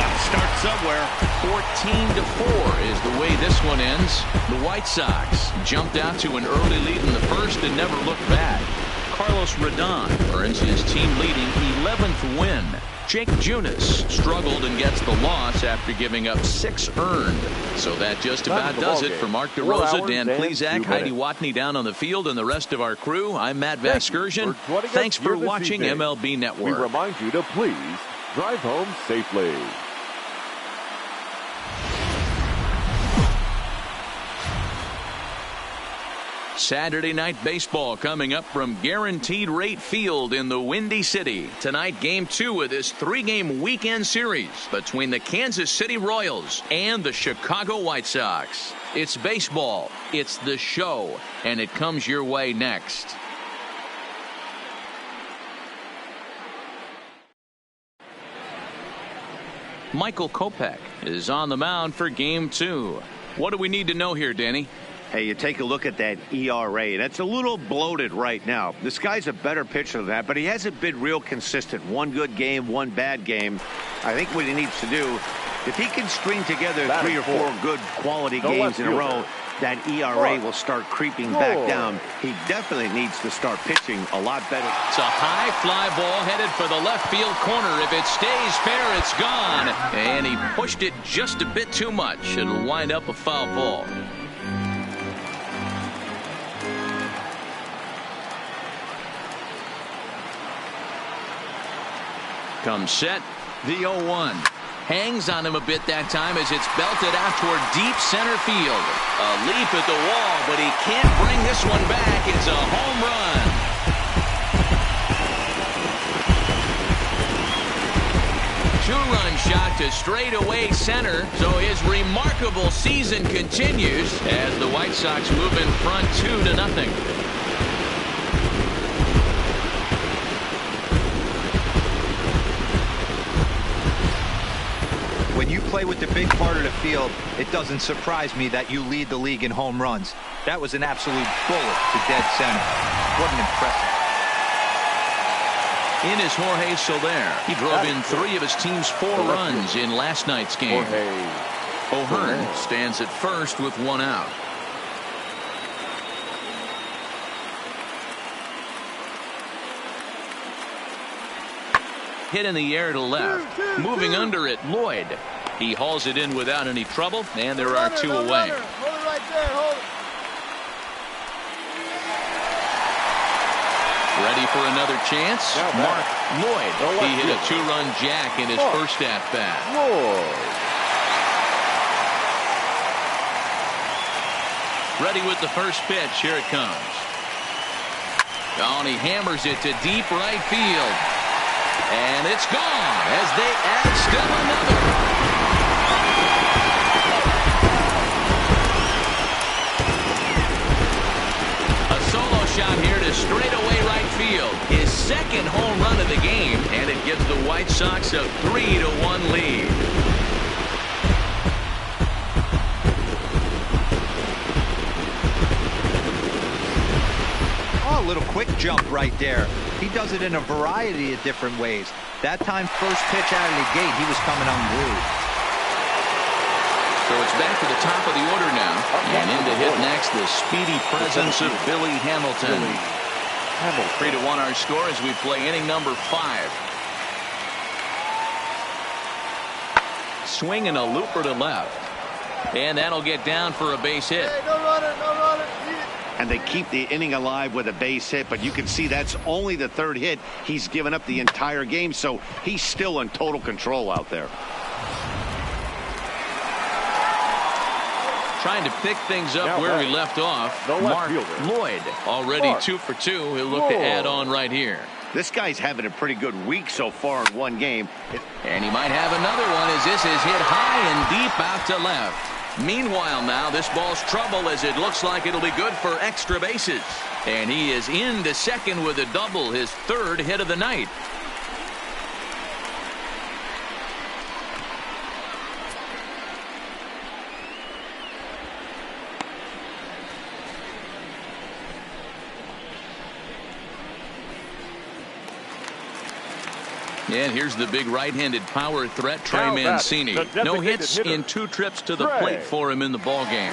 Got to start somewhere. 14-4 is the way this one ends. The White Sox jumped out to an early lead in the first and never looked back. Carlos Rodon earns his team-leading 11th win. Jake Junis struggled and gets the loss after giving up 6 earned. So that just about does it for Mark DeRosa, Dan Plesac, Heidi Watney down on the field, and the rest of our crew. I'm Matt Vasgersian. Thanks for watching MLB Network. We remind you to please drive home safely. Saturday night baseball coming up from Guaranteed Rate Field in the Windy City. Tonight, Game 2 of this 3-game weekend series between the Kansas City Royals and the Chicago White Sox. It's baseball, it's the show, and it comes your way next. Michael Kopech is on the mound for Game 2. What do we need to know here, Danny? Hey, you take a look at that ERA. That's a little bloated right now. This guy's a better pitcher than that, but he hasn't been real consistent. One good game, one bad game. I think what he needs to do, if he can string together 3 or 4 good quality games in a row, that ERA will start creeping back down. He definitely needs to start pitching a lot better. It's a high fly ball headed for the left field corner. If it stays fair, it's gone. And he pushed it just a bit too much. It'll wind up a foul ball. Comes set, the 0-1. Hangs on him a bit that time as it's belted out toward deep center field. A leap at the wall, but he can't bring this one back. It's a home run. Two-run shot to straightaway center, so his remarkable season continues as the White Sox move in front 2-0. When you play with the big part of the field, it doesn't surprise me that you lead the league in home runs. That was an absolute bullet to dead center. What an impressive. In is Jorge Soler. He drove in 3 of his team's 4 runs in last night's game. O'Hearn stands at first with 1 out. Hit in the air to left. Moving under it, Lloyd. He hauls it in without any trouble, and there are 2 away. Hold it right there. Hold it. Ready for another chance? Mark Lloyd. He hit a 2-run jack in his first at-bat. Ready with the first pitch. Here it comes. Oh, and he hammers it to deep right field. And it's gone as they add still another. A solo shot here to straightaway right field. His second home run of the game, and it gives the White Sox a 3-1 lead. Oh, a little quick jump right there. He does it in a variety of different ways. That time, first pitch out of the gate, he was coming unglued. So it's back to the top of the order now. And in to hit next, the speedy presence of Billy Hamilton. 3-1 our score as we play inning number 5. Swinging a looper to left. And that'll get down for a base hit. Hey, no runner, no runner. And they keep the inning alive with a base hit, but you can see that's only the 3rd hit. He's given up the entire game, so he's still in total control out there. Trying to pick things up where we left off. Mark Lloyd already 2 for 2. He'll look to add on right here. This guy's having a pretty good week so far in one game. And he might have another one as this is hit high and deep out to left. Meanwhile now this ball's trouble as it looks like it'll be good for extra bases. And he is into second with a double, his 3rd hit of the night. And here's the big right-handed power threat, Trey Mancini. No hits in 2 trips to the plate for him in the ballgame.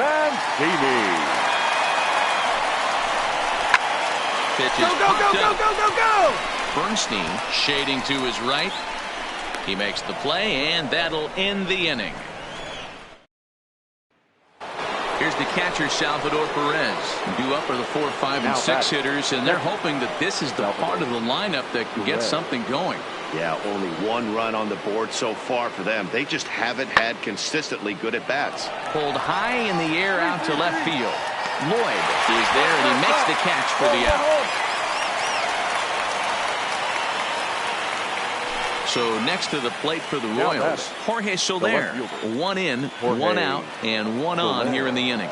Pitch is popped up. Go! Bernstein shading to his right. He makes the play, and that'll end the inning. Here's the catcher, Salvador Perez. Due up are the 4, 5, and 6 hitters, and they're hoping that this is the part of the lineup that can get something going. Yeah, only 1 run on the board so far for them. They just haven't had consistently good at-bats. Pulled high in the air out to left field. Lloyd is there, and he makes the catch for the out. So next to the plate for the Royals, Jorge Soler. 1 in, 1 out, and 1 on here in the inning.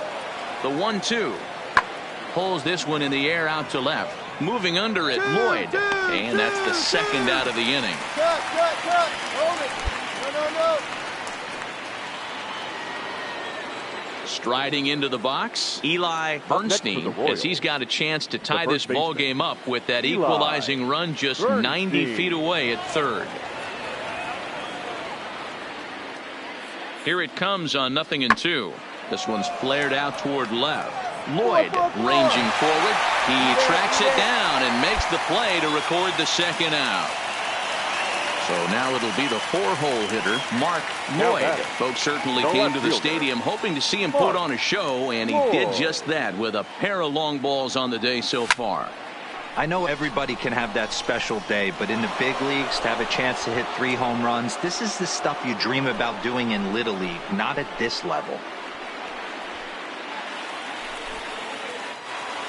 The 1-2. Pulls this one in the air out to left. Moving under it, Lloyd. And that's the 2nd out of the inning. Cut. Hold it. No. Striding into the box, Eli Bernstein, as he's got a chance to tie this ball game up with that equalizing run just 90 feet away at 3rd. Here it comes on 0-2. This one's flared out toward left. Lloyd ranging forward. He tracks it down and makes the play to record the 2nd out. So now it'll be the 4-hole hitter, Mark Lloyd. Folks certainly came to the stadium hoping to see him put on a show, and he did just that with a pair of long balls on the day so far. I know everybody can have that special day, but in the big leagues, to have a chance to hit 3 home runs, this is the stuff you dream about doing in Little League, not at this level.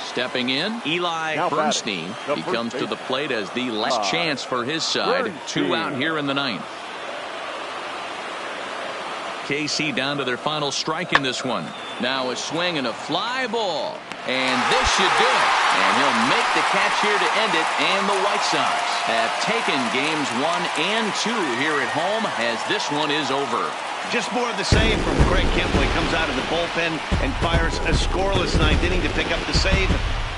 Stepping in, Eli Now Bernstein. He comes to the plate as the last chance for his side. 2 out here in the 9th. KC down to their final strike in this one. Now a swing and a fly ball. And this should do it. And he'll make the catch here to end it. And the White Sox have taken games 1 and 2 here at home as this one is over. Just more of the same from Craig Kimbrell. He comes out of the bullpen and fires a scoreless 9th inning to pick up the save.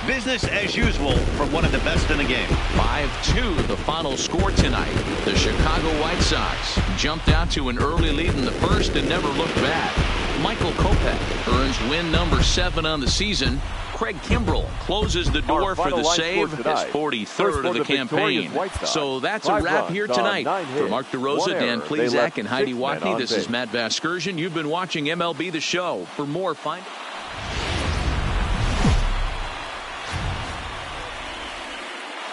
Business as usual from one of the best in the game. 5-2 the final score tonight. The Chicago White Sox jumped out to an early lead in the first and never looked back. Michael Kopech earns win number 7 on the season. Craig Kimbrell closes the door for the save, his 43rd of the campaign. So that's a wrap here tonight. For Mark DeRosa, Dan Plesac, and Heidi Watney, this is Matt Vasgersian. You've been watching MLB The Show. For more, find...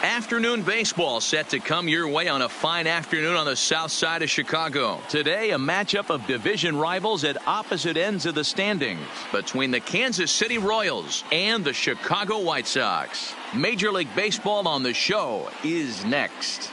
Afternoon baseball set to come your way on a fine afternoon on the south side of Chicago. Today, a matchup of division rivals at opposite ends of the standings between the Kansas City Royals and the Chicago White Sox. Major League Baseball on the Show is next.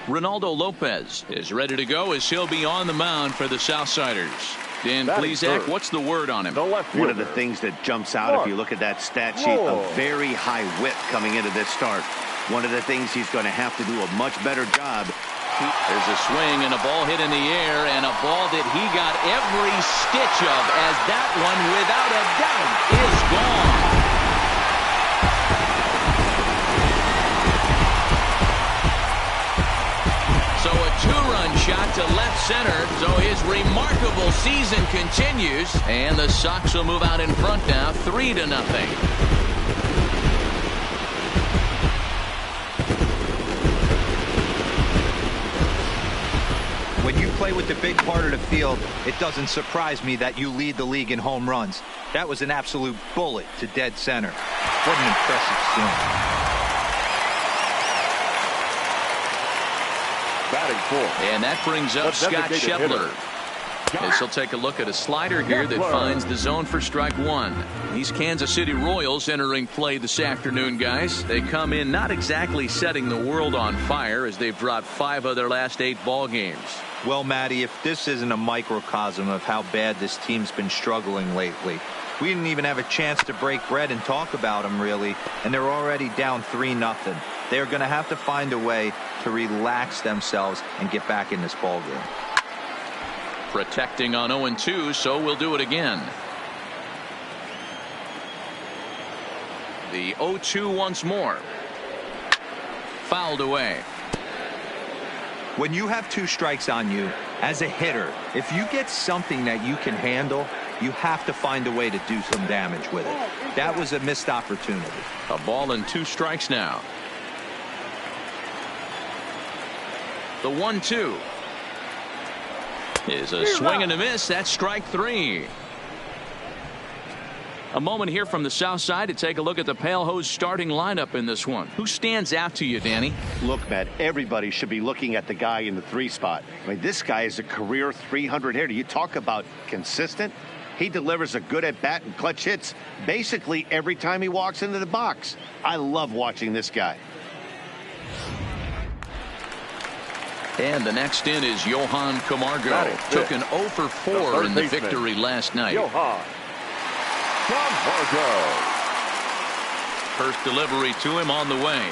Ronaldo Lopez is ready to go as he'll be on the mound for the Southsiders. Dan Plesac, what's the word on him? One of the things that jumps out if you look at that stat sheet, a very high whip coming into this start. One of the things he's going to have to do a much better job. There's a swing and a ball hit in the air, and a ball that he got every stitch of, as that one, without a doubt, is gone. So a 2-run shot to left center. So his remarkable season continues. And the Sox will move out in front now, 3-0. When you play with the big part of the field, it doesn't surprise me that you lead the league in home runs. That was an absolute bullet to dead center. What an impressive swing. Batting fourth. And that brings up Scott Scheffler. As he'll take a look at a slider here that finds the zone for strike 1. These Kansas City Royals entering play this afternoon, guys. They come in not exactly setting the world on fire as they've dropped 5 of their last 8 ball games. Well, Matty, if this isn't a microcosm of how bad this team's been struggling lately. We didn't even have a chance to break bread and talk about them, really, and they're already down 3-0. They're going to have to find a way to relax themselves and get back in this ball game. Protecting on 0-2, so we'll do it again. The 0-2 once more. Fouled away. When you have 2 strikes on you, as a hitter, if you get something that you can handle, you have to find a way to do some damage with it. That was a missed opportunity. A ball and 2 strikes now. The 1-2 is a swing and a miss. That's strike 3. A moment here from the south side to take a look at the Pale Hose starting lineup in this one. Who stands out to you, Danny? Look, Matt, everybody should be looking at the guy in the 3 spot. I mean, this guy is a career 300 hitter. You talk about consistent. He delivers a good at-bat and clutch hits basically every time he walks into the box. I love watching this guy. And the next in is Johan Camargo. Took an 0 for 4 in the victory last night. Johan Camargo. First delivery to him on the way.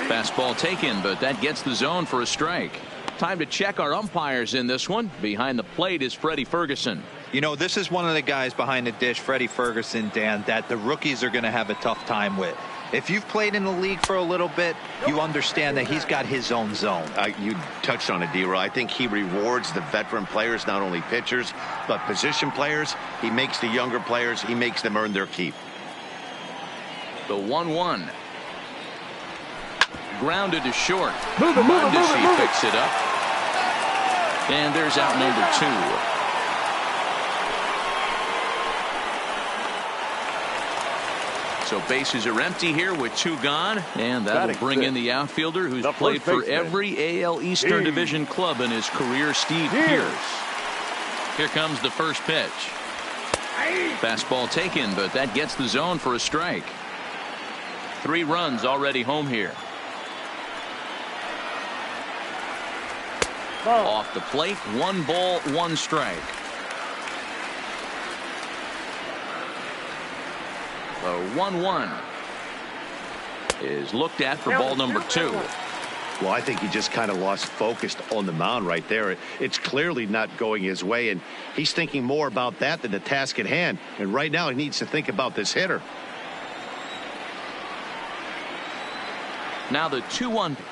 Fastball taken, but that gets the zone for a strike. Time to check our umpires in this one. Behind the plate is Freddie Ferguson. You know, this is one of the guys behind the dish, Freddie Ferguson, Dan, that the rookies are going to have a tough time with. If you've played in the league for a little bit, you understand that he's got his own zone. You touched on it, D-Roy. I think he rewards the veteran players, not only pitchers, but position players. He makes the younger players, he makes them earn their keep. The 1-1. Grounded to short. Mondesi picks it up. And there's out number 2. So bases are empty here with 2 gone, and that'll bring in the outfielder who's played for every AL Eastern Division club in his career, Steve Pearce. Here comes the first pitch. Fastball taken, but that gets the zone for a strike. 3 runs already home here. Off the plate, 1 ball, 1 strike. The 1-1 is looked at for ball number 2. Well, I think he just kind of lost focus on the mound right there. It's clearly not going his way, and he's thinking more about that than the task at hand. And right now he needs to think about this hitter. Now the 2-1 pitch.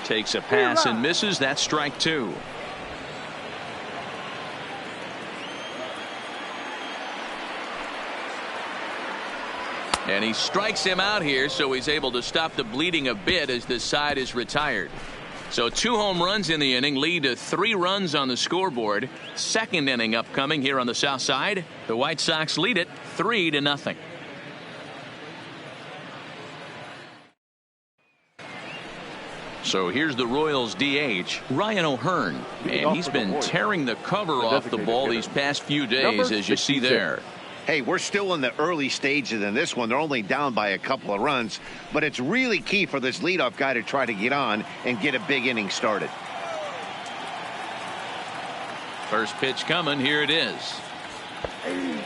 Takes a pass and misses. That's strike 2. And he strikes him out here, so he's able to stop the bleeding a bit as this side is retired. So 2 home runs in the inning lead to 3 runs on the scoreboard. Second inning upcoming here on the south side. The White Sox lead it 3-0. So here's the Royals DH, Ryan O'Hearn, and he's been tearing the cover off the ball these past few days, as you see there. Hey, we're still in the early stages in this one. They're only down by a couple of runs, but it's really key for this leadoff guy to try to get on and get a big inning started. First pitch coming. Here it is.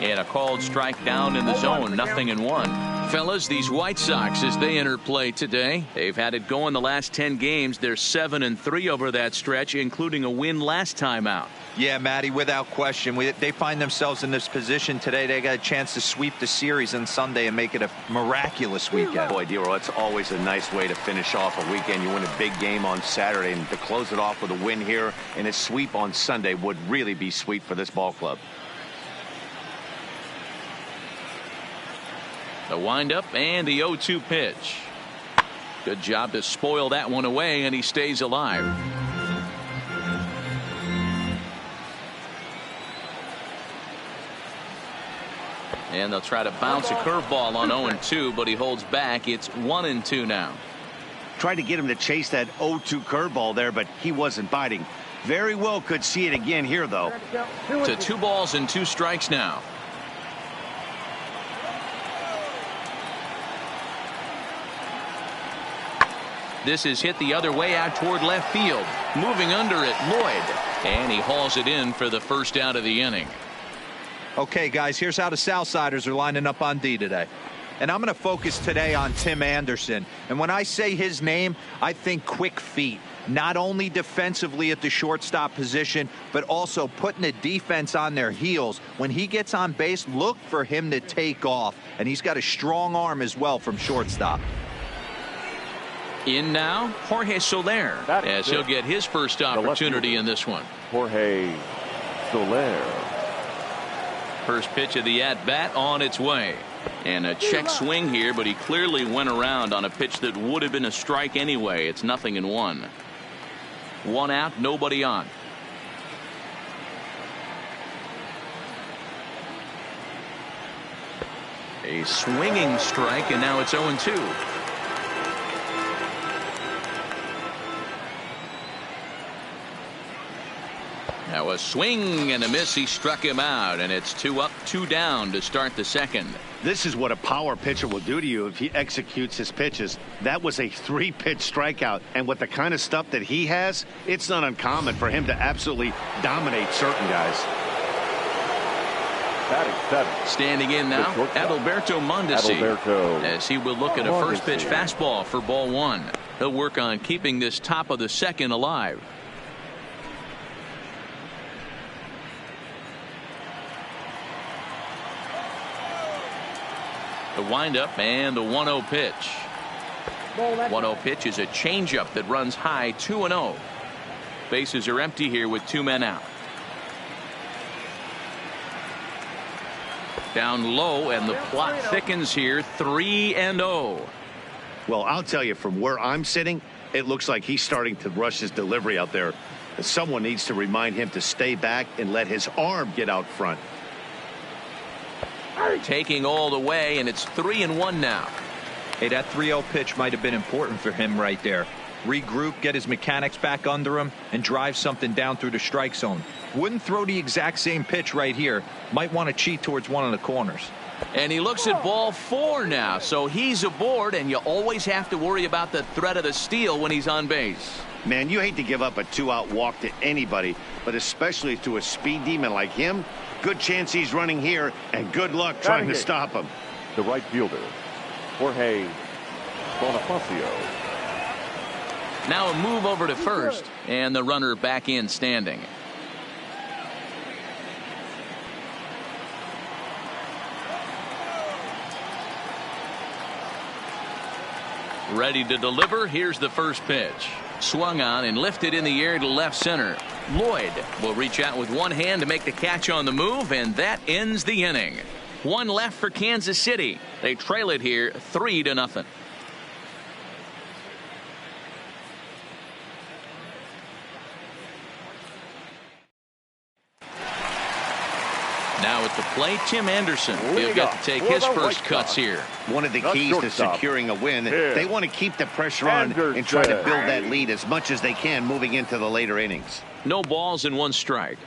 And a called strike down in the zone. 0-1. Fellas, these White Sox, as they enter play today, they've had it going the last 10 games. They're 7-3 over that stretch, including a win last time out. Yeah, Matty, without question. They find themselves in this position today. They got a chance to sweep the series on Sunday and make it a miraculous weekend. Boy, Dero, it's always a nice way to finish off a weekend. You win a big game on Saturday, and to close it off with a win here and a sweep on Sunday would really be sweet for this ball club. The windup and the 0-2 pitch. Good job to spoil that one away, and he stays alive. And they'll try to bounce a curveball on 0-2, but he holds back. It's 1-2 now. Tried to get him to chase that 0-2 curveball there, but he wasn't biting. Very well could see it again here, though. To 2 balls and 2 strikes now. This is hit the other way out toward left field. Moving under it, Lloyd. And he hauls it in for the first out of the inning. Okay, guys, here's how the Southsiders are lining up on D today. And I'm going to focus today on Tim Anderson. And when I say his name, I think quick feet. Not only defensively at the shortstop position, but also putting the defense on their heels. When he gets on base, look for him to take off. And he's got a strong arm as well from shortstop. In now, Jorge Soler, as he'll get his first opportunity in this one. Jorge Soler. First pitch of the at-bat on its way. And a check swing here, but he clearly went around on a pitch that would have been a strike anyway. It's 0-1. 1 out, nobody on. A swinging strike, and now it's 0-2. Now a swing and a miss. He struck him out, and it's 2 up, 2 down to start the second. This is what a power pitcher will do to you if he executes his pitches. That was a 3-pitch strikeout, and with the kind of stuff that he has, it's not uncommon for him to absolutely dominate certain guys. Standing in now, Adalberto Mondesi, as he will look at a first pitch fastball for ball 1. He'll work on keeping this top of the second alive. The windup and the 1-0 pitch. 1-0 pitch is a changeup that runs high, 2-0. Bases are empty here with 2 men out. Down low, and the plot thickens here, 3-0. Well, I'll tell you, from where I'm sitting, it looks like he's starting to rush his delivery out there. Someone needs to remind him to stay back and let his arm get out front. taking all the way, and it's 3-1 now. Hey, that 3-0 pitch might have been important for him right there. Regroup, get his mechanics back under him, and drive something down through the strike zone. Wouldn't throw the exact same pitch right here. Might want to cheat towards one of the corners. And he looks at ball 4 now, so he's aboard, and you always have to worry about the threat of the steal when he's on base. Man, you hate to give up a 2-out walk to anybody, but especially to a speed demon like him. Good chance he's running here, and good luck trying to stop him. The right fielder, Jorge Bonifacio. Now a move over to first, and the runner back in standing. Ready to deliver. Here's the first pitch. Swung on and lifted in the air to left center. Lloyd will reach out with one hand to make the catch on the move, and that ends the inning. One left for Kansas City. They trail it here 3-0. Now at the plate, Tim Anderson. He'll get to take his first cuts here. One of the keys to securing a win, they want to keep the pressure on and try to build that lead as much as they can moving into the later innings. No balls and 1 strike.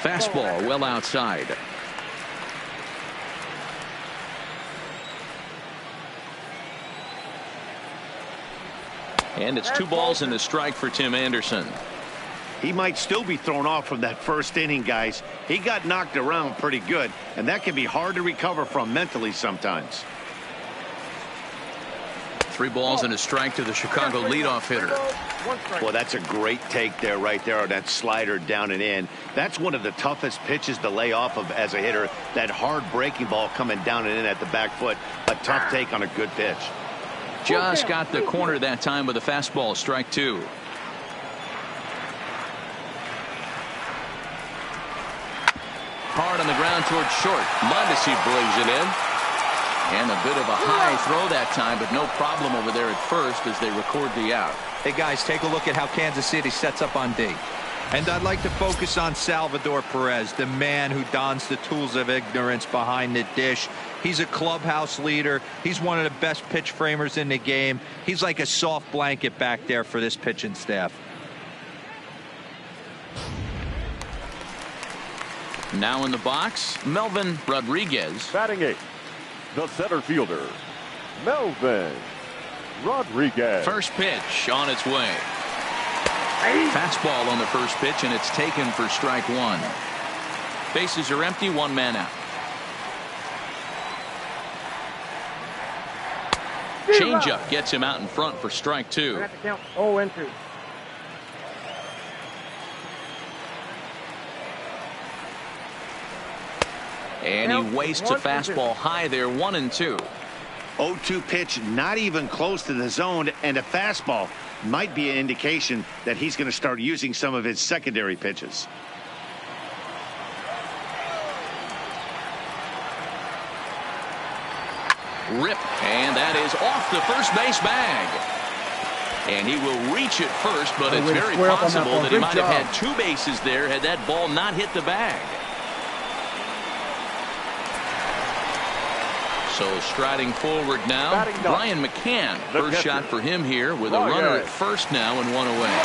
Fastball well outside. And it's 2 balls and a strike for Tim Anderson. He might still be thrown off from that first inning, guys. He got knocked around pretty good, and that can be hard to recover from mentally sometimes. 3 balls and a strike to the Chicago leadoff hitter. Well, that's a great take there, right there, on that slider down and in. That's one of the toughest pitches to lay off of as a hitter. That hard breaking ball coming down and in at the back foot. A tough take on a good pitch. Just got the corner that time with a fastball, strike 2. Hard on the ground towards short. Mondesi brings it in. And a bit of a high throw that time, but no problem over there at first as they record the out. Hey, guys, take a look at how Kansas City sets up on D. And I'd like to focus on Salvador Perez, the man who dons the tools of ignorance behind the dish. He's a clubhouse leader. He's one of the best pitch framers in the game. He's like a soft blanket back there for this pitching staff. Now in the box, Melvin Rodriguez. Batting 8th, the center fielder, Melvin Rodriguez. First pitch on its way. Fastball on the first pitch, and it's taken for strike 1. Bases are empty, 1 man out. Changeup gets him out in front for strike 2. And he wastes a fastball high there, 1-2. 0-2 pitch, not even close to the zone, and a fastball might be an indication that he's going to start using some of his secondary pitches. Rip, and that is off the first base bag. And he will reach it first, but it's very possible that he might have had 2 bases there had that ball not hit the bag. So striding forward now, Brian McCann. First shot for him here with a runner at first now and 1 away.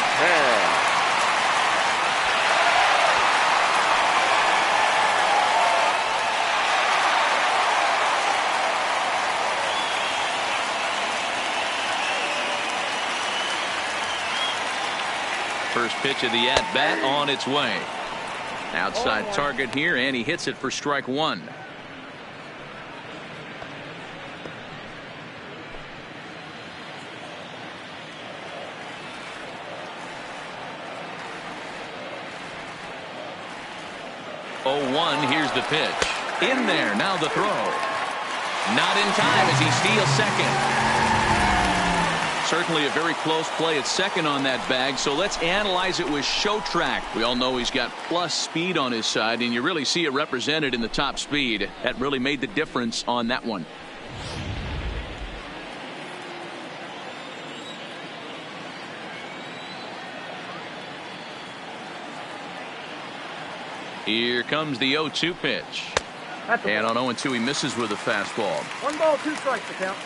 First pitch of the at-bat on its way. Outside target here, and he hits it for strike 1. Here's the pitch. In there, now the throw. Not in time as he steals second. Certainly a very close play at second on that bag, so let's analyze it with show track. We all know he's got plus speed on his side, and you really see it represented in the top speed. That really made the difference on that one. Here comes the 0-2 pitch. And on 0-2, he misses with a fastball. 1 ball, 2 strikes to count.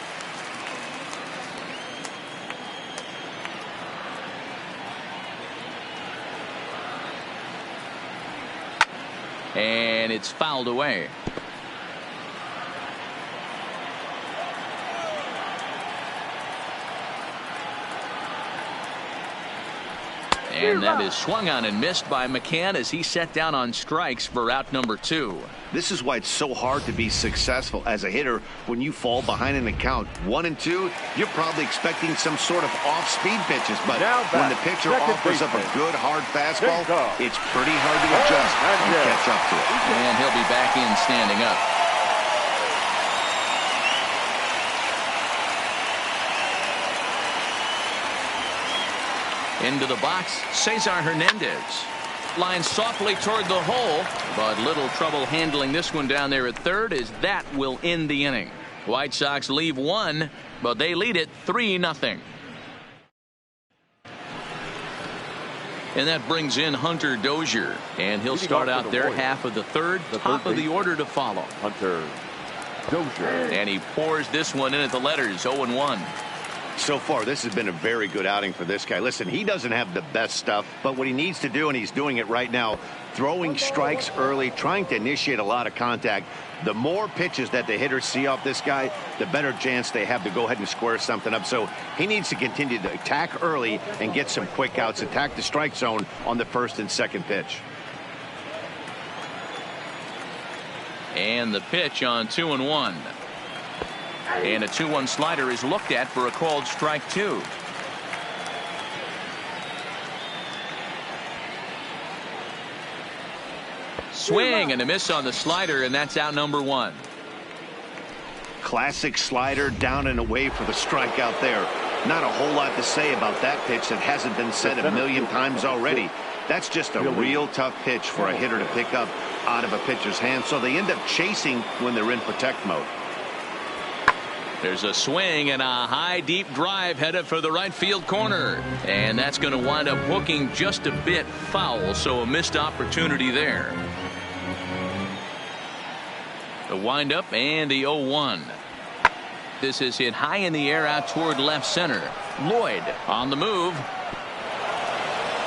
And it's fouled away. And that is swung on and missed by McCann as he set down on strikes for out number 2. This is why it's so hard to be successful as a hitter when you fall behind in the count 1 and 2. You're probably expecting some sort of off-speed pitches, but when the pitcher offers up a good hard fastball, it's pretty hard to adjust and catch up to it. And he'll be back in standing up. Into the box, Cesar Hernandez. Line softly toward the hole, but little trouble handling this one down there at third as that will end the inning. White Sox leave 1, but they lead it 3-0. And that brings in Hunter Dozier, and he'll start out their half of the third, top of the order to follow. Hunter Dozier. And he pours this one in at the letters, 0-1. So far, this has been a very good outing for this guy. Listen, he doesn't have the best stuff, but what he needs to do, and he's doing it right now, throwing strikes early, trying to initiate a lot of contact. The more pitches that the hitters see off this guy, the better chance they have to go ahead and square something up. So he needs to continue to attack early and get some quick outs, attack the strike zone on the first and second pitch. And the pitch on 2-1. And a 2-1 slider is looked at for a called strike 2. Swing and a miss on the slider, and that's out number 1. Classic slider down and away for the strikeout there. Not a whole lot to say about that pitch that hasn't been said a million times already. That's just a real tough pitch for a hitter to pick up out of a pitcher's hand, so they end up chasing when they're in protect mode. There's a swing and a high deep drive headed for the right field corner, and that's going to wind up hooking just a bit foul, so a missed opportunity there. The windup and the 0-1. This is hit high in the air out toward left center. Lloyd on the move.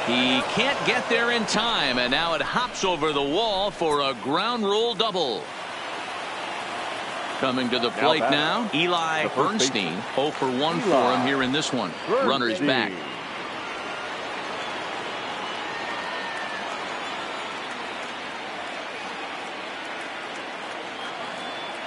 He can't get there in time, and now it hops over the wall for a ground rule double. Coming to the plate now, Eli Bernstein. 0 for 1 for him here in this one. Runners back.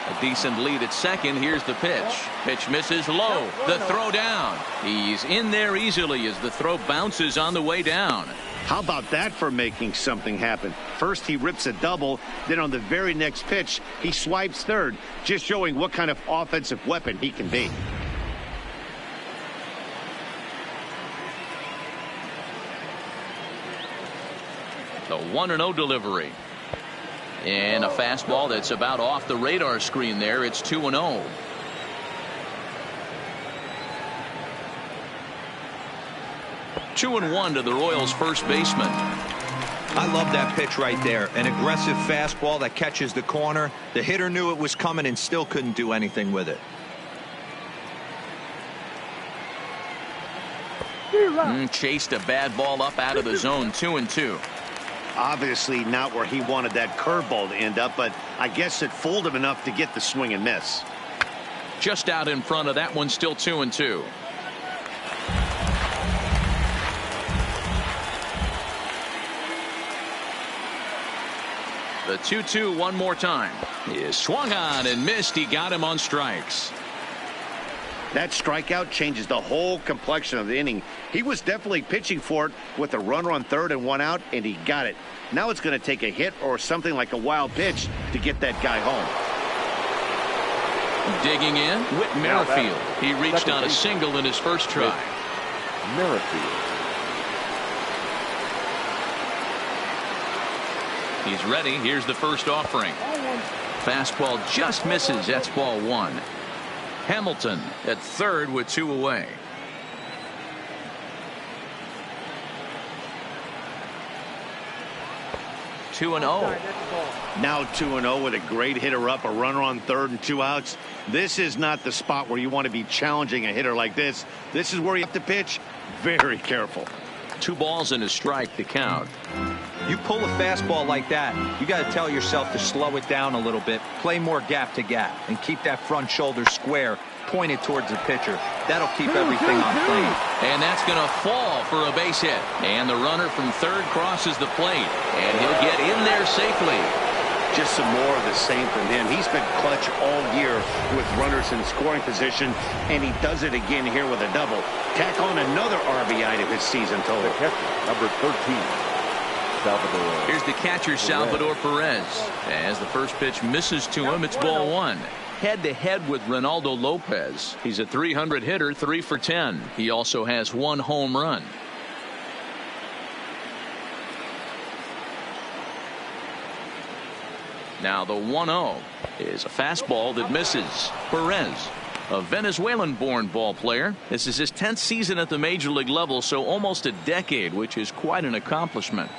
A decent lead at second. Here's the pitch. Pitch misses low. The throw down. He's in there easily as the throw bounces on the way down. How about that for making something happen? First he rips a double, then on the very next pitch he swipes third, just showing what kind of offensive weapon he can be. The 1-0 delivery. And a fastball that's about off the radar screen there. It's 2-0. Two and 1 to the Royals' first baseman. I love that pitch right there. An aggressive fastball that catches the corner. The hitter knew it was coming and still couldn't do anything with it. Chased a bad ball up out of the zone. 2-2. Obviously not where he wanted that curveball to end up, but I guess it fooled him enough to get the swing and miss. Just out in front of that one, still 2-2. The 2-2 one more time. Is swung on and missed. He got him on strikes. That strikeout changes the whole complexion of the inning. He was definitely pitching for it with a runner on third and 1 out, and he got it. Now it's going to take a hit or something like a wild pitch to get that guy home. Digging in, Whit Merrifield. He reached on a single in his first try. Merrifield. He's ready. Here's the first offering. Fastball just misses. That's ball 1. Hamilton at third with 2 away. 2-0. Now 2-0 with a great hitter up, a runner on third and 2 outs. This is not the spot where you want to be challenging a hitter like this. This is where you have to pitch very careful. 2 balls and a strike to count. You pull a fastball like that, you got to tell yourself to slow it down a little bit, play more gap to gap, and keep that front shoulder square, pointed towards the pitcher. That'll keep everything on plane. And that's going to fall for a base hit. And the runner from third crosses the plate. And he'll get in there safely. Just some more of the same from him. He's been clutch all year with runners in scoring position, and he does it again here with a double. Tack on another RBI to his season total. The catcher, number 13, Salvador. Here's the catcher, Salvador Perez. As the first pitch misses to him, it's ball 1. Head-to-head with Ronaldo Lopez. He's a .300 hitter, 3 for 10. He also has 1 home run. Now the 1-0 is a fastball that misses. Perez, a Venezuelan-born ball player. This is his 10th season at the major league level, so almost a decade, which is quite an accomplishment.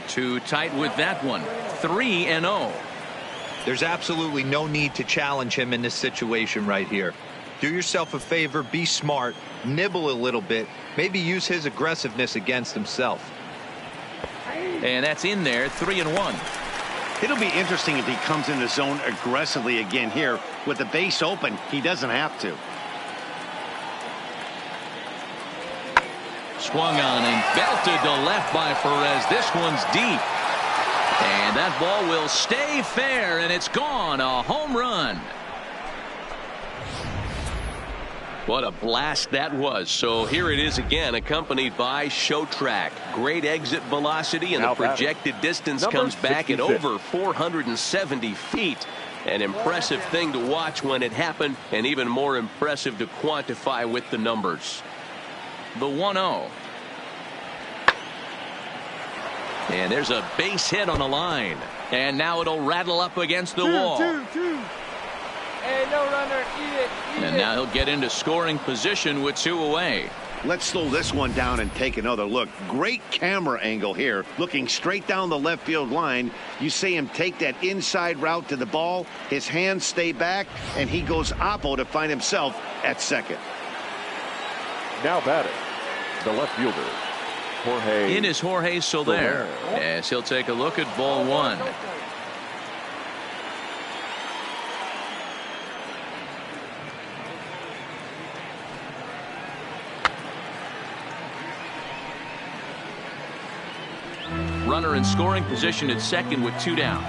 Too tight with that one. 3-0. There's absolutely no need to challenge him in this situation right here. Do yourself a favor, be smart, nibble a little bit, maybe use his aggressiveness against himself. And that's in there, 3-1. It'll be interesting if he comes in the zone aggressively again here. With the base open, he doesn't have to. Swung on and belted to left by Perez. This one's deep. And that ball will stay fair, and it's gone. A home run. What a blast that was. So here it is again, accompanied by show track. Great exit velocity, and the projected distance comes back at over 470 feet. An impressive thing to watch when it happened, and even more impressive to quantify with the numbers. The 1-0. And there's a base hit on the line. And now it'll rattle up against the wall. Two. Hey, no runner, eat it. And now he'll get into scoring position with 2 away. Let's slow this one down and take another look. Great camera angle here, looking straight down the left field line. You see him take that inside route to the ball. His hands stay back, and he goes oppo to find himself at second. Now batting, the left fielder, Jorge. In is Jorge Soler, as he'll take a look at ball 1. Runner in scoring position at second with 2 down.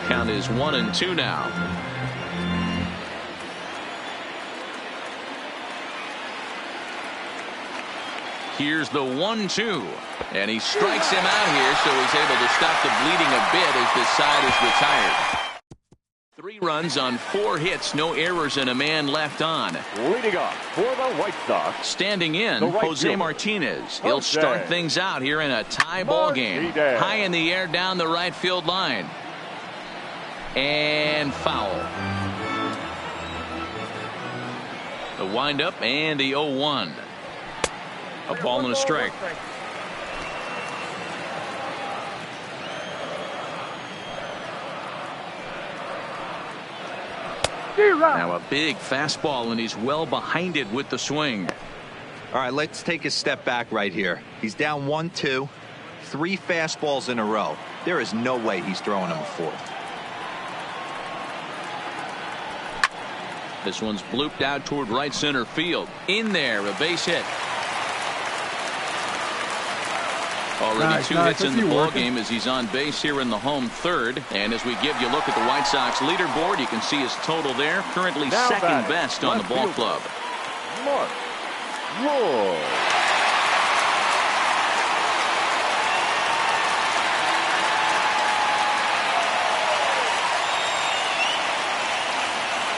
Count is 1-2 now. Here's the 1-2, and he strikes him out here, so he's able to stop the bleeding a bit as this side is retired. 3 runs on 4 hits, no errors, and a man left on. Leading off for the White Sox. Standing in, right Jose fielder, Martinez. He'll start things out here in a tie ball game. High in the air down the right field line. And foul. The windup and the 0-1. A ball and a strike. Now a big fastball, and he's well behind it with the swing. All right, let's take a step back right here. He's down 1-2, 3 fastballs in a row. There is no way he's throwing him a 4th. This one's blooped out toward right center field. In there, a base hit. Already 2 hits in the ball game as he's on base here in the home third. And as we give you a look at the White Sox leaderboard, you can see his total there. Currently now second best on the ball club. Mark Roy.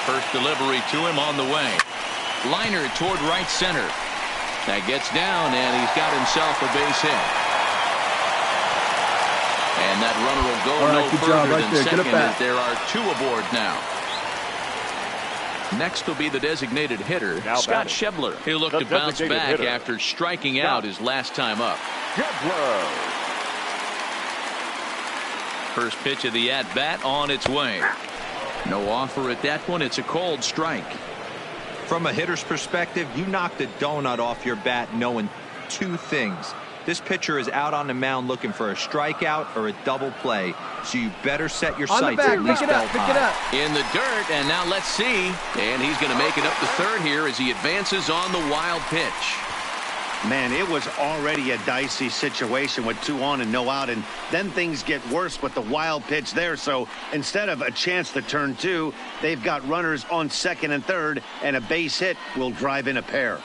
First delivery to him on the way. Liner toward right center. That gets down, and he's got himself a base hit. And that runner will go no further than second as there are 2 aboard now. Next will be the designated hitter, Now Scott batting. Schebler. He'll look The to bounce designated back hitter, after striking out his last time up. Schebler. First pitch of the at-bat on its way. No offer at that one. It's a cold strike. From a hitter's perspective, you knocked a donut off your bat knowing two things. This pitcher is out on the mound looking for a strikeout or a double play, so you better set your On the sights back, at least pick it up, belt pick it high. up. In the dirt, and now let's see. And he's going to make it up to third here as he advances on the wild pitch. Man, it was already a dicey situation with 2 on and no out, and then things get worse with the wild pitch there. So instead of a chance to turn 2, they've got runners on second and third, and a base hit will drive in a pair.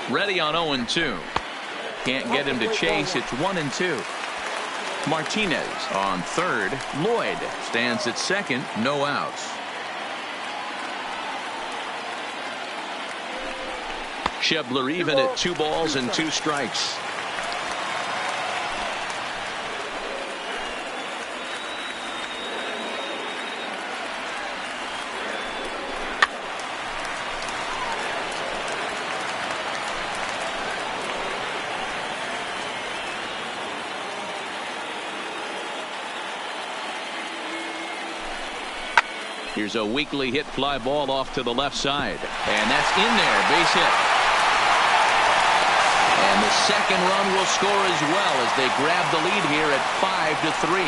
Ready on 0-2. Can't get him to chase. It's 1-2. Martinez on third. Lloyd stands at second. No outs. Schebler even at 2 balls and 2 strikes. Here's a weakly hit fly ball off to the left side. And that's in there. Base hit. And the second run will score as well as they grab the lead here at 5-3.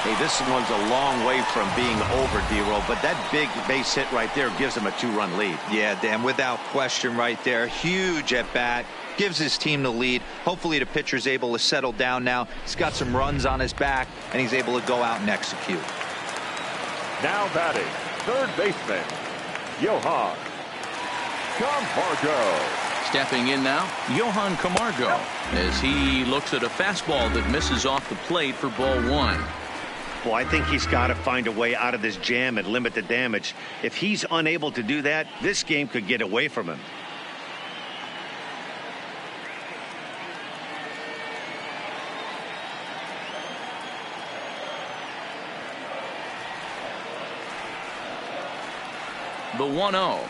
Hey, this one's a long way from being over, D-Roll, but that big base hit right there gives them a 2-run lead. Yeah, Dan, without question right there. Huge at bat. Gives his team the lead. Hopefully the pitcher's able to settle down now. He's got some runs on his back, and he's able to go out and execute. Now batting, third baseman, Johan Camargo. Stepping in now, Johan Camargo, as he looks at a fastball that misses off the plate for ball 1. Well, I think he's got to find a way out of this jam and limit the damage. If he's unable to do that, this game could get away from him. The 1-0.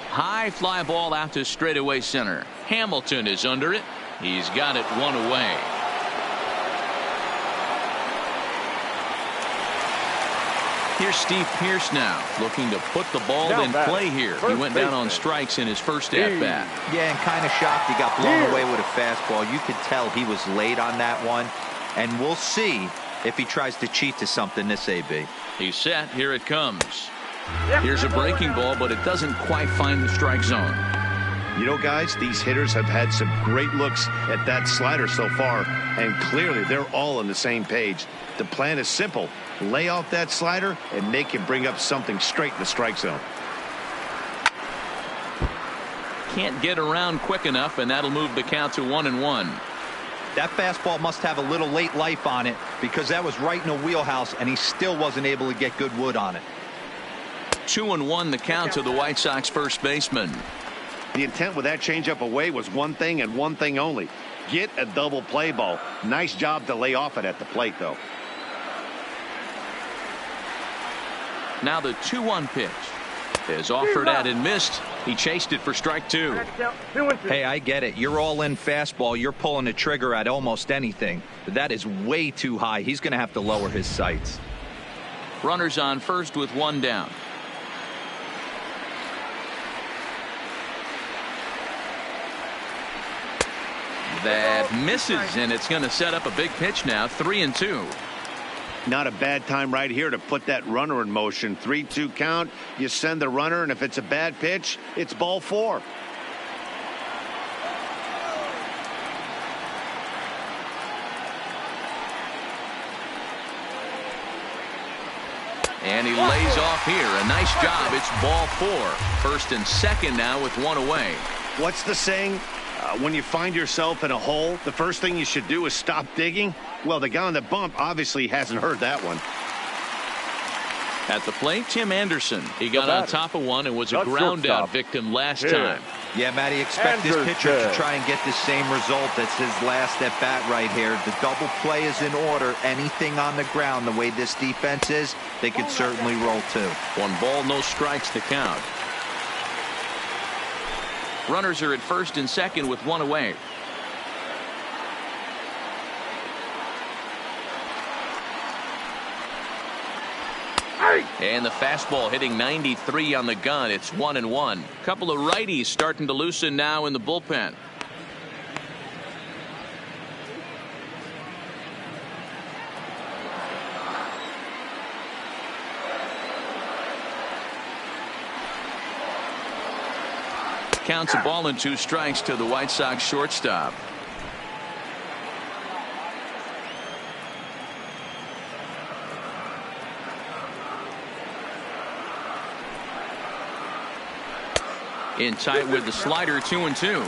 High fly ball out to straightaway center. Hamilton is under it. He's got it 1 away. Here's Steve Pearce now, looking to put the ball Now in batting, play here. He first went down on baseman, strikes in his first at-bat. Yeah, and kind of shocked he got blown away with a fastball. You could tell he was late on that one. And we'll see if he tries to cheat to something this AB. He's set. Here it comes. Here's a breaking ball, but it doesn't quite find the strike zone. You know, guys, these hitters have had some great looks at that slider so far, and clearly they're all on the same page. The plan is simple. Lay off that slider and make him bring up something straight in the strike zone. Can't get around quick enough, and that'll move the count to 1-1. That fastball must have a little late life on it, because that was right in the wheelhouse, and he still wasn't able to get good wood on it. 2-1 the count to the White Sox first baseman. The intent with that changeup away was one thing and one thing only. Get a double play ball. Nice job to lay off it at the plate, though. Now the 2-1 pitch is offered at and missed. He chased it for strike 2. Hey, I get it. You're all in fastball. You're pulling the trigger at almost anything. But that is way too high. He's going to have to lower his sights. Runners on first with 1 down. That misses, and it's going to set up a big pitch now. 3-2. Not a bad time right here to put that runner in motion. 3-2 count. You send the runner, and if it's a bad pitch, it's ball 4. And he lays off here. A nice job. It's ball 4. First and second now with 1 away. What's the saying? When you find yourself in a hole, the first thing you should do is stop digging. Well, the guy on the bump obviously hasn't heard that one. At the plate, Tim Anderson. He got on top of one and was a ground out victim last time. Yeah, Matty, expect this pitcher to try and get the same result. That's his last at bat right here. The double play is in order. Anything on the ground, the way this defense is, they could certainly roll too. 1 ball, no strikes to count. Runners are at first and second with 1 away. And the fastball hitting 93 on the gun. It's 1-1. Couple of righties starting to loosen now in the bullpen. Counts a ball and 2 strikes to the White Sox shortstop. In tight with the slider, 2-2.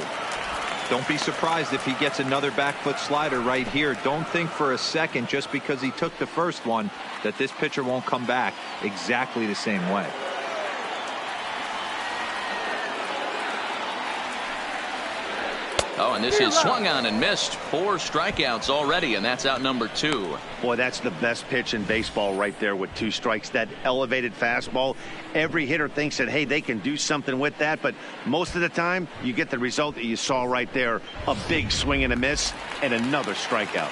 Don't be surprised if he gets another back foot slider right here. Don't think for a second, just because he took the first one, that this pitcher won't come back exactly the same way. Oh, and this is swung on and missed. 4 strikeouts already, and that's out number 2. Boy, that's the best pitch in baseball right there with 2 strikes. That elevated fastball. Every hitter thinks that, hey, they can do something with that, but most of the time you get the result that you saw right there. A big swing and a miss and another strikeout.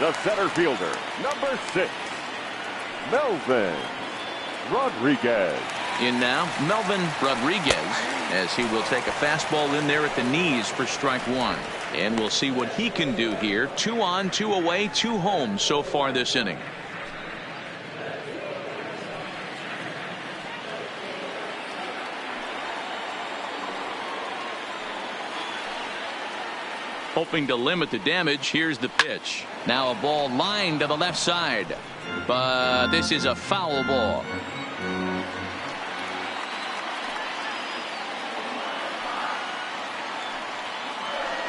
The center fielder, number 6, Melvin Rodriguez. In now, Melvin Rodriguez, as he will take a fastball in there at the knees for strike 1. And we'll see what he can do here. 2 on, 2 away, 2 home so far this inning. Hoping to limit the damage. Here's the pitch. Now a ball lined to the left side. But this is a foul ball.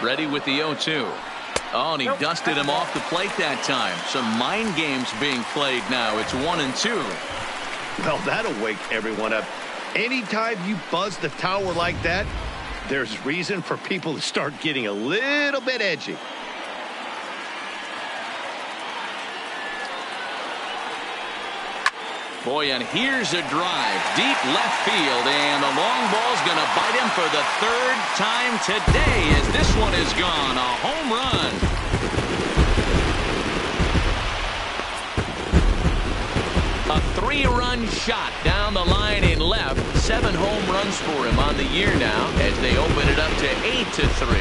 Ready with the 0-2. Oh, and he dusted him off the plate that time. Some mind games being played now. It's 1-2. Well, that'll wake everyone up. Anytime you buzz the tower like that, there's reason for people to start getting a little bit edgy. Boy, and here's a drive. Deep left field, and the long ball's going to bite him for the 3rd time today as this one is gone. A home run. A 3-run shot down the line in left. 7 home runs for him on the year now as they open it up to 8-3.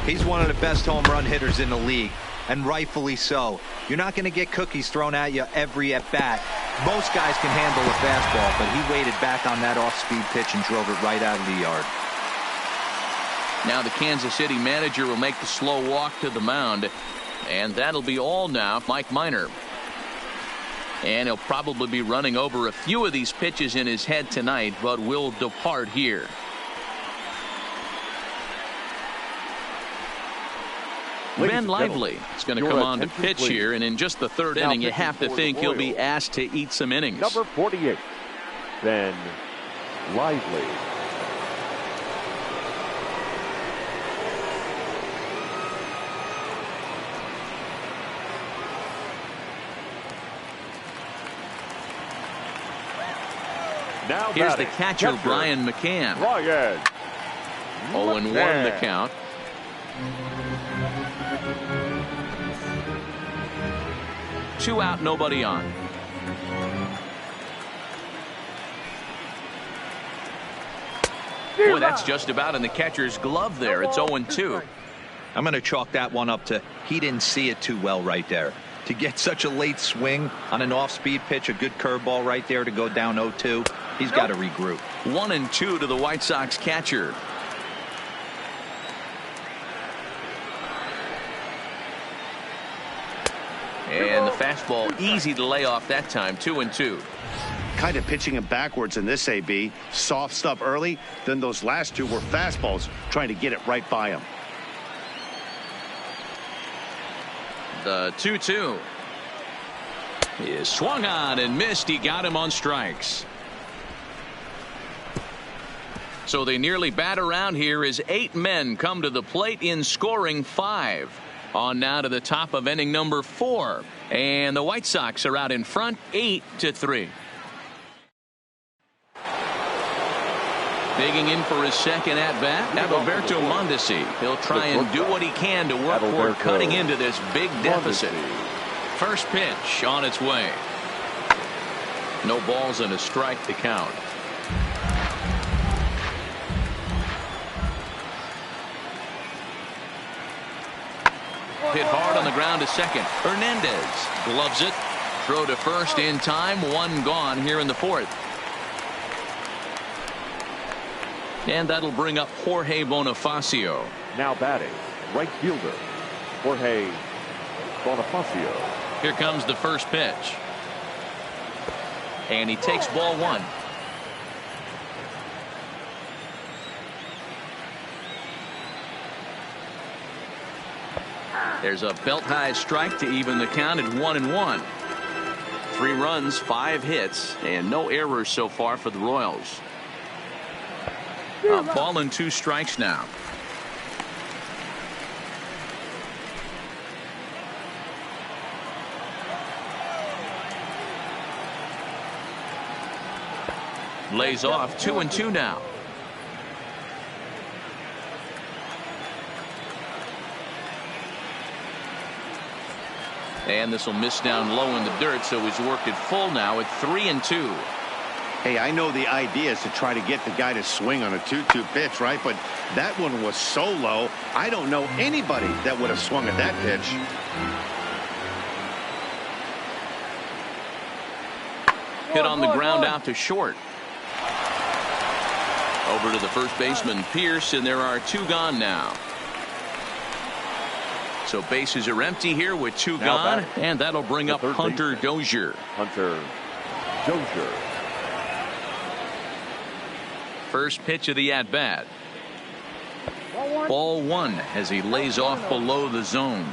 He's one of the best home run hitters in the league, and rightfully so. You're not going to get cookies thrown at you every at bat. Most guys can handle a fastball, but he waited back on that off-speed pitch and drove it right out of the yard. Now the Kansas City manager will make the slow walk to the mound, and that'll be all now. Mike Minor. And he'll probably be running over a few of these pitches in his head tonight, but will depart here. Ben Lively is going to come on to pitch here, and in just the 3rd inning, you have to think he'll be asked to eat some innings. Number 48, Ben Lively. Now here's the catcher, Brian McCann. 0-1 the count. Two out, nobody on. Boy, that's just about in the catcher's glove there. It's 0-2. I'm going to chalk that one up to he didn't see it too well right there. To get such a late swing on an off-speed pitch, a good curveball right there to go down 0-2, he's got to regroup. 1-2 to the White Sox catcher. And the fastball easy to lay off that time. 2-2. Kind of pitching him backwards in this AB. Soft stuff early. Then those last 2 were fastballs trying to get it right by him. The 2-2. He swung on and missed. He got him on strikes. So they nearly bat around here as 8 men come to the plate in scoring 5. On now to the top of inning number 4. And the White Sox are out in front 8-3. Digging in for his second at-bat, Adalberto Mondesi. He'll try and do what he can to work toward cutting into this big deficit. First pitch on its way. No balls and a strike to count. Hit hard on the ground to second. Hernandez gloves it. Throw to first in time. 1 gone here in the 4th. And that'll bring up Jorge Bonifacio. Now batting, right fielder, Jorge Bonifacio. Here comes the first pitch. And he takes ball 1. There's a belt-high strike to even the count at 1-1. 3 runs, 5 hits, and no errors so far for the Royals. A ball and 2 strikes now. Lays off 2-2 now. And this will miss down low in the dirt, so he's worked it full now at 3-2. Hey, I know the idea is to try to get the guy to swing on a 2-2 pitch, right? But that one was so low, I don't know anybody that would have swung at that pitch. Hit on the ground out to short. Over to the first baseman, Pierce, and there are 2 gone now. So bases are empty here with 2 gone, and that'll bring up Hunter Dozier. Hunter Dozier. First pitch of the at-bat. Ball 1 as he lays off below the zone.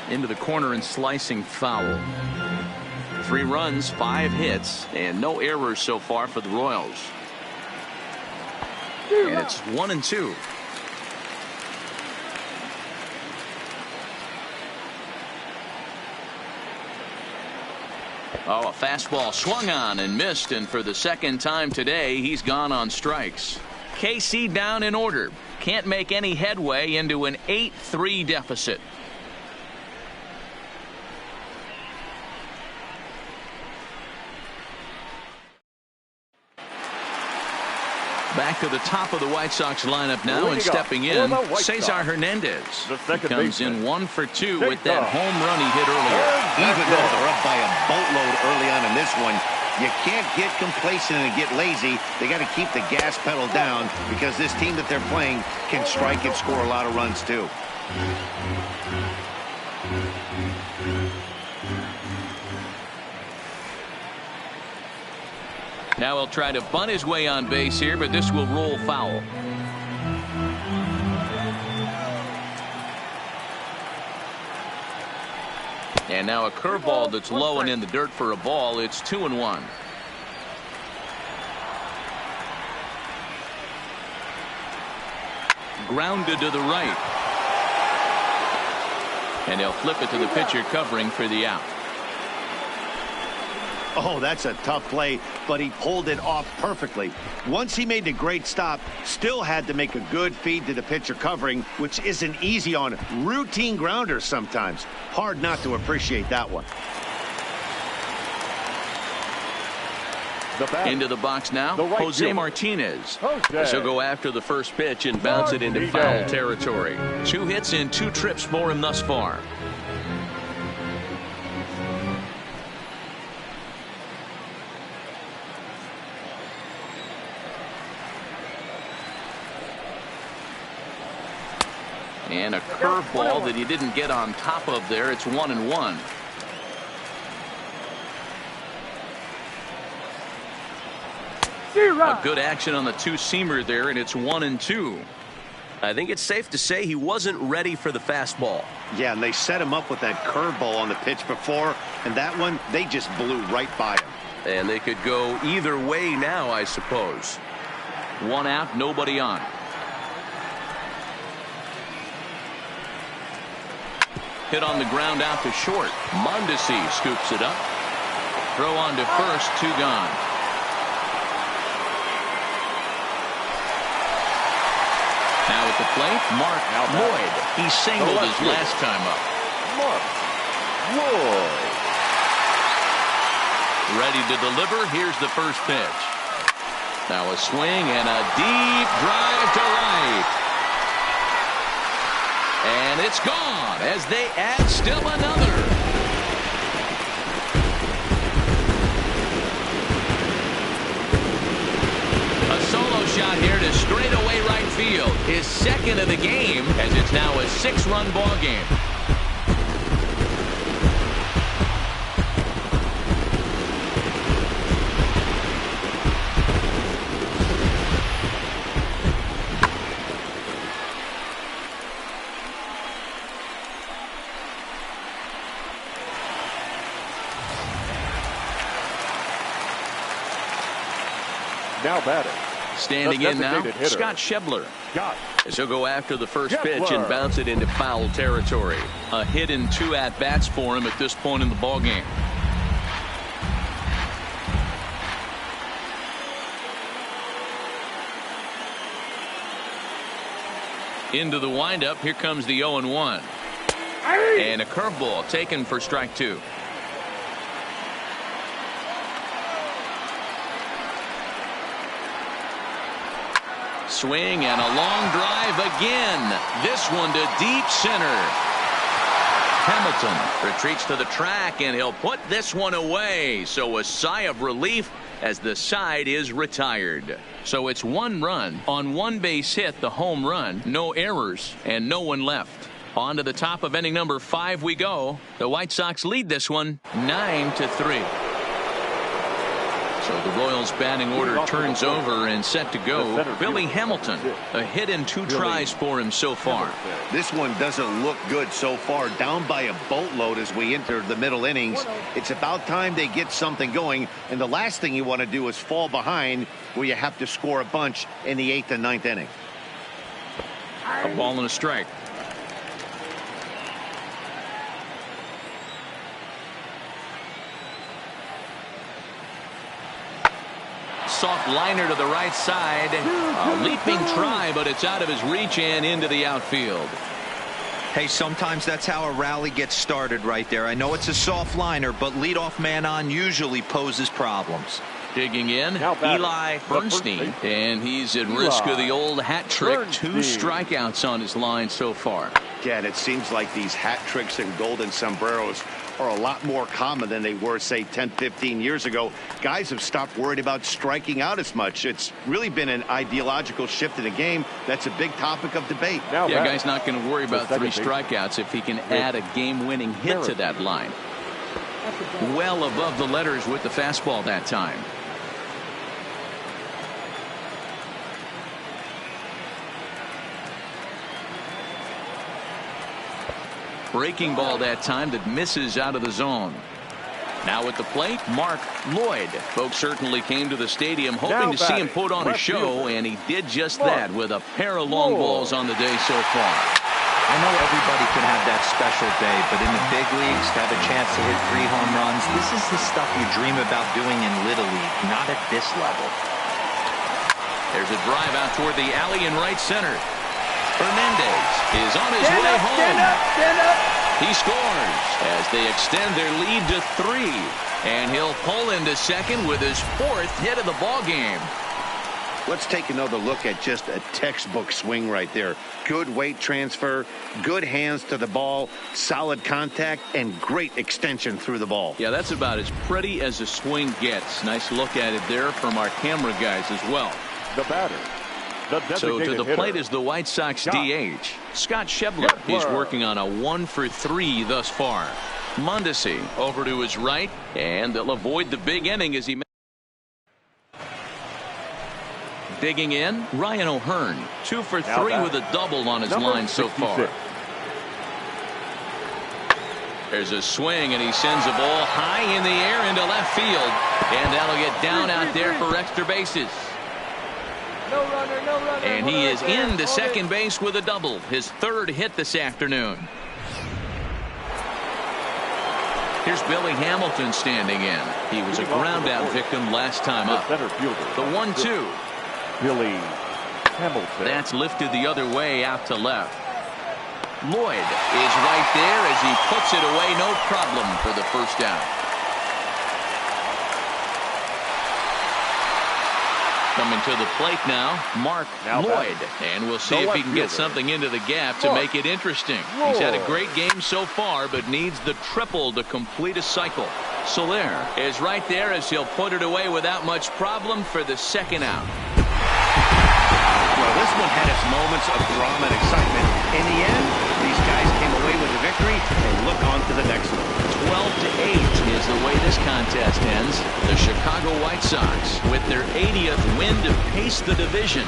Into the corner and slicing foul. 3 runs, 5 hits, and no errors so far for the Royals. And it's 1-2. Oh, a fastball swung on and missed, and for the second time today, he's gone on strikes. KC down in order. Can't make any headway into an 8-3 deficit. Back to the top of the White Sox lineup now, and stepping in, Cesar Hernandez. He comes in 1 for 2 with that home run he hit earlier. Even though they're up by a boatload early on in this one, you can't get complacent and get lazy. They got to keep the gas pedal down, because this team that they're playing can strike and score a lot of runs too. Now he'll try to bunt his way on base here, but this will roll foul. And now a curveball that's low and in the dirt for a ball. It's 2-1. Grounded to the right. And he'll flip it to the pitcher covering for the out. Oh, that's a tough play, but he pulled it off perfectly. Once he made the great stop, still had to make a good feed to the pitcher covering, which isn't easy on routine grounders sometimes. Hard not to appreciate that one. Into the box now, Jose Martinez. He'll go after the first pitch and bounce it into foul territory. 2 hits in 2 trips for him thus far. And a curveball that he didn't get on top of there. It's 1-1. A good action on the 2-seamer there, and it's 1-2. I think it's safe to say he wasn't ready for the fastball. Yeah, and they set him up with that curveball on the pitch before, and that one, they just blew right by him. And they could go either way now, I suppose. 1 out, nobody on. Hit on the ground out to short. Mondesi scoops it up. Throw on to first, 2 gone. Now at the plate, Mark Lloyd. He singled his last time up. Mark Lloyd. Ready to deliver. Here's the first pitch. Now a swing and a deep drive to right. And it's gone as they add still another. A solo shot here to straightaway right field. His second of the game, as it's now a 6-run ball game. Now batting. Standing in now, Scott Schebler. As he'll go after the first pitch and bounce it into foul territory. A hit and 2 at-bats for him at this point in the ball game. Into the windup, here comes the 0-1. And a curveball taken for strike 2. Swing and a long drive again. This one to deep center. Hamilton retreats to the track, and he'll put this one away. So a sigh of relief as the side is retired. So it's 1 run on 1 base hit, the home run, no errors, and no one left. On to the top of inning number 5 we go. The White Sox lead this one 9-3. So the Royals batting order turns over and set to go. Billy Hamilton, a hit and 2 tries for him so far. This one doesn't look good so far. Down by a boatload as we enter the middle innings. It's about time they get something going. And the last thing you want to do is fall behind where you have to score a bunch in the 8th and 9th inning. A ball and a strike. Soft liner to the right side. A leaping try, but it's out of his reach and into the outfield. Hey, sometimes that's how a rally gets started right there. I know it's a soft liner, but leadoff man on usually poses problems. Digging in, Eli Bernstein, and he's at risk of the old hat trick. 2 strikeouts on his line so far. Yeah, and it seems like these hat tricks and golden sombreros are a lot more common than they were, say, 10, 15 years ago. Guys have stopped worried about striking out as much. It's really been an ideological shift in the game. That's a big topic of debate. Yeah, guy's not going to worry about 3 strikeouts if he can add a game-winning hit to that line. Well above the letters with the fastball that time. Breaking ball that time that misses out of the zone. Now at the plate, Mark Lloyd. Folks certainly came to the stadium hoping to see him put on a show, and he did just that with a pair of long balls on the day so far. I know everybody can have that special day, but in the big leagues, to have a chance to hit 3 home runs, this is the stuff you dream about doing in Little League, not at this level. There's a drive out toward the alley in right center. Hernandez is on his way home. Stand up. He scores as they extend their lead to 3. And he'll pull into second with his 4th hit of the ball game. Let's take another look at just a textbook swing right there. Good weight transfer, good hands to the ball, solid contact, and great extension through the ball. Yeah, that's about as pretty as a swing gets. Nice look at it there from our camera guys as well. The batter. So to the plate is the White Sox DH. Scott Schebler is working on a 1 for 3 thus far. Mondesi over to his right, and they'll avoid the big inning as he. Digging in, Ryan O'Hearn, 2 for 3 with a double on his number line so 66. far. There's a swing, and he sends a ball high in the air into left field. And that'll get down out there for extra bases. No runner, no runner. And he is into second base with a double, his 3rd hit this afternoon. Here's Billy Hamilton standing in. He was a ground out victim last time up. Center fielder. The 1-2. Billy Hamilton. That's lifted the other way out to left. Lloyd is right there as he puts it away, no problem for the first out. Coming to the plate now, Mark Lloyd. And we'll see if he can get something into the gap to make it interesting. He's had a great game so far, but needs the triple to complete a cycle. Soler is right there as he'll put it away without much problem for the second out. Well, this one had its moments of drama and excitement. In the end, these guys came away with a victory and look on to the next one. 12-8 is the way this contest ends. The Chicago White Sox, with their 80th win to pace the division.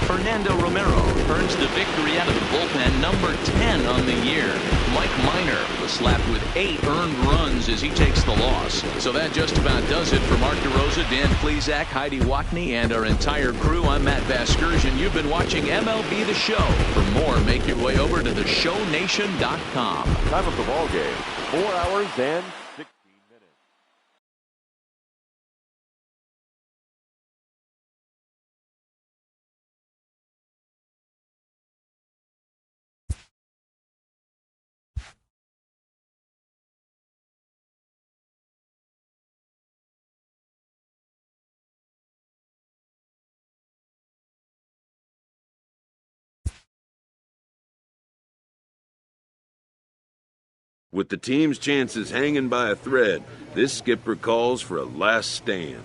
Fernando Romero earns the victory out of the bullpen, number 10 on the year. Mike Minor was slapped with 8 earned runs as he takes the loss. So that just about does it for Mark DeRosa, Dan Plesac, Heidi Watney, and our entire crew. I'm Matt Vasgersian. You've been watching MLB The Show. For more, make your way over to theshownation.com. Time of the ball game, 4 hours and 16 minutes. With the team's chances hanging by a thread, this skipper calls for a last stand.